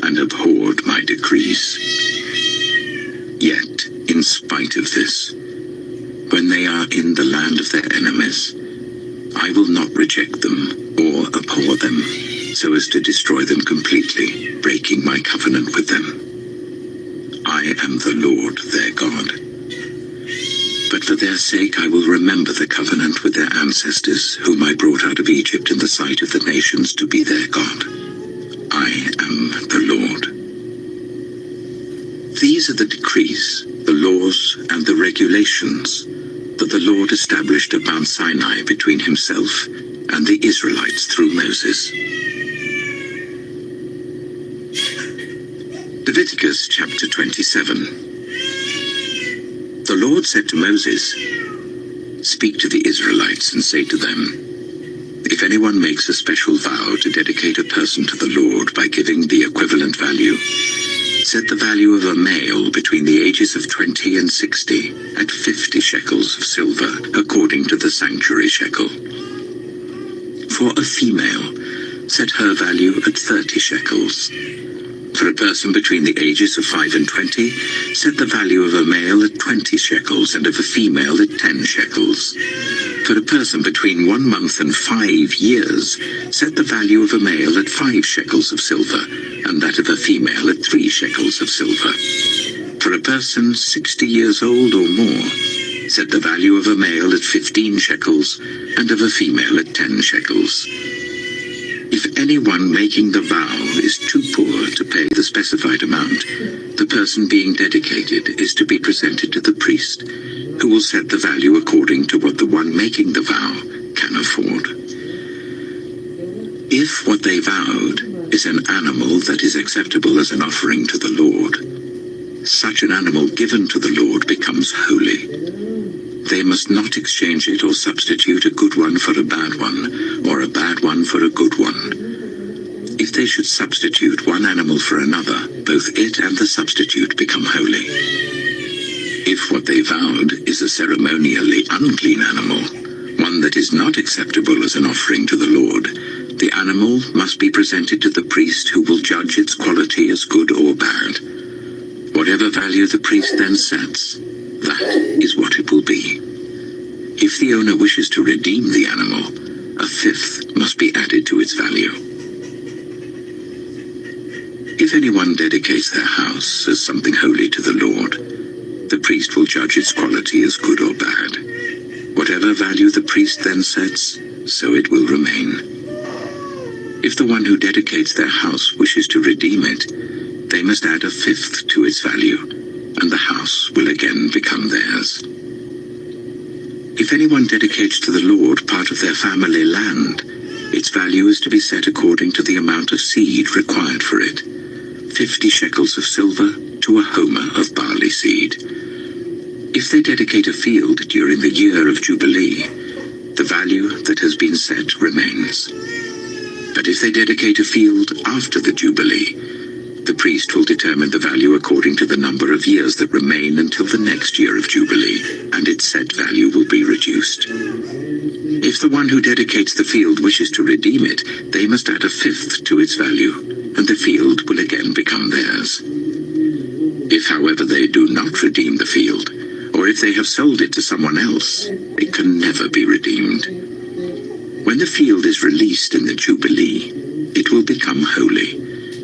and abhorred my decrees. Yet, in spite of this, when they are in the land of their enemies, I will not reject them or abhor them, so as to destroy them completely, breaking my covenant with them. I am the Lord their God. But for their sake I will remember the covenant with their ancestors, whom I brought out of Egypt in the sight of the nations to be their God. I am the Lord. These are the decrees, the laws, and the regulations that the Lord established at Mount Sinai between himself and the Israelites through Moses. Leviticus chapter 27. The Lord said to Moses, "Speak to the Israelites and say to them, if anyone makes a special vow to dedicate a person to the Lord by giving the equivalent value, set the value of a male between the ages of 20 and 60 at 50 shekels of silver, according to the sanctuary shekel. For a female, set her value at 30 shekels. For a person between the ages of 5 and 20, set the value of a male at 20 shekels and of a female at 10 shekels. For a person between 1 month and 5 years, set the value of a male at 5 shekels of silver, and that of a female at 3 shekels of silver. For a person 60 years old or more, set the value of a male at 15 shekels, and of a female at 10 shekels. If anyone making the vow is too poor to pay the specified amount, the person being dedicated is to be presented to the priest, who will set the value according to what the one making the vow can afford. If what they vowed is an animal that is acceptable as an offering to the Lord, such an animal given to the Lord becomes holy. They must not exchange it or substitute a good one for a bad one, or a bad one for a good one. If they should substitute one animal for another, both it and the substitute become holy. If what they vowed is a ceremonially unclean animal, one that is not acceptable as an offering to the Lord, the animal must be presented to the priest, who will judge its quality as good or bad. Whatever value the priest then sets, that is what it will be. If the owner wishes to redeem the animal, a fifth must be added to its value. If anyone dedicates their house as something holy to the Lord, the priest will judge its quality as good or bad. Whatever value the priest then sets, so it will remain. If the one who dedicates their house wishes to redeem it, they must add a fifth to its value, and the house will again become theirs. If anyone dedicates to the Lord part of their family land, its value is to be set according to the amount of seed required for it, 50 shekels of silver to a homer of barley seed. If they dedicate a field during the year of Jubilee, the value that has been set remains. But if they dedicate a field after the Jubilee, the priest will determine the value according to the number of years that remain until the next year of Jubilee, and its set value will be reduced. If the one who dedicates the field wishes to redeem it, they must add a fifth to its value, and the field will again become theirs. If, however, they do not redeem the field, or if they have sold it to someone else, it can never be redeemed. When the field is released in the Jubilee, it will become holy,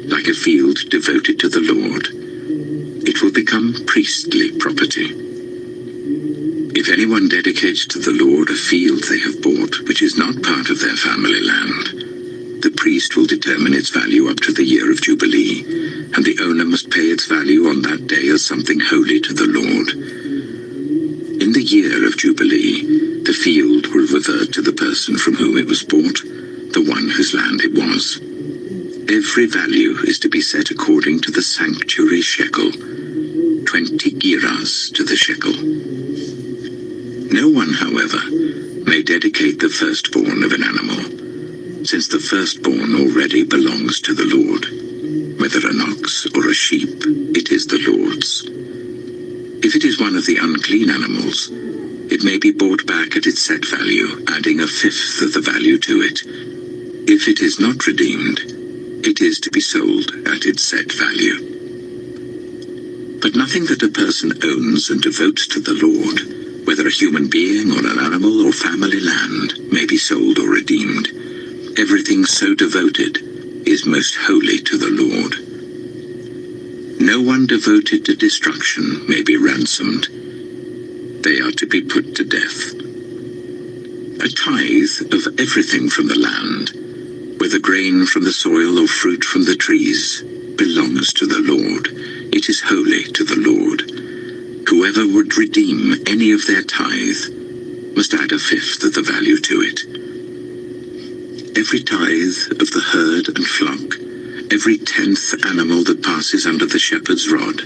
like a field devoted to the Lord. It will become priestly property. If anyone dedicates to the Lord a field they have bought, which is not part of their family land, the priest will determine its value up to the year of Jubilee, and the owner must pay its value on that day as something holy to the Lord. In the year of Jubilee, the field will revert to the person from whom it was bought, the one whose land it was. Every value is to be set according to the sanctuary shekel, 20 gerahs to the shekel. No one, however, may dedicate the firstborn of an animal, since the firstborn already belongs to the Lord. Whether an ox or a sheep, it is the Lord's. If it is one of the unclean animals, it may be bought back at its set value, adding a fifth of the value to it. If it is not redeemed, it is to be sold at its set value. But nothing that a person owns and devotes to the Lord, whether a human being or an animal or family land, may be sold or redeemed. Everything so devoted is most holy to the Lord. No one devoted to destruction may be ransomed. They are to be put to death. A tithe of everything from the land, whether grain from the soil or fruit from the trees, belongs to the Lord. It is holy to the Lord. Whoever would redeem any of their tithe must add a fifth of the value to it. Every tithe of the herd and flock, every 10th animal that passes under the shepherd's rod,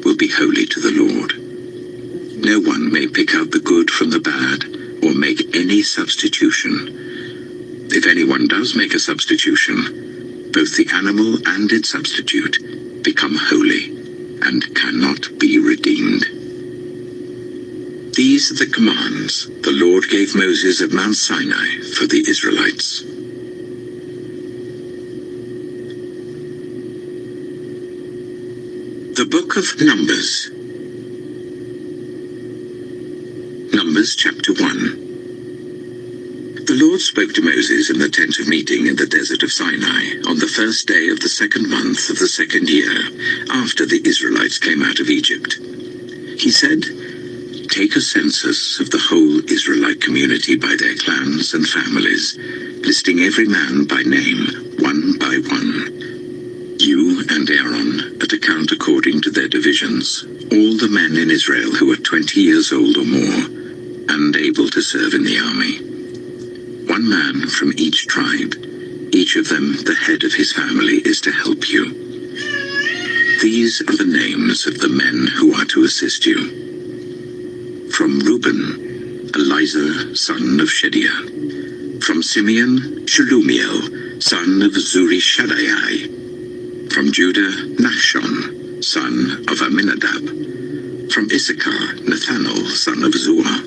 will be holy to the Lord. No one may pick out the good from the bad, or make any substitution. If anyone does make a substitution, both the animal and its substitute become holy and cannot be redeemed. These are the commands the Lord gave Moses at Mount Sinai for the Israelites. The Book of Numbers. Numbers chapter 1. The Lord spoke to Moses in the tent of meeting in the desert of Sinai on the first day of the second month of the second year, after the Israelites came out of Egypt. He said, "Take a census of the whole Israelite community by their clans and families, listing every man by name, one by one. You and Aaron are to count according to their divisions, all the men in Israel who are 20 years old or more, and able to serve in the army. One man from each tribe, each of them the head of his family, is to help you. These are the names of the men who are to assist you. From Reuben, Elizur, son of Shediah. From Simeon, Shelumiel, son of Zurishaddai. From Judah, Nahshon, son of Amminadab. From Issachar, Nathanael, son of Zuar.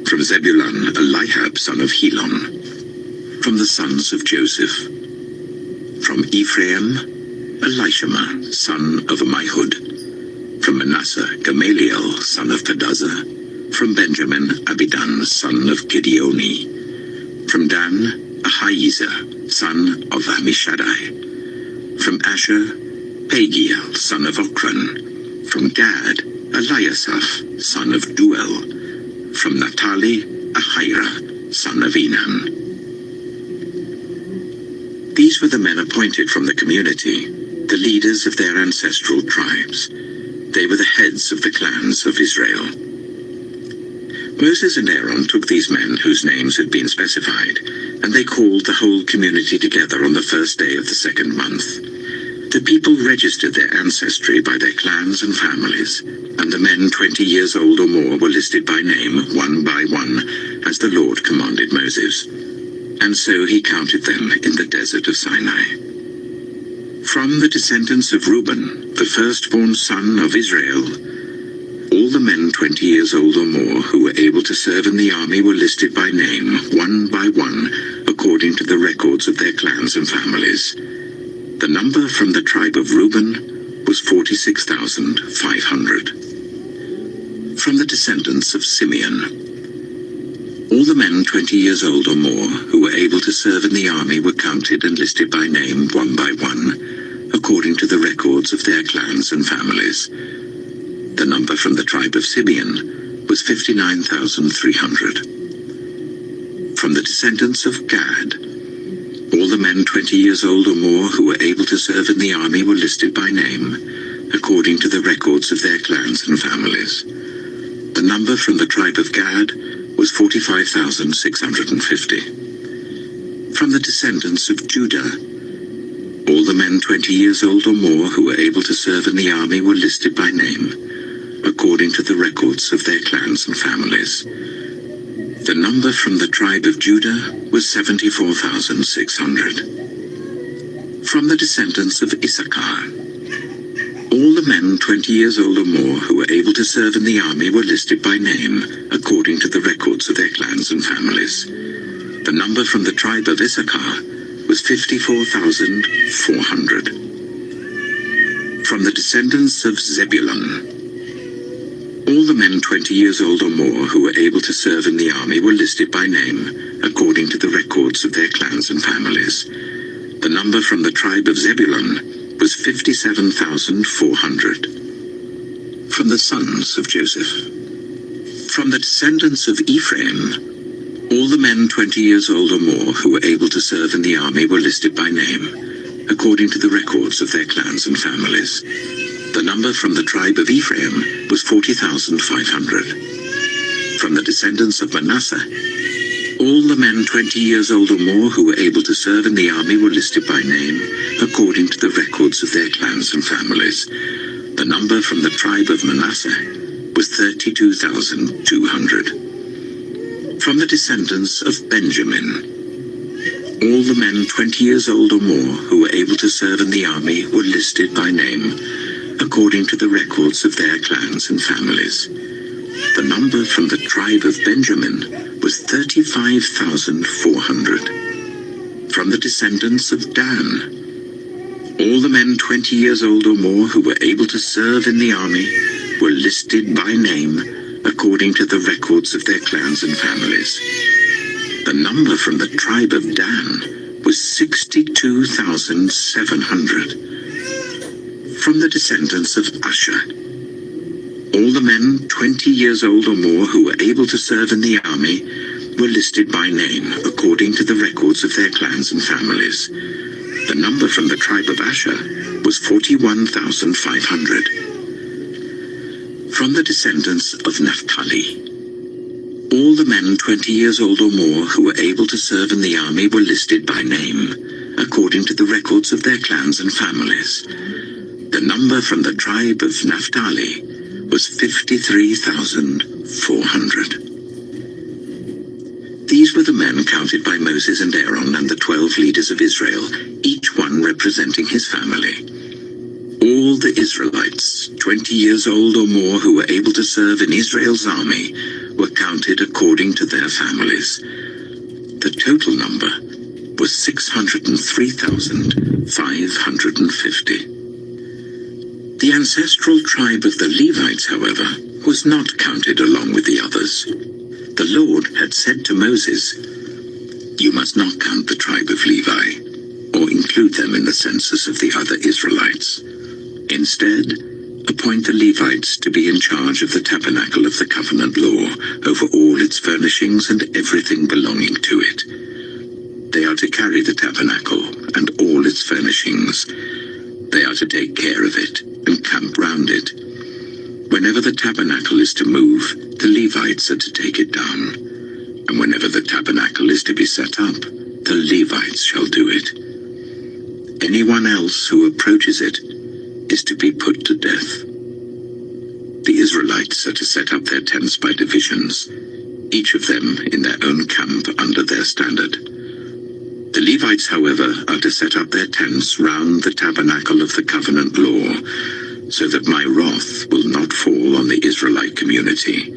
From Zebulun, Eliab, son of Helon. From the sons of Joseph. From Ephraim, Elishama, son of Ammihud. From Manasseh, Gamaliel, son of Pedazah. From Benjamin, Abidan, son of Gideoni. From Dan, Ahiezer, son of Ammishaddai. From Asher, Pagiel, son of Ochran. From Gad, Eliasaph, son of Duel. From Naphtali, Ahira, son of Enan. These were the men appointed from the community, the leaders of their ancestral tribes. They were the heads of the clans of Israel. Moses and Aaron took these men whose names had been specified, and they called the whole community together on the first day of the second month. The people registered their ancestry by their clans and families, and the men 20 years old or more were listed by name, one by one, as the Lord commanded Moses. And so he counted them in the desert of Sinai. From the descendants of Reuben, the firstborn son of Israel, all the men 20 years old or more who were able to serve in the army were listed by name, one by one, according to the records of their clans and families. The number from the tribe of Reuben was 46,500. From the descendants of Simeon, all the men 20 years old or more who were able to serve in the army were counted and listed by name, one by one, according to the records of their clans and families. The number from the tribe of Simeon was 59,300. From the descendants of Gad, all the men 20 years old or more who were able to serve in the army were listed by name, according to the records of their clans and families. The number from the tribe of Gad was 45,650. From the descendants of Judah, all the men 20 years old or more who were able to serve in the army were listed by name, according to the records of their clans and families. The number from the tribe of Judah was 74,600. From the descendants of Issachar, All the men 20 years old or more who were able to serve in the army were listed by name, according to the records of their clans and families. The number from the tribe of Issachar was 54,400. From the descendants of Zebulun, all the men 20 years old or more who were able to serve in the army were listed by name, according to the records of their clans and families. The number from the tribe of Zebulun was 57,400. From the sons of Joseph. From the descendants of Ephraim, all the men 20 years old or more who were able to serve in the army were listed by name, according to the records of their clans and families. The number from the tribe of Ephraim was 40,500. From the descendants of Manasseh, all the men 20 years old or more who were able to serve in the army were listed by name, according to the records of their clans and families. The number from the tribe of Manasseh was 32,200. From the descendants of Benjamin, all the men 20 years old or more who were able to serve in the army were listed by name, according to the records of their clans and families. The number from the tribe of Benjamin was 35,400. From the descendants of Dan, all the men 20 years old or more who were able to serve in the army were listed by name, according to the records of their clans and families. The number from the tribe of Dan was 62,700. From the descendants of Asher, all the men 20 years old or more who were able to serve in the army were listed by name, according to the records of their clans and families. The number from the tribe of Asher was 41,500. From the descendants of Naphtali, all the men 20 years old or more who were able to serve in the army were listed by name, according to the records of their clans and families. The number from the tribe of Naphtali was 53,400. These were the men counted by Moses and Aaron and the 12 leaders of Israel, each one representing his family. All the Israelites, 20 years old or more who were able to serve in Israel's army, were counted according to their families. The total number was 603,550. The ancestral tribe of the Levites, however, was not counted along with the others. The Lord had said to Moses, "You must not count the tribe of Levi, or include them in the census of the other Israelites. Instead, appoint the Levites to be in charge of the tabernacle of the covenant law, over all its furnishings and everything belonging to it. They are to carry the tabernacle and all its furnishings. They are to take care of it and camp round it. Whenever the tabernacle is to move, the Levites are to take it down. And whenever the tabernacle is to be set up, the Levites shall do it. Anyone else who approaches it is to be put to death. The Israelites are to set up their tents by divisions, each of them in their own camp under their standard. The Levites, however, are to set up their tents round the tabernacle of the covenant law, so that my wrath will not fall on the Israelite community.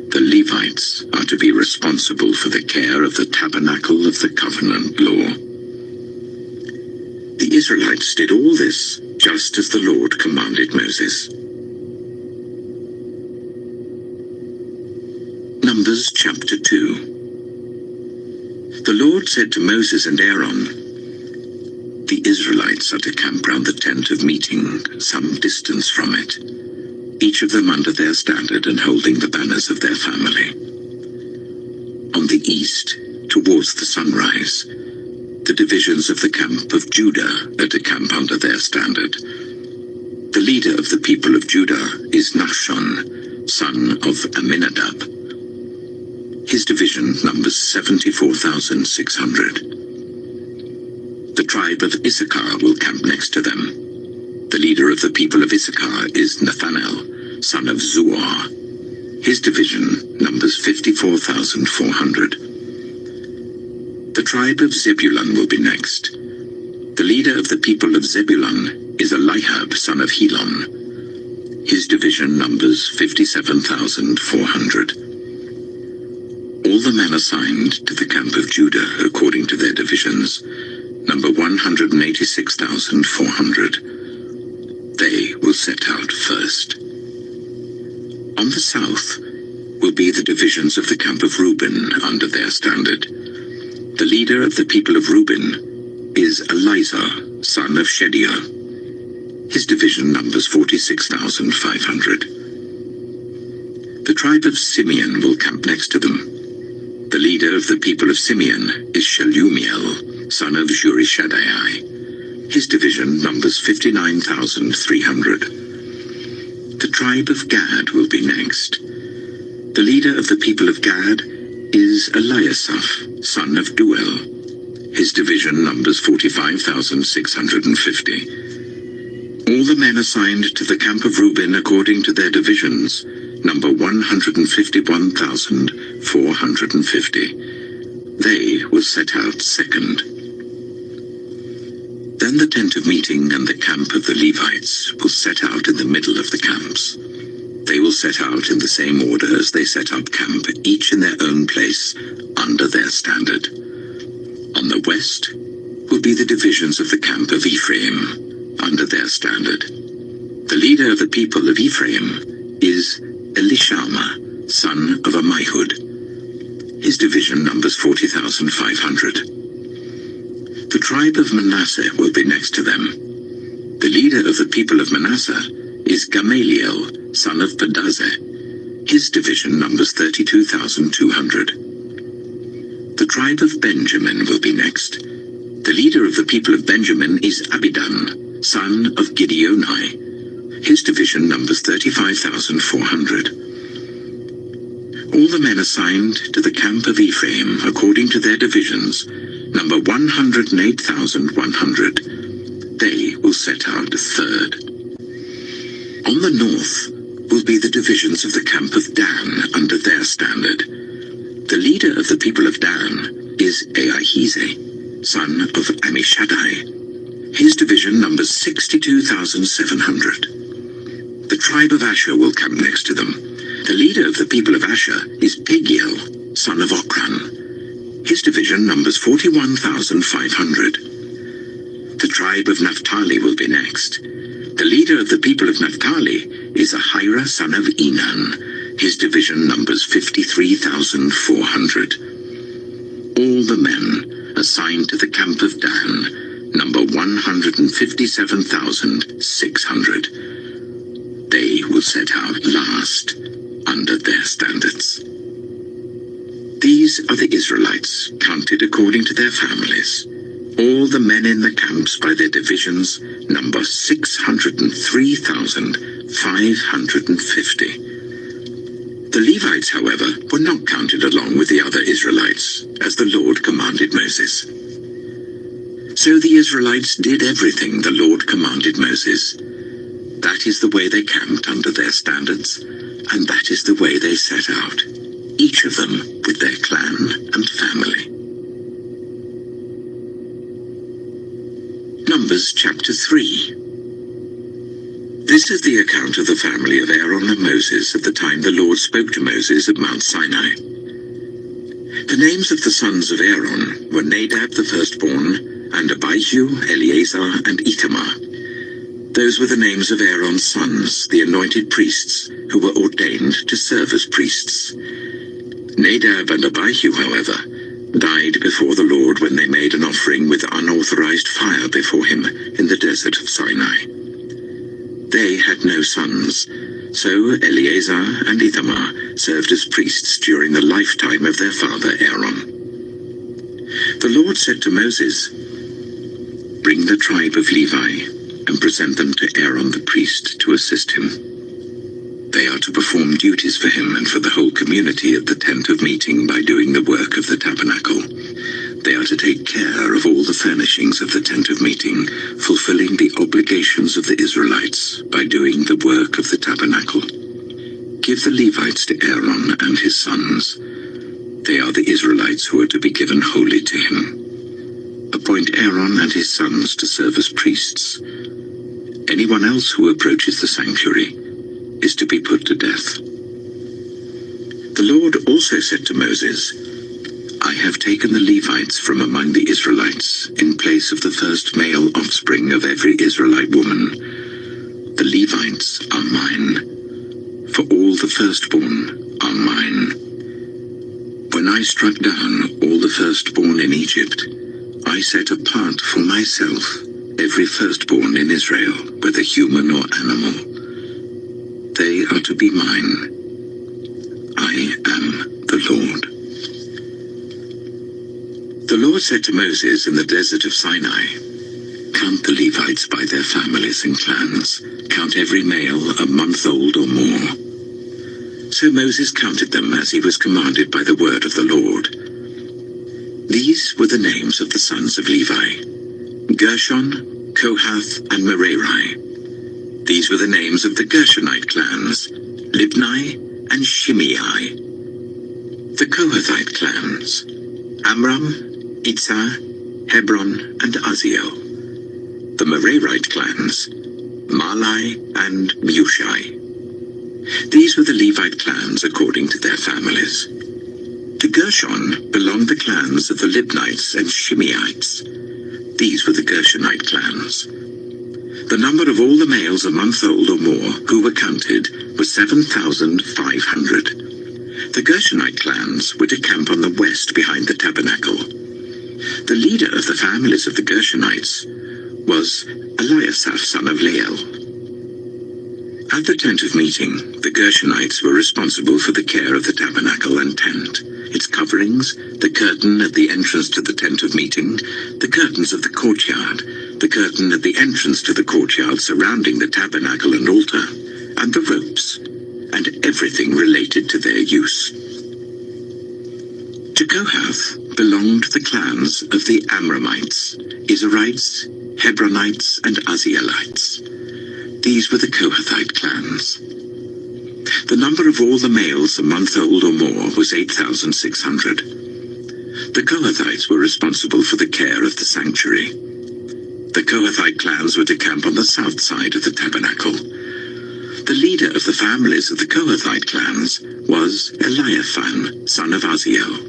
The Levites are to be responsible for the care of the tabernacle of the covenant law." The Israelites did all this just as the Lord commanded Moses. Numbers chapter 2. The Lord said to Moses and Aaron, "The Israelites are to camp round the tent of meeting, some distance from it, each of them under their standard and holding the banners of their family. On the east, towards the sunrise, the divisions of the camp of Judah are to camp under their standard. The leader of the people of Judah is Nahshon, son of Amminadab. His division numbers 74,600. The tribe of Issachar will camp next to them. The leader of the people of Issachar is Nathanael, son of Zuar. His division numbers 54,400. The tribe of Zebulun will be next. The leader of the people of Zebulun is Eliab, son of Helon. His division numbers 57,400. All the men assigned to the camp of Judah according to their divisions number 186,400. They will set out first. On the south will be the divisions of the camp of Reuben under their standard. The leader of the people of Reuben is Elizur, son of Shediah. His division numbers 46,500. The tribe of Simeon will camp next to them. The leader of the people of Simeon is Shelumiel, son of Zurishadai. His division numbers 59,300. The tribe of Gad will be next. The leader of the people of Gad is Eliasaph, son of Duel. His division numbers 45,650. All the men assigned to the camp of Reuben according to their divisions number 151,450. They will set out second. Then the tent of meeting and the camp of the Levites will set out in the middle of the camps. They will set out in the same order as they set up camp, each in their own place, under their standard. On the west will be the divisions of the camp of Ephraim, under their standard. The leader of the people of Ephraim is Elishama, son of Ammihud. His division numbers 40,500. The tribe of Manasseh will be next to them. The leader of the people of Manasseh is Gamaliel, son of Pedazeh. His division numbers 32,200. The tribe of Benjamin will be next. The leader of the people of Benjamin is Abidan, son of Gideoni. His division numbers 35,400. All the men assigned to the camp of Ephraim according to their divisions number 108,100. They will set out third. On the north will be the divisions of the camp of Dan under their standard. The leader of the people of Dan is Ahizah, son of Ammishaddai. His division numbers 62,700. The tribe of Asher will come next to them. The leader of the people of Asher is Pagiel, son of Ochran. His division numbers 41,500. The tribe of Naphtali will be next. The leader of the people of Naphtali is Ahira, son of Enan. His division numbers 53,400. All the men assigned to the camp of Dan number 157,600. They will set out last under their standards. These are the Israelites, counted according to their families. All the men in the camps by their divisions number 603,550. The Levites, however, were not counted along with the other Israelites, as the Lord commanded Moses. So the Israelites did everything the Lord commanded Moses. That is the way they camped under their standards, and that is the way they set out, each of them with their clan and family. Numbers chapter 3. This is the account of the family of Aaron and Moses at the time the Lord spoke to Moses at Mount Sinai. The names of the sons of Aaron were Nadab the firstborn, and Abihu, Eleazar, and Ithamar. Those were the names of Aaron's sons, the anointed priests, who were ordained to serve as priests. Nadab and Abihu, however, died before the Lord when they made an offering with unauthorized fire before him in the desert of Sinai. They had no sons, so Eleazar and Ithamar served as priests during the lifetime of their father Aaron. The Lord said to Moses, "Bring the tribe of Levi and present them to Aaron the priest to assist him. They are to perform duties for him and for the whole community at the tent of meeting by doing the work of the tabernacle. They are to take care of all the furnishings of the tent of meeting, fulfilling the obligations of the Israelites by doing the work of the tabernacle. Give the Levites to Aaron and his sons. They are the Israelites who are to be given wholly to him. Appoint Aaron and his sons to serve as priests. Anyone else who approaches the sanctuary is to be put to death. The Lord also said to Moses, I have taken the Levites from among the Israelites in place of the first male offspring of every Israelite woman. The Levites are mine, for all the firstborn are mine. When I struck down all the firstborn in Egypt, I set apart for myself every firstborn in Israel, whether human or animal. They are to be mine. I am the Lord. The Lord said to Moses in the desert of Sinai, Count the Levites by their families and clans. Count every male a month old or more. So Moses counted them as he was commanded by the word of the Lord. These were the names of the sons of Levi: Gershon, Kohath, and Merari. These were the names of the Gershonite clans: Libni and Shimei. The Kohathite clans: Amram, Itzah, Hebron, and Uzziel. The Merarite clans: Malai and Mushai. These were the Levite clans according to their families. To Gershon belonged the clans of the Libnites and Shimeites. These were the Gershonite clans. The number of all the males a month old or more who were counted was 7,500. The Gershonite clans were to camp on the west behind the tabernacle. The leader of the families of the Gershonites was Eliasaph, son of Lael. At the tent of meeting, the Gershonites were responsible for the care of the tabernacle and tent, its coverings, the curtain at the entrance to the tent of meeting, the curtains of the courtyard, the curtain at the entrance to the courtyard surrounding the tabernacle and altar, and the ropes, and everything related to their use. To Kohath belonged the clans of the Amramites, Izharites, Hebronites, and Uzzielites. These were the Kohathite clans. The number of all the males a month old or more was 8,600. The Kohathites were responsible for the care of the sanctuary. The Kohathite clans were to camp on the south side of the tabernacle. The leader of the families of the Kohathite clans was Eliaphan, son of Uzziel.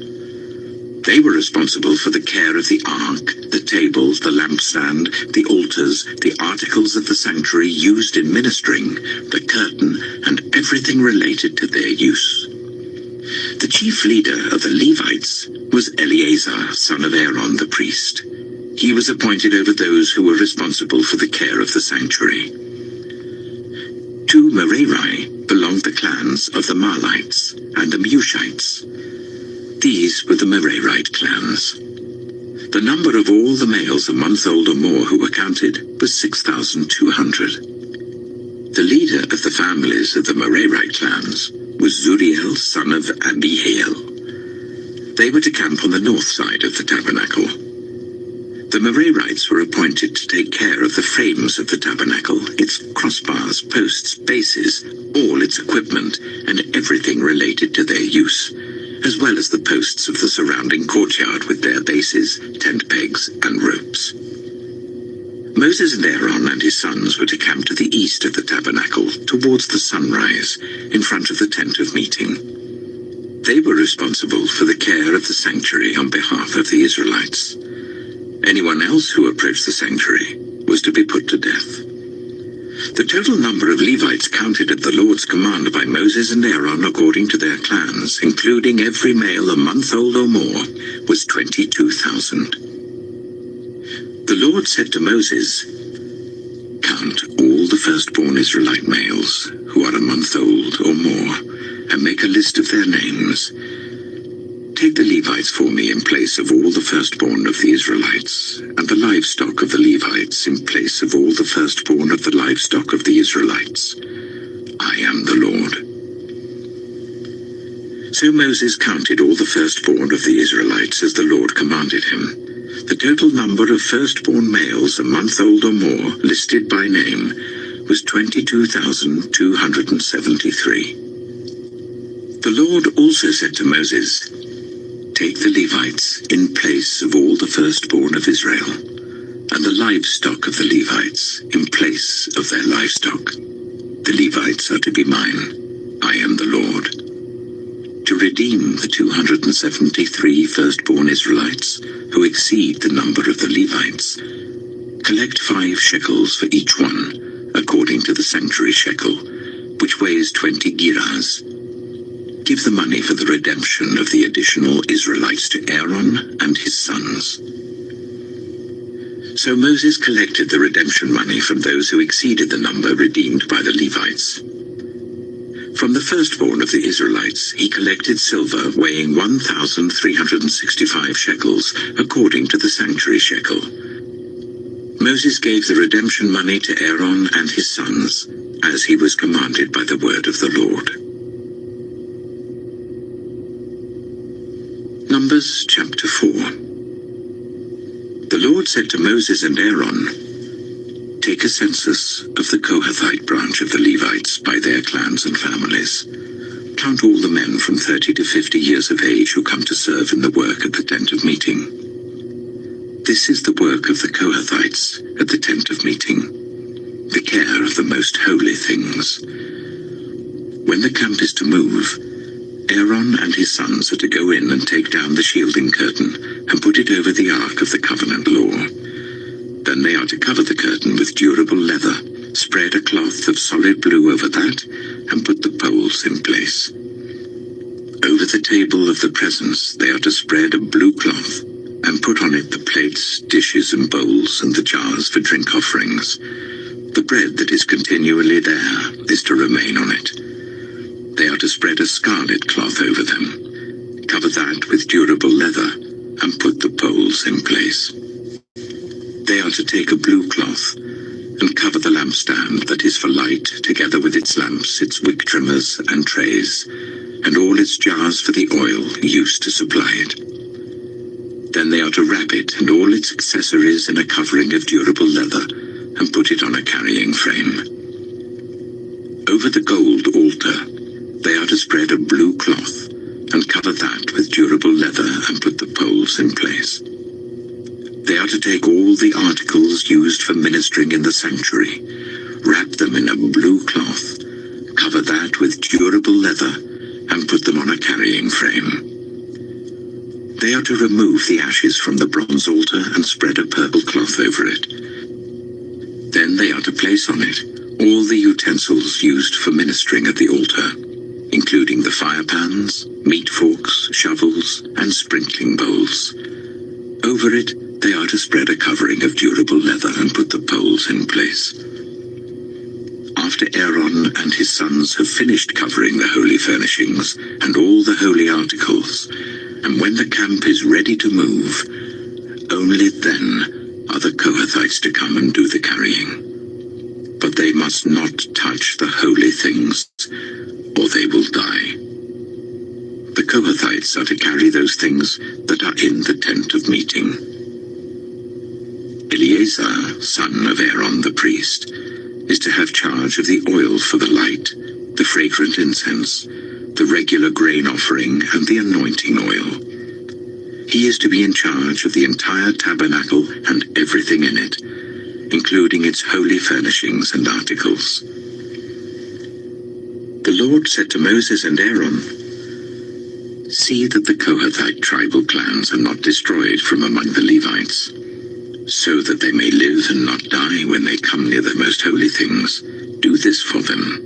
They were responsible for the care of the ark, the tables, the lampstand, the altars, the articles of the sanctuary used in ministering, the curtain, and everything related to their use. The chief leader of the Levites was Eleazar, son of Aaron the priest. He was appointed over those who were responsible for the care of the sanctuary. To Merari belonged the clans of the Mahlites and the Mushites. These were the Merarite clans. The number of all the males a month old or more who were counted was 6,200. The leader of the families of the Merarite clans was Zuriel, son of Abihail. They were to camp on the north side of the tabernacle. The Merarites were appointed to take care of the frames of the tabernacle, its crossbars, posts, bases, all its equipment, and everything related to their use, as well as the posts of the surrounding courtyard with their bases, tent pegs, and ropes. Moses and Aaron and his sons were to camp to the east of the tabernacle, towards the sunrise, in front of the tent of meeting. They were responsible for the care of the sanctuary on behalf of the Israelites. Anyone else who approached the sanctuary was to be put to death. The total number of Levites counted at the Lord's command by Moses and Aaron according to their clans, including every male a month old or more, was 22,000. The Lord said to Moses, Count all the firstborn Israelite males who are a month old or more, and make a list of their names. Take the Levites for me in place of all the firstborn of the Israelites, and the livestock of the Levites in place of all the firstborn of the livestock of the Israelites. I am the Lord. So Moses counted all the firstborn of the Israelites as the Lord commanded him. The total number of firstborn males a month old or more, listed by name, was 22,273. The Lord also said to Moses, Take the Levites in place of all the firstborn of Israel, and the livestock of the Levites in place of their livestock. The Levites are to be mine. I am the Lord. To redeem the 273 firstborn Israelites who exceed the number of the Levites, collect 5 shekels for each one, according to the sanctuary shekel, which weighs 20 gerahs. Give the money for the redemption of the additional Israelites to Aaron and his sons. So Moses collected the redemption money from those who exceeded the number redeemed by the Levites. From the firstborn of the Israelites, he collected silver weighing 1,365 shekels, according to the sanctuary shekel. Moses gave the redemption money to Aaron and his sons, as he was commanded by the word of the Lord. Numbers chapter 4. The Lord said to Moses and Aaron, "Take a census of the Kohathite branch of the Levites by their clans and families. Count all the men from 30 to 50 years of age who come to serve in the work at the tent of meeting. This is the work of the Kohathites at the tent of meeting, the care of the most holy things. When the camp is to move, Aaron and his sons are to go in and take down the shielding curtain and put it over the ark of the covenant law. Then they are to cover the curtain with durable leather, spread a cloth of solid blue over that, and put the poles in place. Over the table of the presence they are to spread a blue cloth, and put on it the plates, dishes and bowls, and the jars for drink offerings. The bread that is continually there is to remain on it. They are to spread a scarlet cloth over them, cover that with durable leather, and put the poles in place. They are to take a blue cloth, and cover the lampstand that is for light, together with its lamps, its wick trimmers and trays, and all its jars for the oil used to supply it. Then they are to wrap it and all its accessories in a covering of durable leather, and put it on a carrying frame. Over the gold altar, they are to spread a blue cloth, and cover that with durable leather, and put the poles in place. They are to take all the articles used for ministering in the sanctuary, wrap them in a blue cloth, cover that with durable leather, and put them on a carrying frame. They are to remove the ashes from the bronze altar and spread a purple cloth over it. Then they are to place on it all the utensils used for ministering at the altar, including the fire pans, meat forks, shovels, and sprinkling bowls. Over it, they are to spread a covering of durable leather and put the poles in place. After Aaron and his sons have finished covering the holy furnishings and all the holy articles, and when the camp is ready to move, only then are the Kohathites to come and do the carrying. But they must not touch the holy things, or they will die. The Kohathites are to carry those things that are in the tent of meeting. Eleazar, son of Aaron the priest, is to have charge of the oil for the light, the fragrant incense, the regular grain offering, and the anointing oil. He is to be in charge of the entire tabernacle and everything in it, including its holy furnishings and articles. The Lord said to Moses and Aaron, "See that the Kohathite tribal clans are not destroyed from among the Levites, so that they may live and not die when they come near the most holy things. Do this for them.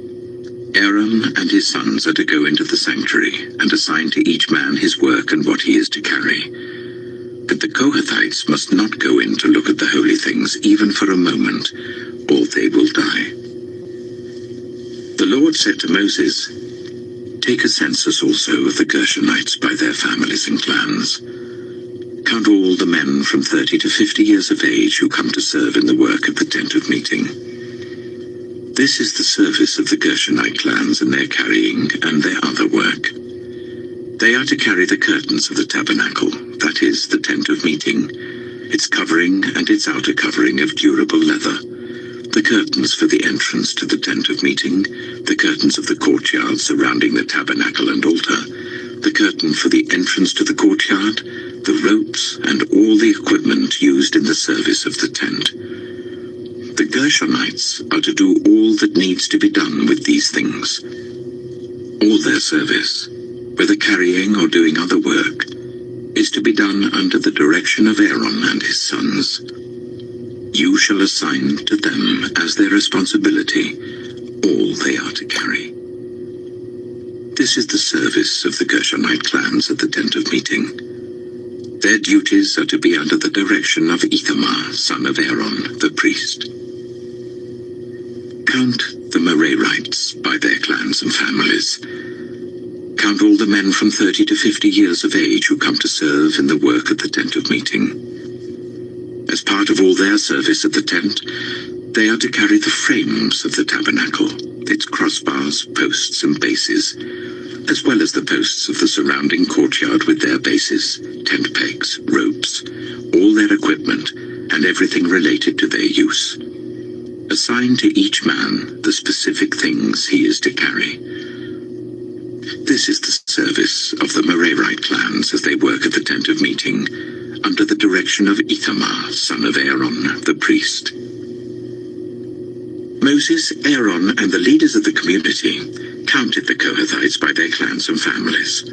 Aaron and his sons are to go into the sanctuary and assign to each man his work and what he is to carry. But the Kohathites must not go in to look at the holy things even for a moment, or they will die." The Lord said to Moses, "Take a census also of the Gershonites by their families and clans. Count all the men from 30 to 50 years of age who come to serve in the work at the tent of meeting. This is the service of the Gershonite clans and their carrying and their other work. They are to carry the curtains of the tabernacle, that is, the tent of meeting, its covering and its outer covering of durable leather, the curtains for the entrance to the tent of meeting, the curtains of the courtyard surrounding the tabernacle and altar, the curtain for the entrance to the courtyard, the ropes, and all the equipment used in the service of the tent. The Gershonites are to do all that needs to be done with these things. All their service, whether carrying or doing other work, is to be done under the direction of Aaron and his sons. You shall assign to them as their responsibility all they are to carry. This is the service of the Gershonite clans at the tent of meeting. Their duties are to be under the direction of Ithamar, son of Aaron, the priest. Count the Merarites by their clans and families. Count all the men from 30 to 50 years of age who come to serve in the work at the tent of meeting. As part of all their service at the tent, they are to carry the frames of the tabernacle, its crossbars, posts, and bases, as well as the posts of the surrounding courtyard with their bases, tent pegs, ropes, all their equipment, and everything related to their use. Assign to each man the specific things he is to carry. This is the service of the Merarite clans as they work at the tent of meeting, under the direction of Ithamar, son of Aaron, the priest. Moses, Aaron, and the leaders of the community counted the Kohathites by their clans and families.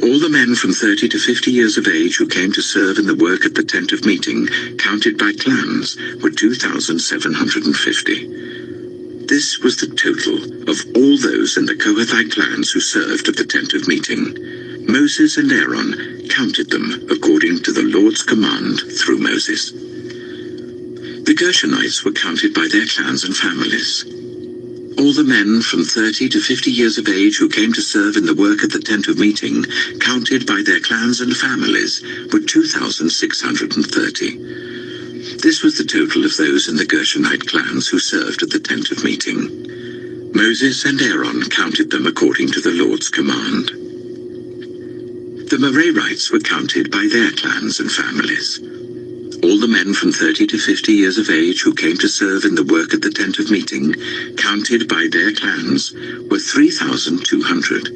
All the men from 30 to 50 years of age who came to serve in the work at the tent of meeting, counted by clans, were 2,750. This was the total of all those in the Kohathite clans who served at the tent of meeting. Moses and Aaron counted them according to the Lord's command through Moses. The Gershonites were counted by their clans and families. All the men from 30 to 50 years of age who came to serve in the work at the tent of meeting, counted by their clans and families, were 2,630. This was the total of those in the Gershonite clans who served at the tent of meeting. Moses and Aaron counted them according to the Lord's command. The Merarites were counted by their clans and families. All the men from 30 to 50 years of age who came to serve in the work at the tent of meeting, counted by their clans, were 3,200.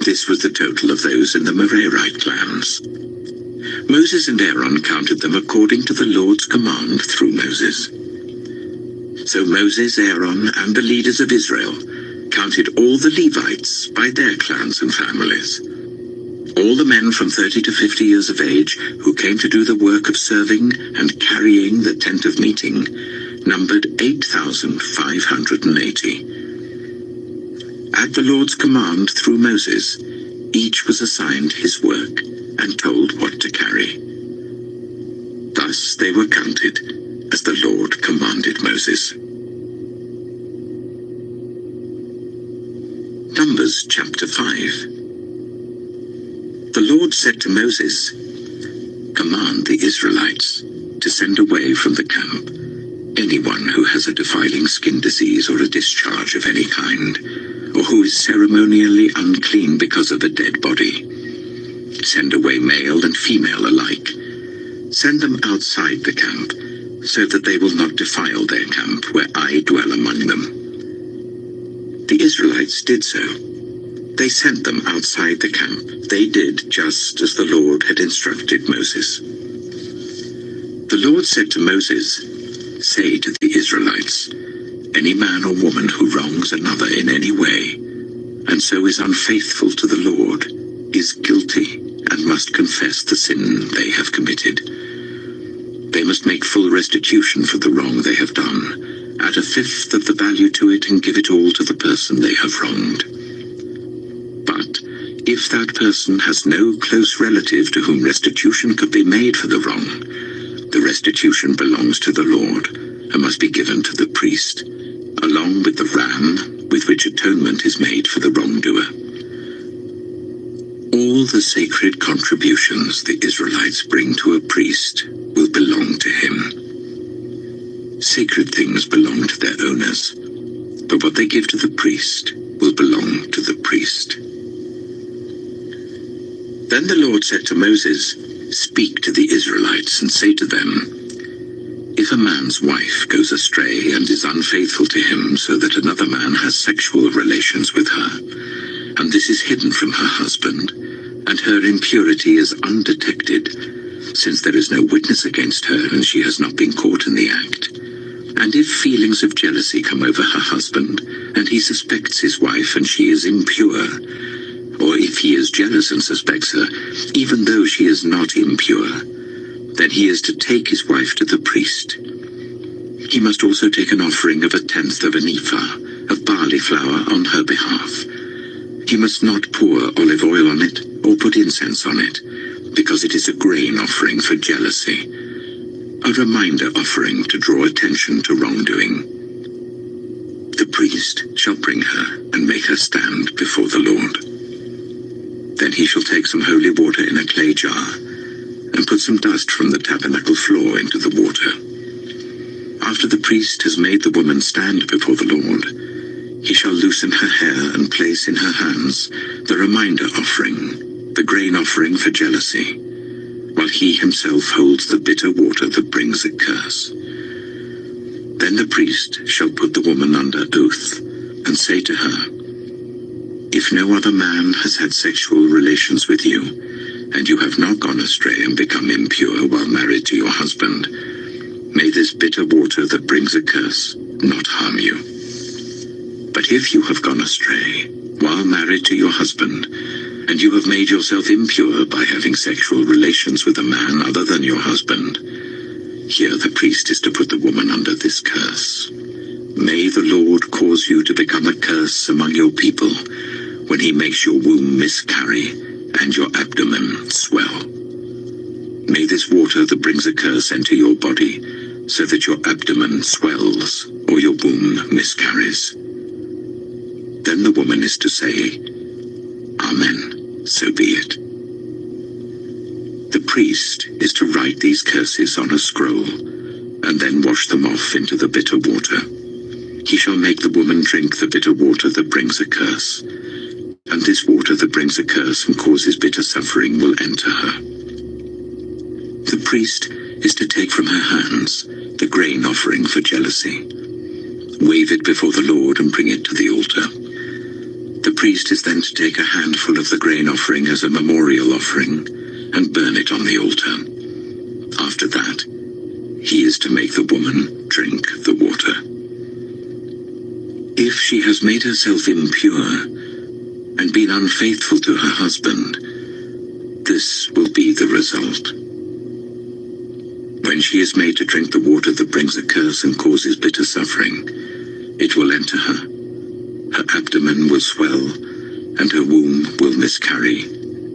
This was the total of those in the Merarite clans. Moses and Aaron counted them according to the Lord's command through Moses. So Moses, Aaron, and the leaders of Israel counted all the Levites by their clans and families. All the men from 30 to 50 years of age who came to do the work of serving and carrying the tent of meeting numbered 8,580. At the Lord's command through Moses, each was assigned his work and told what to carry. Thus they were counted as the Lord commanded Moses. Numbers chapter 5. The Lord said to Moses, "Command the Israelites to send away from the camp anyone who has a defiling skin disease or a discharge of any kind, or who is ceremonially unclean because of a dead body. Send away male and female alike. Send them outside the camp, so that they will not defile their camp where I dwell among them." The Israelites did so. They sent them outside the camp. They did just as the Lord had instructed Moses. The Lord said to Moses, "Say to the Israelites, any man or woman who wrongs another in any way, and so is unfaithful to the Lord, is guilty and must confess the sin they have committed. They must make full restitution for the wrong they have done, add a fifth of the value to it and give it all to the person they have wronged. But if that person has no close relative to whom restitution could be made for the wrong, the restitution belongs to the Lord and must be given to the priest, along with the ram with which atonement is made for the wrongdoer. All the sacred contributions the Israelites bring to a priest will belong to him. Sacred things belong to their owners, but what they give to the priest will belong to the priest." Then the Lord said to Moses, "Speak to the Israelites and say to them, if a man's wife goes astray and is unfaithful to him so that another man has sexual relations with her, and this is hidden from her husband, and her impurity is undetected, since there is no witness against her and she has not been caught in the act. And if feelings of jealousy come over her husband, and he suspects his wife and she is impure, or if he is jealous and suspects her, even though she is not impure, then he is to take his wife to the priest. He must also take an offering of 1/10 of an ephah of barley flour on her behalf. He must not pour olive oil on it or put incense on it, because it is a grain offering for jealousy, a reminder offering to draw attention to wrongdoing. The priest shall bring her and make her stand before the Lord. Then he shall take some holy water in a clay jar and put some dust from the tabernacle floor into the water. After the priest has made the woman stand before the Lord, he shall loosen her hair and place in her hands the reminder offering, the grain offering for jealousy, while he himself holds the bitter water that brings a curse. Then the priest shall put the woman under oath and say to her, "If no other man has had sexual relations with you, and you have not gone astray and become impure while married to your husband, may this bitter water that brings a curse not harm you. But if you have gone astray while married to your husband, and you have made yourself impure by having sexual relations with a man other than your husband, here the priest is to put the woman under this curse. May the Lord cause you to become a curse among your people when he makes your womb miscarry and your abdomen swell. May this water that brings a curse enter your body, so that your abdomen swells or your womb miscarries." Then the woman is to say, "Amen, so be it." The priest is to write these curses on a scroll, and then wash them off into the bitter water. He shall make the woman drink the bitter water that brings a curse, and this water that brings a curse and causes bitter suffering will enter her. The priest is to take from her hands the grain offering for jealousy, wave it before the Lord and bring it to the altar. The priest is then to take a handful of the grain offering as a memorial offering and burn it on the altar. After that, he is to make the woman drink the water. If she has made herself impure and been unfaithful to her husband, this will be the result. When she is made to drink the water that brings a curse and causes bitter suffering, it will enter her. Her abdomen will swell, and her womb will miscarry,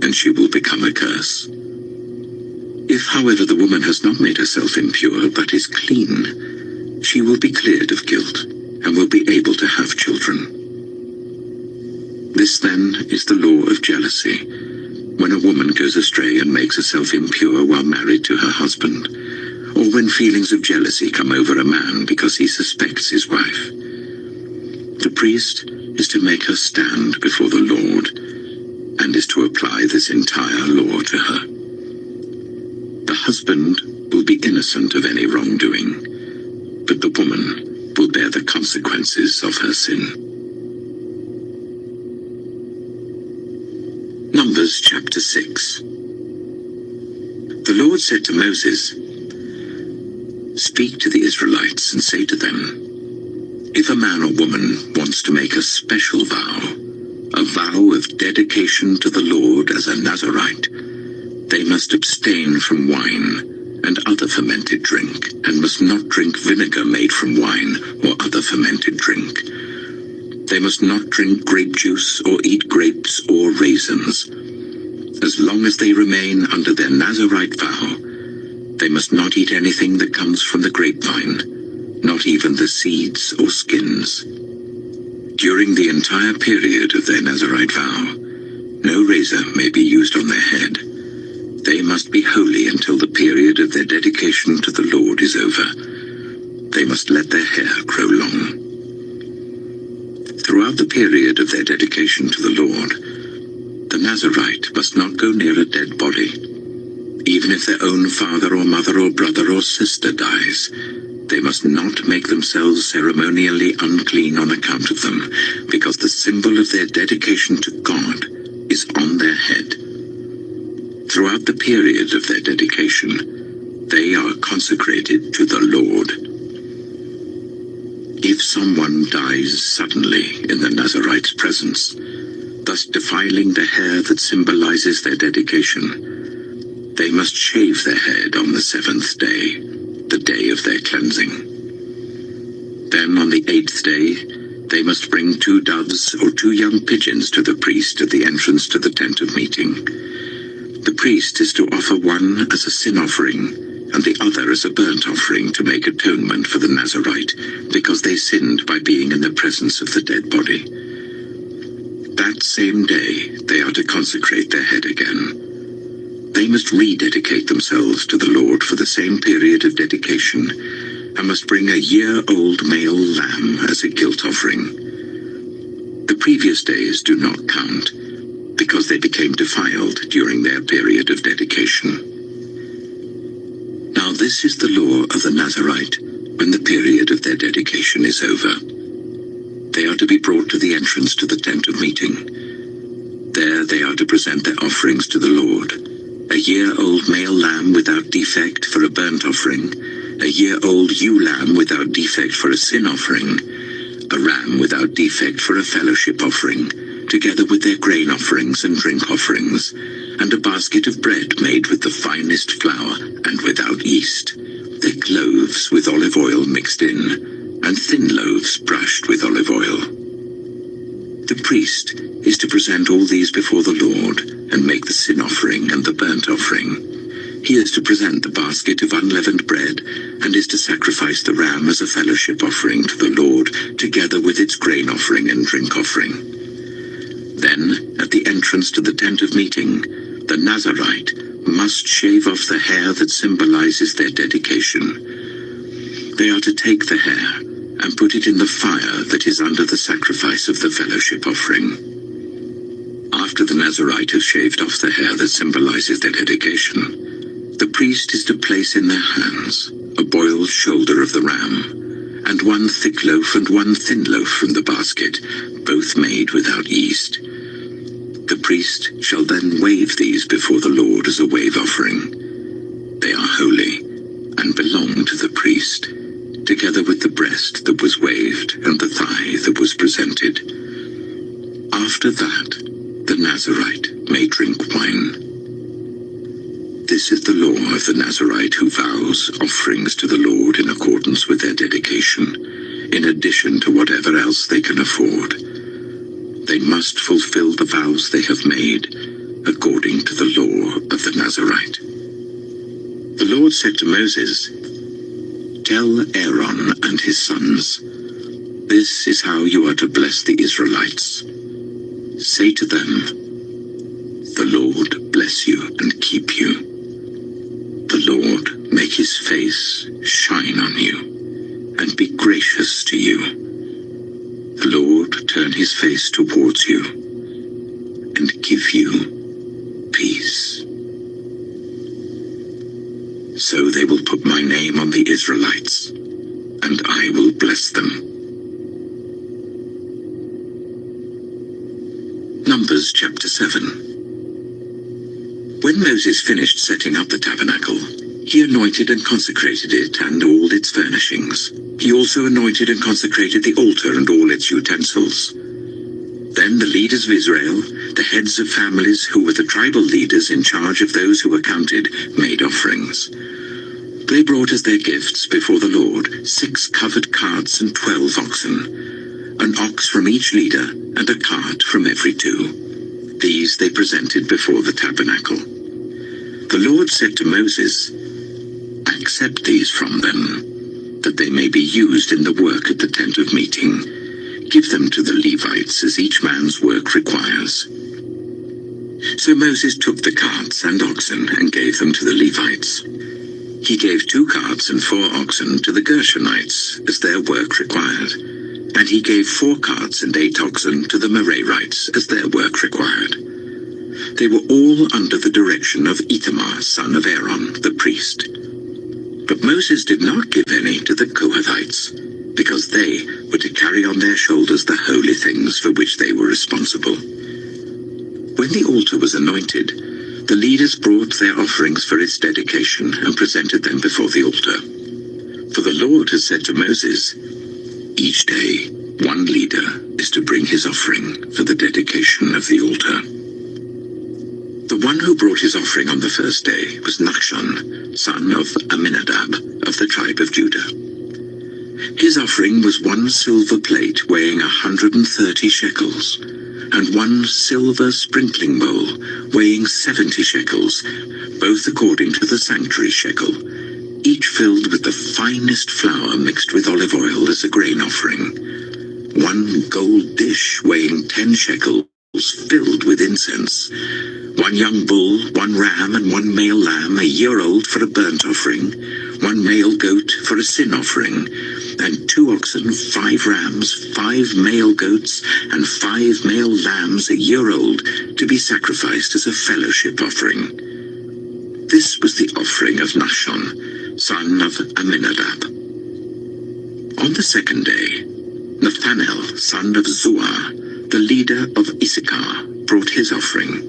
and she will become a curse. If, however, the woman has not made herself impure, but is clean, she will be cleared of guilt, and will be able to have children. This, then, is the law of jealousy, when a woman goes astray and makes herself impure while married to her husband, or when feelings of jealousy come over a man because he suspects his wife. The priest is to make her stand before the Lord, and is to apply this entire law to her. The husband will be innocent of any wrongdoing, but the woman will bear the consequences of her sin. Numbers chapter 6. The Lord said to Moses, "Speak to the Israelites and say to them, if a man or woman wants to make a special vow, a vow of dedication to the Lord as a Nazirite, they must abstain from wine and other fermented drink, and must not drink vinegar made from wine or other fermented drink. They must not drink grape juice or eat grapes or raisins. As long as they remain under their Nazirite vow, they must not eat anything that comes from the grapevine, not even the seeds or skins. During the entire period of their Nazirite vow, no razor may be used on their head. They must be holy until the period of their dedication to the Lord is over. They must let their hair grow long. Throughout the period of their dedication to the Lord, the Nazirite must not go near a dead body. Even if their own father or mother or brother or sister dies, they must not make themselves ceremonially unclean on account of them, because the symbol of their dedication to God is on their head. Throughout the period of their dedication, they are consecrated to the Lord. If someone dies suddenly in the Nazarite's presence, thus defiling the hair that symbolizes their dedication, they must shave their head on the 7th day, the day of their cleansing. Then on the 8th day, they must bring 2 doves or 2 young pigeons to the priest at the entrance to the tent of meeting. The priest is to offer one as a sin offering and the other as a burnt offering to make atonement for the Nazarite, because they sinned by being in the presence of the dead body. That same day, they are to consecrate their head again. They must rededicate themselves to the Lord for the same period of dedication, and must bring a year-old male lamb as a guilt offering. The previous days do not count, because they became defiled during their period of dedication. Now this is the law of the Nazarite when the period of their dedication is over. They are to be brought to the entrance to the tent of meeting. There they are to present their offerings to the Lord: a year-old male lamb without defect for a burnt offering, a year-old ewe lamb without defect for a sin offering, a ram without defect for a fellowship offering, together with their grain offerings and drink offerings, and a basket of bread made with the finest flour and without yeast, thick loaves with olive oil mixed in, and thin loaves brushed with olive oil. The priest is to present all these before the Lord, and make the sin offering and the burnt offering. He is to present the basket of unleavened bread, and is to sacrifice the ram as a fellowship offering to the Lord, together with its grain offering and drink offering. Then, at the entrance to the tent of meeting, the Nazarite must shave off the hair that symbolizes their dedication. They are to take the hair and put it in the fire that is under the sacrifice of the fellowship offering. After the Nazarite has shaved off the hair that symbolizes their dedication, the priest is to place in their hands a boiled shoulder of the ram, and 1 thick loaf and 1 thin loaf from the basket, both made without yeast. The priest shall then wave these before the Lord as a wave offering. They are holy, and belong to the priest, together with the breast that was waved and the thigh that was presented. After that, the Nazarite may drink wine. This is the law of the Nazarite who vows offerings to the Lord in accordance with their dedication, in addition to whatever else they can afford. They must fulfill the vows they have made, according to the law of the Nazarite. The Lord said to Moses, "Tell Aaron and his sons, this is how you are to bless the Israelites. Say to them, the Lord bless you and keep you. The Lord make his face shine on you, and be gracious to you. The Lord turn his face towards you, and give you peace." So they will put my name on the Israelites, and I will bless them. Numbers chapter 7. When Moses finished setting up the tabernacle, he anointed and consecrated it and all its furnishings. He also anointed and consecrated the altar and all its utensils. Then the leaders of Israel, the heads of families who were the tribal leaders in charge of those who were counted, made offerings. They brought as their gifts before the Lord 6 covered carts and 12 oxen, an ox from each leader and a cart from every 2. These they presented before the tabernacle. The Lord said to Moses, "Accept these from them, that they may be used in the work at the tent of meeting. Give them to the Levites as each man's work requires." So Moses took the carts and oxen and gave them to the Levites. He gave 2 carts and 4 oxen to the Gershonites as their work required, and he gave 4 carts and 8 oxen to the Merarites as their work required. They were all under the direction of Ithamar, son of Aaron, the priest. But Moses did not give any to the Kohathites, because they were to carry on their shoulders the holy things for which they were responsible. When the altar was anointed, The leaders brought their offerings for its dedication and presented them before the altar. For the Lord had said to Moses, "Each day, one leader is to bring his offering for the dedication of the altar." The one who brought his offering on the first day was Nachshon, son of Amminadab, of the tribe of Judah. His offering was 1 silver plate weighing 130 shekels, and 1 silver sprinkling bowl weighing 70 shekels, both according to the sanctuary shekel, each filled with the finest flour mixed with olive oil as a grain offering. 1 gold dish weighing 10 shekels filled with incense. 1 young bull, 1 ram, and 1 male lamb, a year old, for a burnt offering. 1 male goat for a sin offering, and 2 oxen, 5 rams, 5 male goats, and 5 male lambs a year old, to be sacrificed as a fellowship offering. This was the offering of Nachshon, son of Amminadab. On the second day, Nathanael, son of Zuar, the leader of Issachar, brought his offering.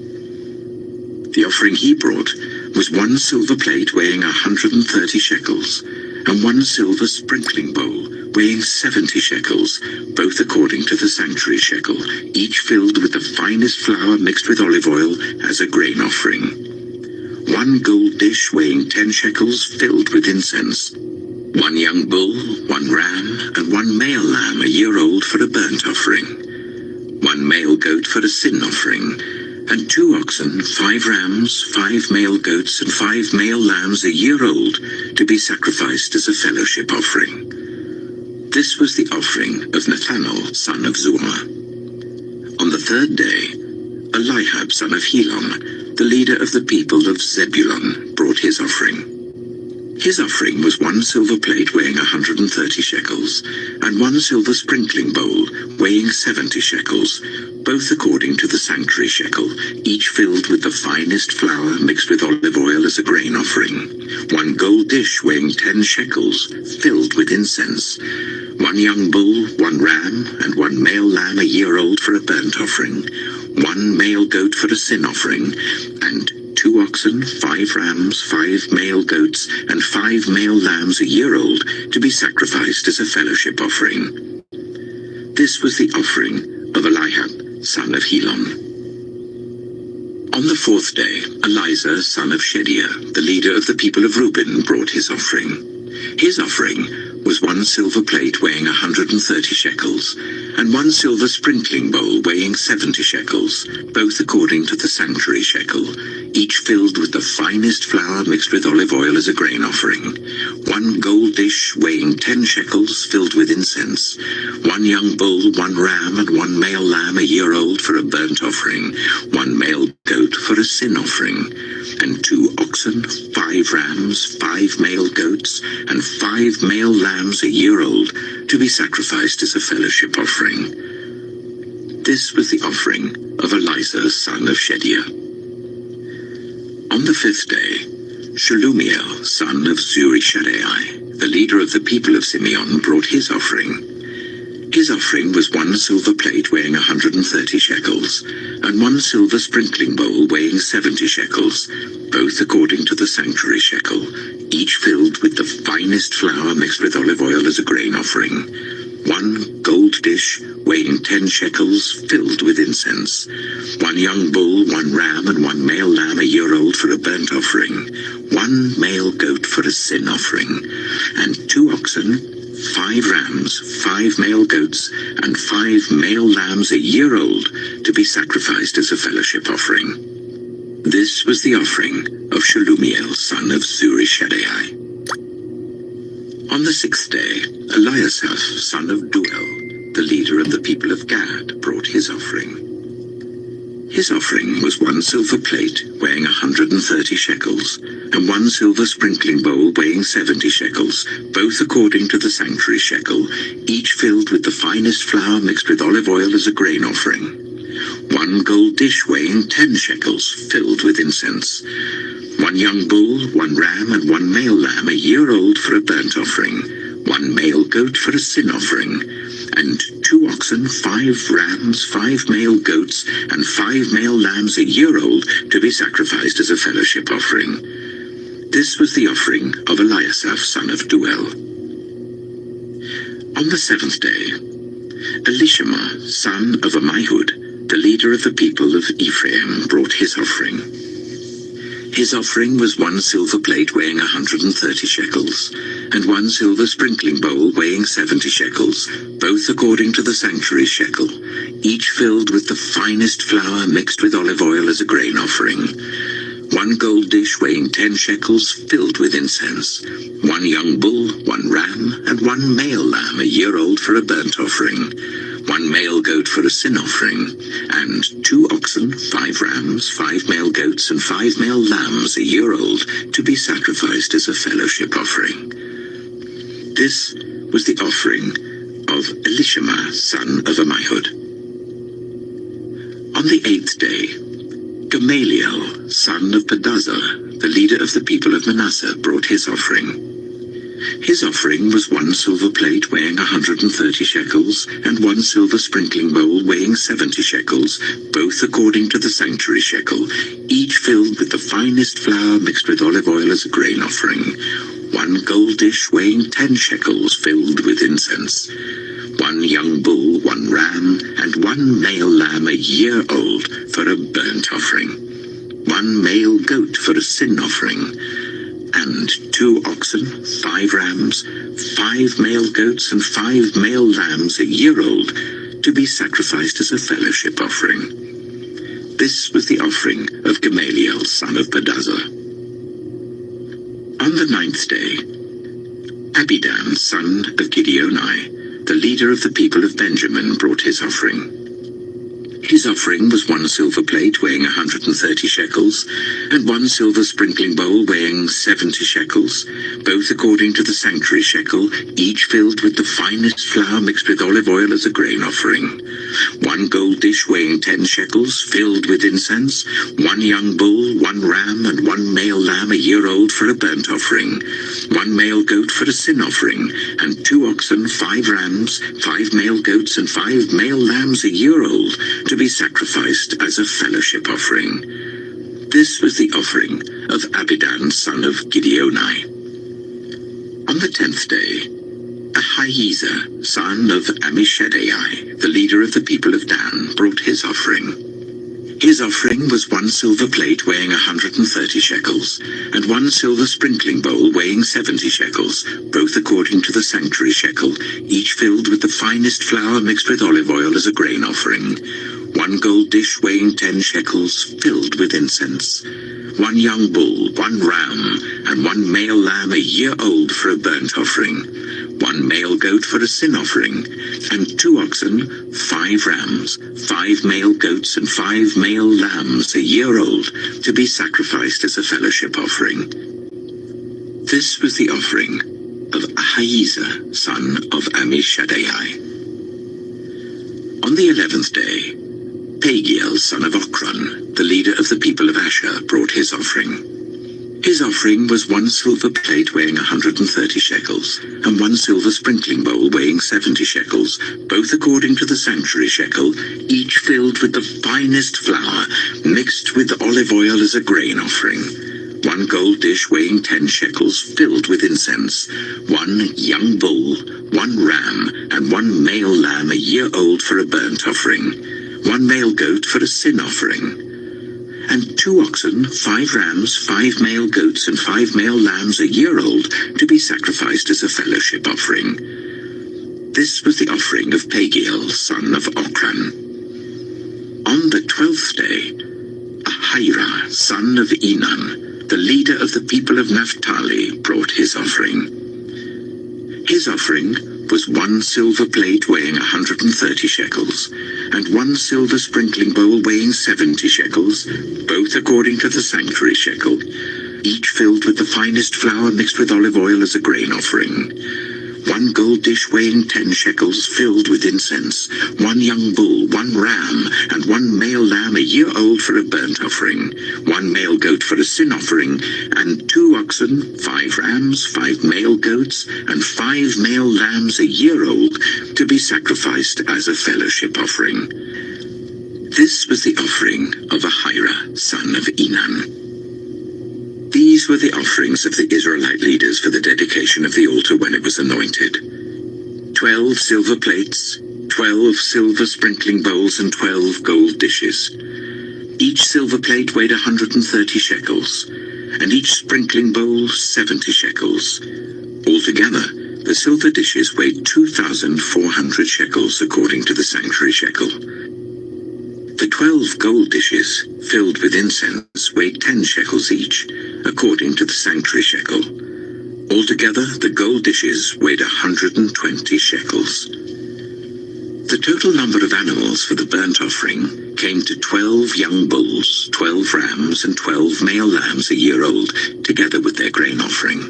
The offering he brought was 1 silver plate weighing 130 shekels, and 1 silver sprinkling bowl weighing 70 shekels, both according to the sanctuary shekel, each filled with the finest flour mixed with olive oil as a grain offering. 1 gold dish weighing 10 shekels filled with incense. 1 young bull, 1 ram, and 1 male lamb a year old for a burnt offering. 1 male goat for a sin offering, and 2 oxen, 5 rams, 5 male goats, and 5 male lambs a year old, to be sacrificed as a fellowship offering. This was the offering of Nathanael, son of Zuar. On the third day, Eliab, son of Helon, the leader of the people of Zebulun, brought his offering. His offering was 1 silver plate weighing 130 shekels, and 1 silver sprinkling bowl weighing 70 shekels, both according to the sanctuary shekel, each filled with the finest flour mixed with olive oil as a grain offering. 1 gold dish weighing 10 shekels, filled with incense. 1 young bull, 1 ram, and 1 male lamb a year old for a burnt offering. 1 male goat for a sin offering, and 2 oxen, 5 rams, 5 male goats, and 5 male lambs a year old, to be sacrificed as a fellowship offering. This was the offering of Eliab, son of Helon. On the fourth day, Elizur, son of Shedeiah, the leader of the people of Reuben, brought his offering. His offering was 1 silver plate weighing 130 shekels, and 1 silver sprinkling bowl weighing 70 shekels, both according to the sanctuary shekel, each filled with the finest flour mixed with olive oil as a grain offering. 1 gold dish weighing 10 shekels, filled with incense. 1 young bull, 1 ram, and 1 male lamb a year old for a burnt offering. 1 male goat for a sin offering, and 2 oxen, 5 rams, 5 male goats, and 5 male lambs a year old, to be sacrificed as a fellowship offering. This was the offering of Elizur, son of Shedeiah. On the fifth day, Shelumiel, son of Zurishaddai, the leader of the people of Simeon, brought his offering. His offering was 1 silver plate weighing 130 shekels, and 1 silver sprinkling bowl weighing 70 shekels, both according to the sanctuary shekel, each filled with the finest flour mixed with olive oil as a grain offering. 1 gold dish weighing 10 shekels, filled with incense. 1 young bull, 1 ram, and 1 male lamb a year old for a burnt offering. 1 male goat for a sin offering, and 2 oxen, 5 rams, 5 male goats, and 5 male lambs a year old, to be sacrificed as a fellowship offering. This was the offering of Shelumiel, son of Zurishaddai. On the sixth day, Eliasaph, son of Duel, the leader of the people of Gad, brought his offering. His offering was 1 silver plate weighing 130 shekels, and 1 silver sprinkling bowl weighing 70 shekels, both according to the sanctuary shekel, each filled with the finest flour mixed with olive oil as a grain offering. 1 gold dish weighing 10 shekels, filled with incense. 1 young bull, 1 ram, and 1 male lamb a year old for a burnt offering. one male goat for a sin offering, and 2 oxen, 5 rams, 5 male goats, and 5 male lambs a year old to be sacrificed as a fellowship offering. This was the offering of Eliasaph, son of Duel. On the 7th day, Elishama, son of Ammihud, the leader of the people of Ephraim, brought his offering. His offering was 1 silver plate weighing 130 shekels, and 1 silver sprinkling bowl weighing 70 shekels, both according to the sanctuary shekel, each filled with the finest flour mixed with olive oil as a grain offering. 1 gold dish weighing 10 shekels filled with incense, 1 young bull, 1 ram, and 1 male lamb a year old for a burnt offering, 1 male goat for a sin offering, and 2 oxen, 5 rams, 5 male goats, and 5 male lambs a year old to be sacrificed as a fellowship offering. This was the offering of Elishama, son of Ammihud. On the 8th day, Gamaliel, son of Pedazah, the leader of the people of Manasseh, brought his offering. His offering was 1 silver plate weighing 130 shekels, and 1 silver sprinkling bowl weighing 70 shekels, both according to the sanctuary shekel, each filled with the finest flour mixed with olive oil as a grain offering. 1 gold dish weighing 10 shekels filled with incense. 1 young bull, 1 ram, and 1 male lamb a year old for a burnt offering. 1 male goat for a sin offering, and 2 oxen, 5 rams, 5 male goats, and 5 male lambs a year old to be sacrificed as a fellowship offering. This was the offering of Gamaliel, son of Pedazah. On the 9th day, Abidan, son of Gideoni, the leader of the people of Benjamin, brought his offering. His offering was 1 silver plate weighing 130 shekels, and 1 silver sprinkling bowl weighing 70 shekels, both according to the sanctuary shekel, each filled with the finest flour mixed with olive oil as a grain offering. 1 gold dish weighing 10 shekels, filled with incense, 1 young bull, 1 ram, and 1 male lamb a year old for a burnt offering, 1 male goat for a sin offering, and 2 oxen, 5 rams, 5 male goats, and 5 male lambs a year old to be sacrificed as a fellowship offering. This was the offering of Abidan, son of Gideoni. On the 10th day, Ahiezer, son of Ammishaddai, the leader of the people of Dan, brought his offering. His offering was 1 silver plate weighing 130 shekels, and 1 silver sprinkling bowl weighing 70 shekels, both according to the sanctuary shekel, each filled with the finest flour mixed with olive oil as a grain offering. 1 gold dish weighing 10 shekels, filled with incense. 1 young bull, 1 ram, and 1 male lamb a year old for a burnt offering. 1 male goat for a sin offering, and 2 oxen, 5 rams, 5 male goats, and 5 male lambs a year old to be sacrificed as a fellowship offering. This was the offering of Ahiezer, son of Ammishaddai. On the 11th day, Pagiel, son of Ochran, the leader of the people of Asher, brought his offering. His offering was 1 silver plate weighing 130 shekels, and 1 silver sprinkling bowl weighing 70 shekels, both according to the sanctuary shekel, each filled with the finest flour, mixed with olive oil as a grain offering. 1 gold dish weighing 10 shekels, filled with incense. 1 young bull, 1 ram, and 1 male lamb a year old for a burnt offering. 1 male goat for a sin offering, and 2 oxen, 5 rams, 5 male goats, and 5 male lambs a year old to be sacrificed as a fellowship offering. This was the offering of Pagiel, son of Ochran. On the 12th day, Ahira, son of Enan, the leader of the people of Naphtali, brought his offering. His offering was 1 silver plate weighing 130 shekels, and 1 silver sprinkling bowl weighing 70 shekels, both according to the sanctuary shekel, each filled with the finest flour mixed with olive oil as a grain offering. 1 gold dish weighing 10 shekels filled with incense, 1 young bull, 1 ram, and 1 male lamb a year old for a burnt offering, 1 male goat for a sin offering, and 2 oxen, 5 rams, 5 male goats, and 5 male lambs a year old to be sacrificed as a fellowship offering. This was the offering of Ahira, son of Enan. These were the offerings of the Israelite leaders for the dedication of the altar when it was anointed. 12 silver plates, 12 silver sprinkling bowls, and 12 gold dishes. Each silver plate weighed 130 shekels, and each sprinkling bowl 70 shekels. Altogether, the silver dishes weighed 2,400 shekels according to the sanctuary shekel. The 12 gold dishes, filled with incense, weighed 10 shekels each, according to the sanctuary shekel. Altogether, the gold dishes weighed 120 shekels. The total number of animals for the burnt offering came to 12 young bulls, 12 rams, and 12 male lambs a year old, together with their grain offering.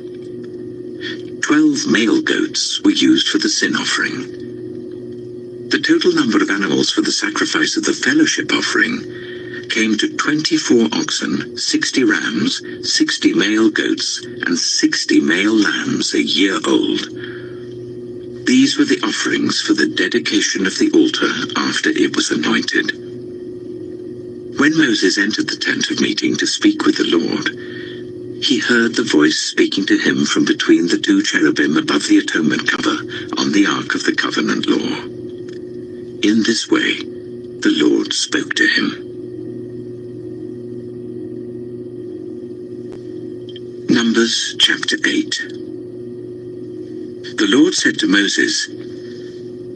12 male goats were used for the sin offering. The total number of animals for the sacrifice of the fellowship offering came to 24 oxen, 60 rams, 60 male goats, and 60 male lambs a year old. These were the offerings for the dedication of the altar after it was anointed. When Moses entered the tent of meeting to speak with the Lord, he heard the voice speaking to him from between the 2 cherubim above the atonement cover on the ark of the covenant law. In this way, the Lord spoke to him. Numbers chapter 8. The Lord said to Moses,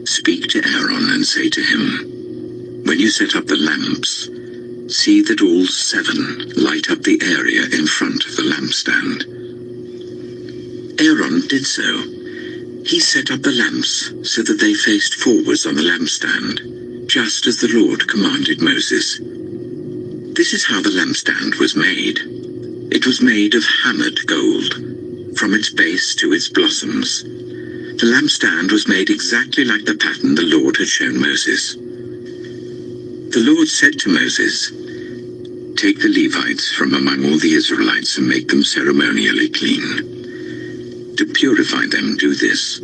"Speak to Aaron and say to him, when you set up the lamps, see that all 7 light up the area in front of the lampstand." Aaron did so. He set up the lamps so that they faced forwards on the lampstand, just as the Lord commanded Moses. This is how the lampstand was made. It was made of hammered gold, from its base to its blossoms. The lampstand was made exactly like the pattern the Lord had shown Moses. The Lord said to Moses, "Take the Levites from among all the Israelites and make them ceremonially clean. To purify them, do this.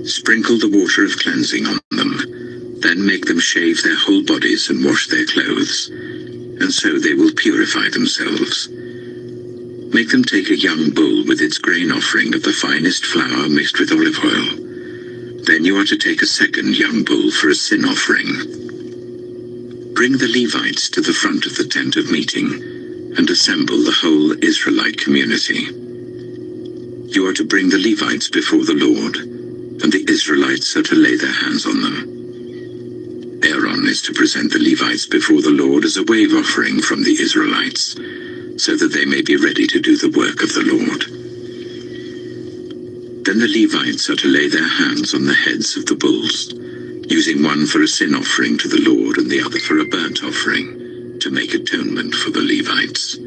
Sprinkle the water of cleansing on them, then make them shave their whole bodies and wash their clothes, and so they will purify themselves. Make them take a young bull with its grain offering of the finest flour mixed with olive oil. Then you are to take a second young bull for a sin offering. Bring the Levites to the front of the tent of meeting and assemble the whole Israelite community. You are to bring the Levites before the Lord, and the Israelites are to lay their hands on them. Aaron is to present the Levites before the Lord as a wave offering from the Israelites, so that they may be ready to do the work of the Lord. Then the Levites are to lay their hands on the heads of the bulls, using one for a sin offering to the Lord and the other for a burnt offering, to make atonement for the Levites.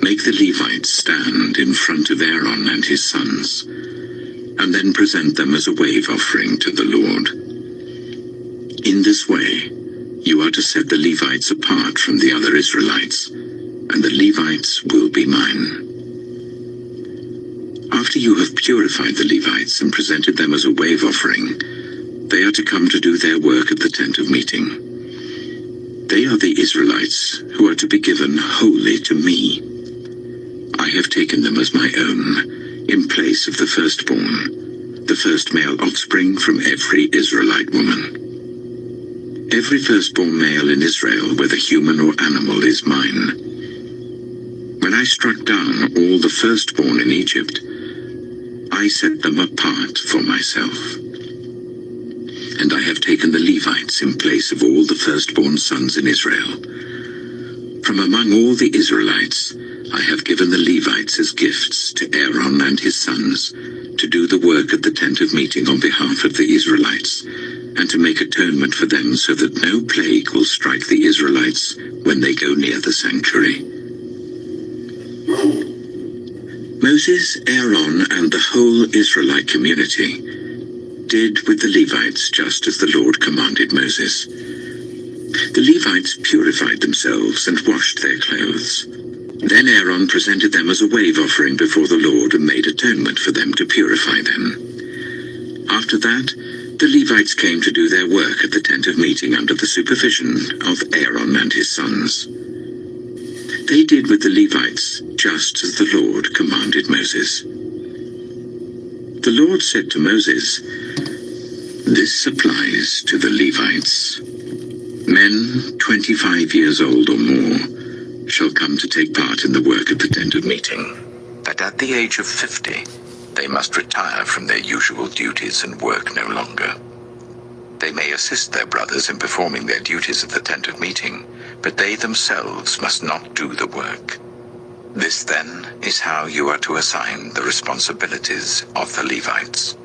Make the Levites stand in front of Aaron and his sons, and then present them as a wave offering to the Lord. In this way, you are to set the Levites apart from the other Israelites, and the Levites will be mine. After you have purified the Levites and presented them as a wave offering, they are to come to do their work at the tent of meeting. They are the Israelites who are to be given wholly to me. I have taken them as my own, in place of the firstborn, the first male offspring from every Israelite woman. Every firstborn male in Israel, whether human or animal, is mine. When I struck down all the firstborn in Egypt, I set them apart for myself. And I have taken the Levites in place of all the firstborn sons in Israel. From among all the Israelites, I have given the Levites as gifts to Aaron and his sons to do the work at the tent of meeting on behalf of the Israelites, and to make atonement for them so that no plague will strike the Israelites when they go near the sanctuary. Moses, Aaron, and the whole Israelite community did with the Levites just as the Lord commanded Moses. The Levites purified themselves and washed their clothes. Then Aaron presented them as a wave offering before the Lord and made atonement for them to purify them. After that, the Levites came to do their work at the tent of meeting under the supervision of Aaron and his sons. They did with the Levites just as the Lord commanded Moses. The Lord said to Moses, "This applies to the Levites. Men 25 years old or more shall come to take part in the work of the tent of meeting, but at the age of 50, they must retire from their usual duties and work no longer. They may assist their brothers in performing their duties at the tent of meeting, but they themselves must not do the work. This then is how you are to assign the responsibilities of the Levites."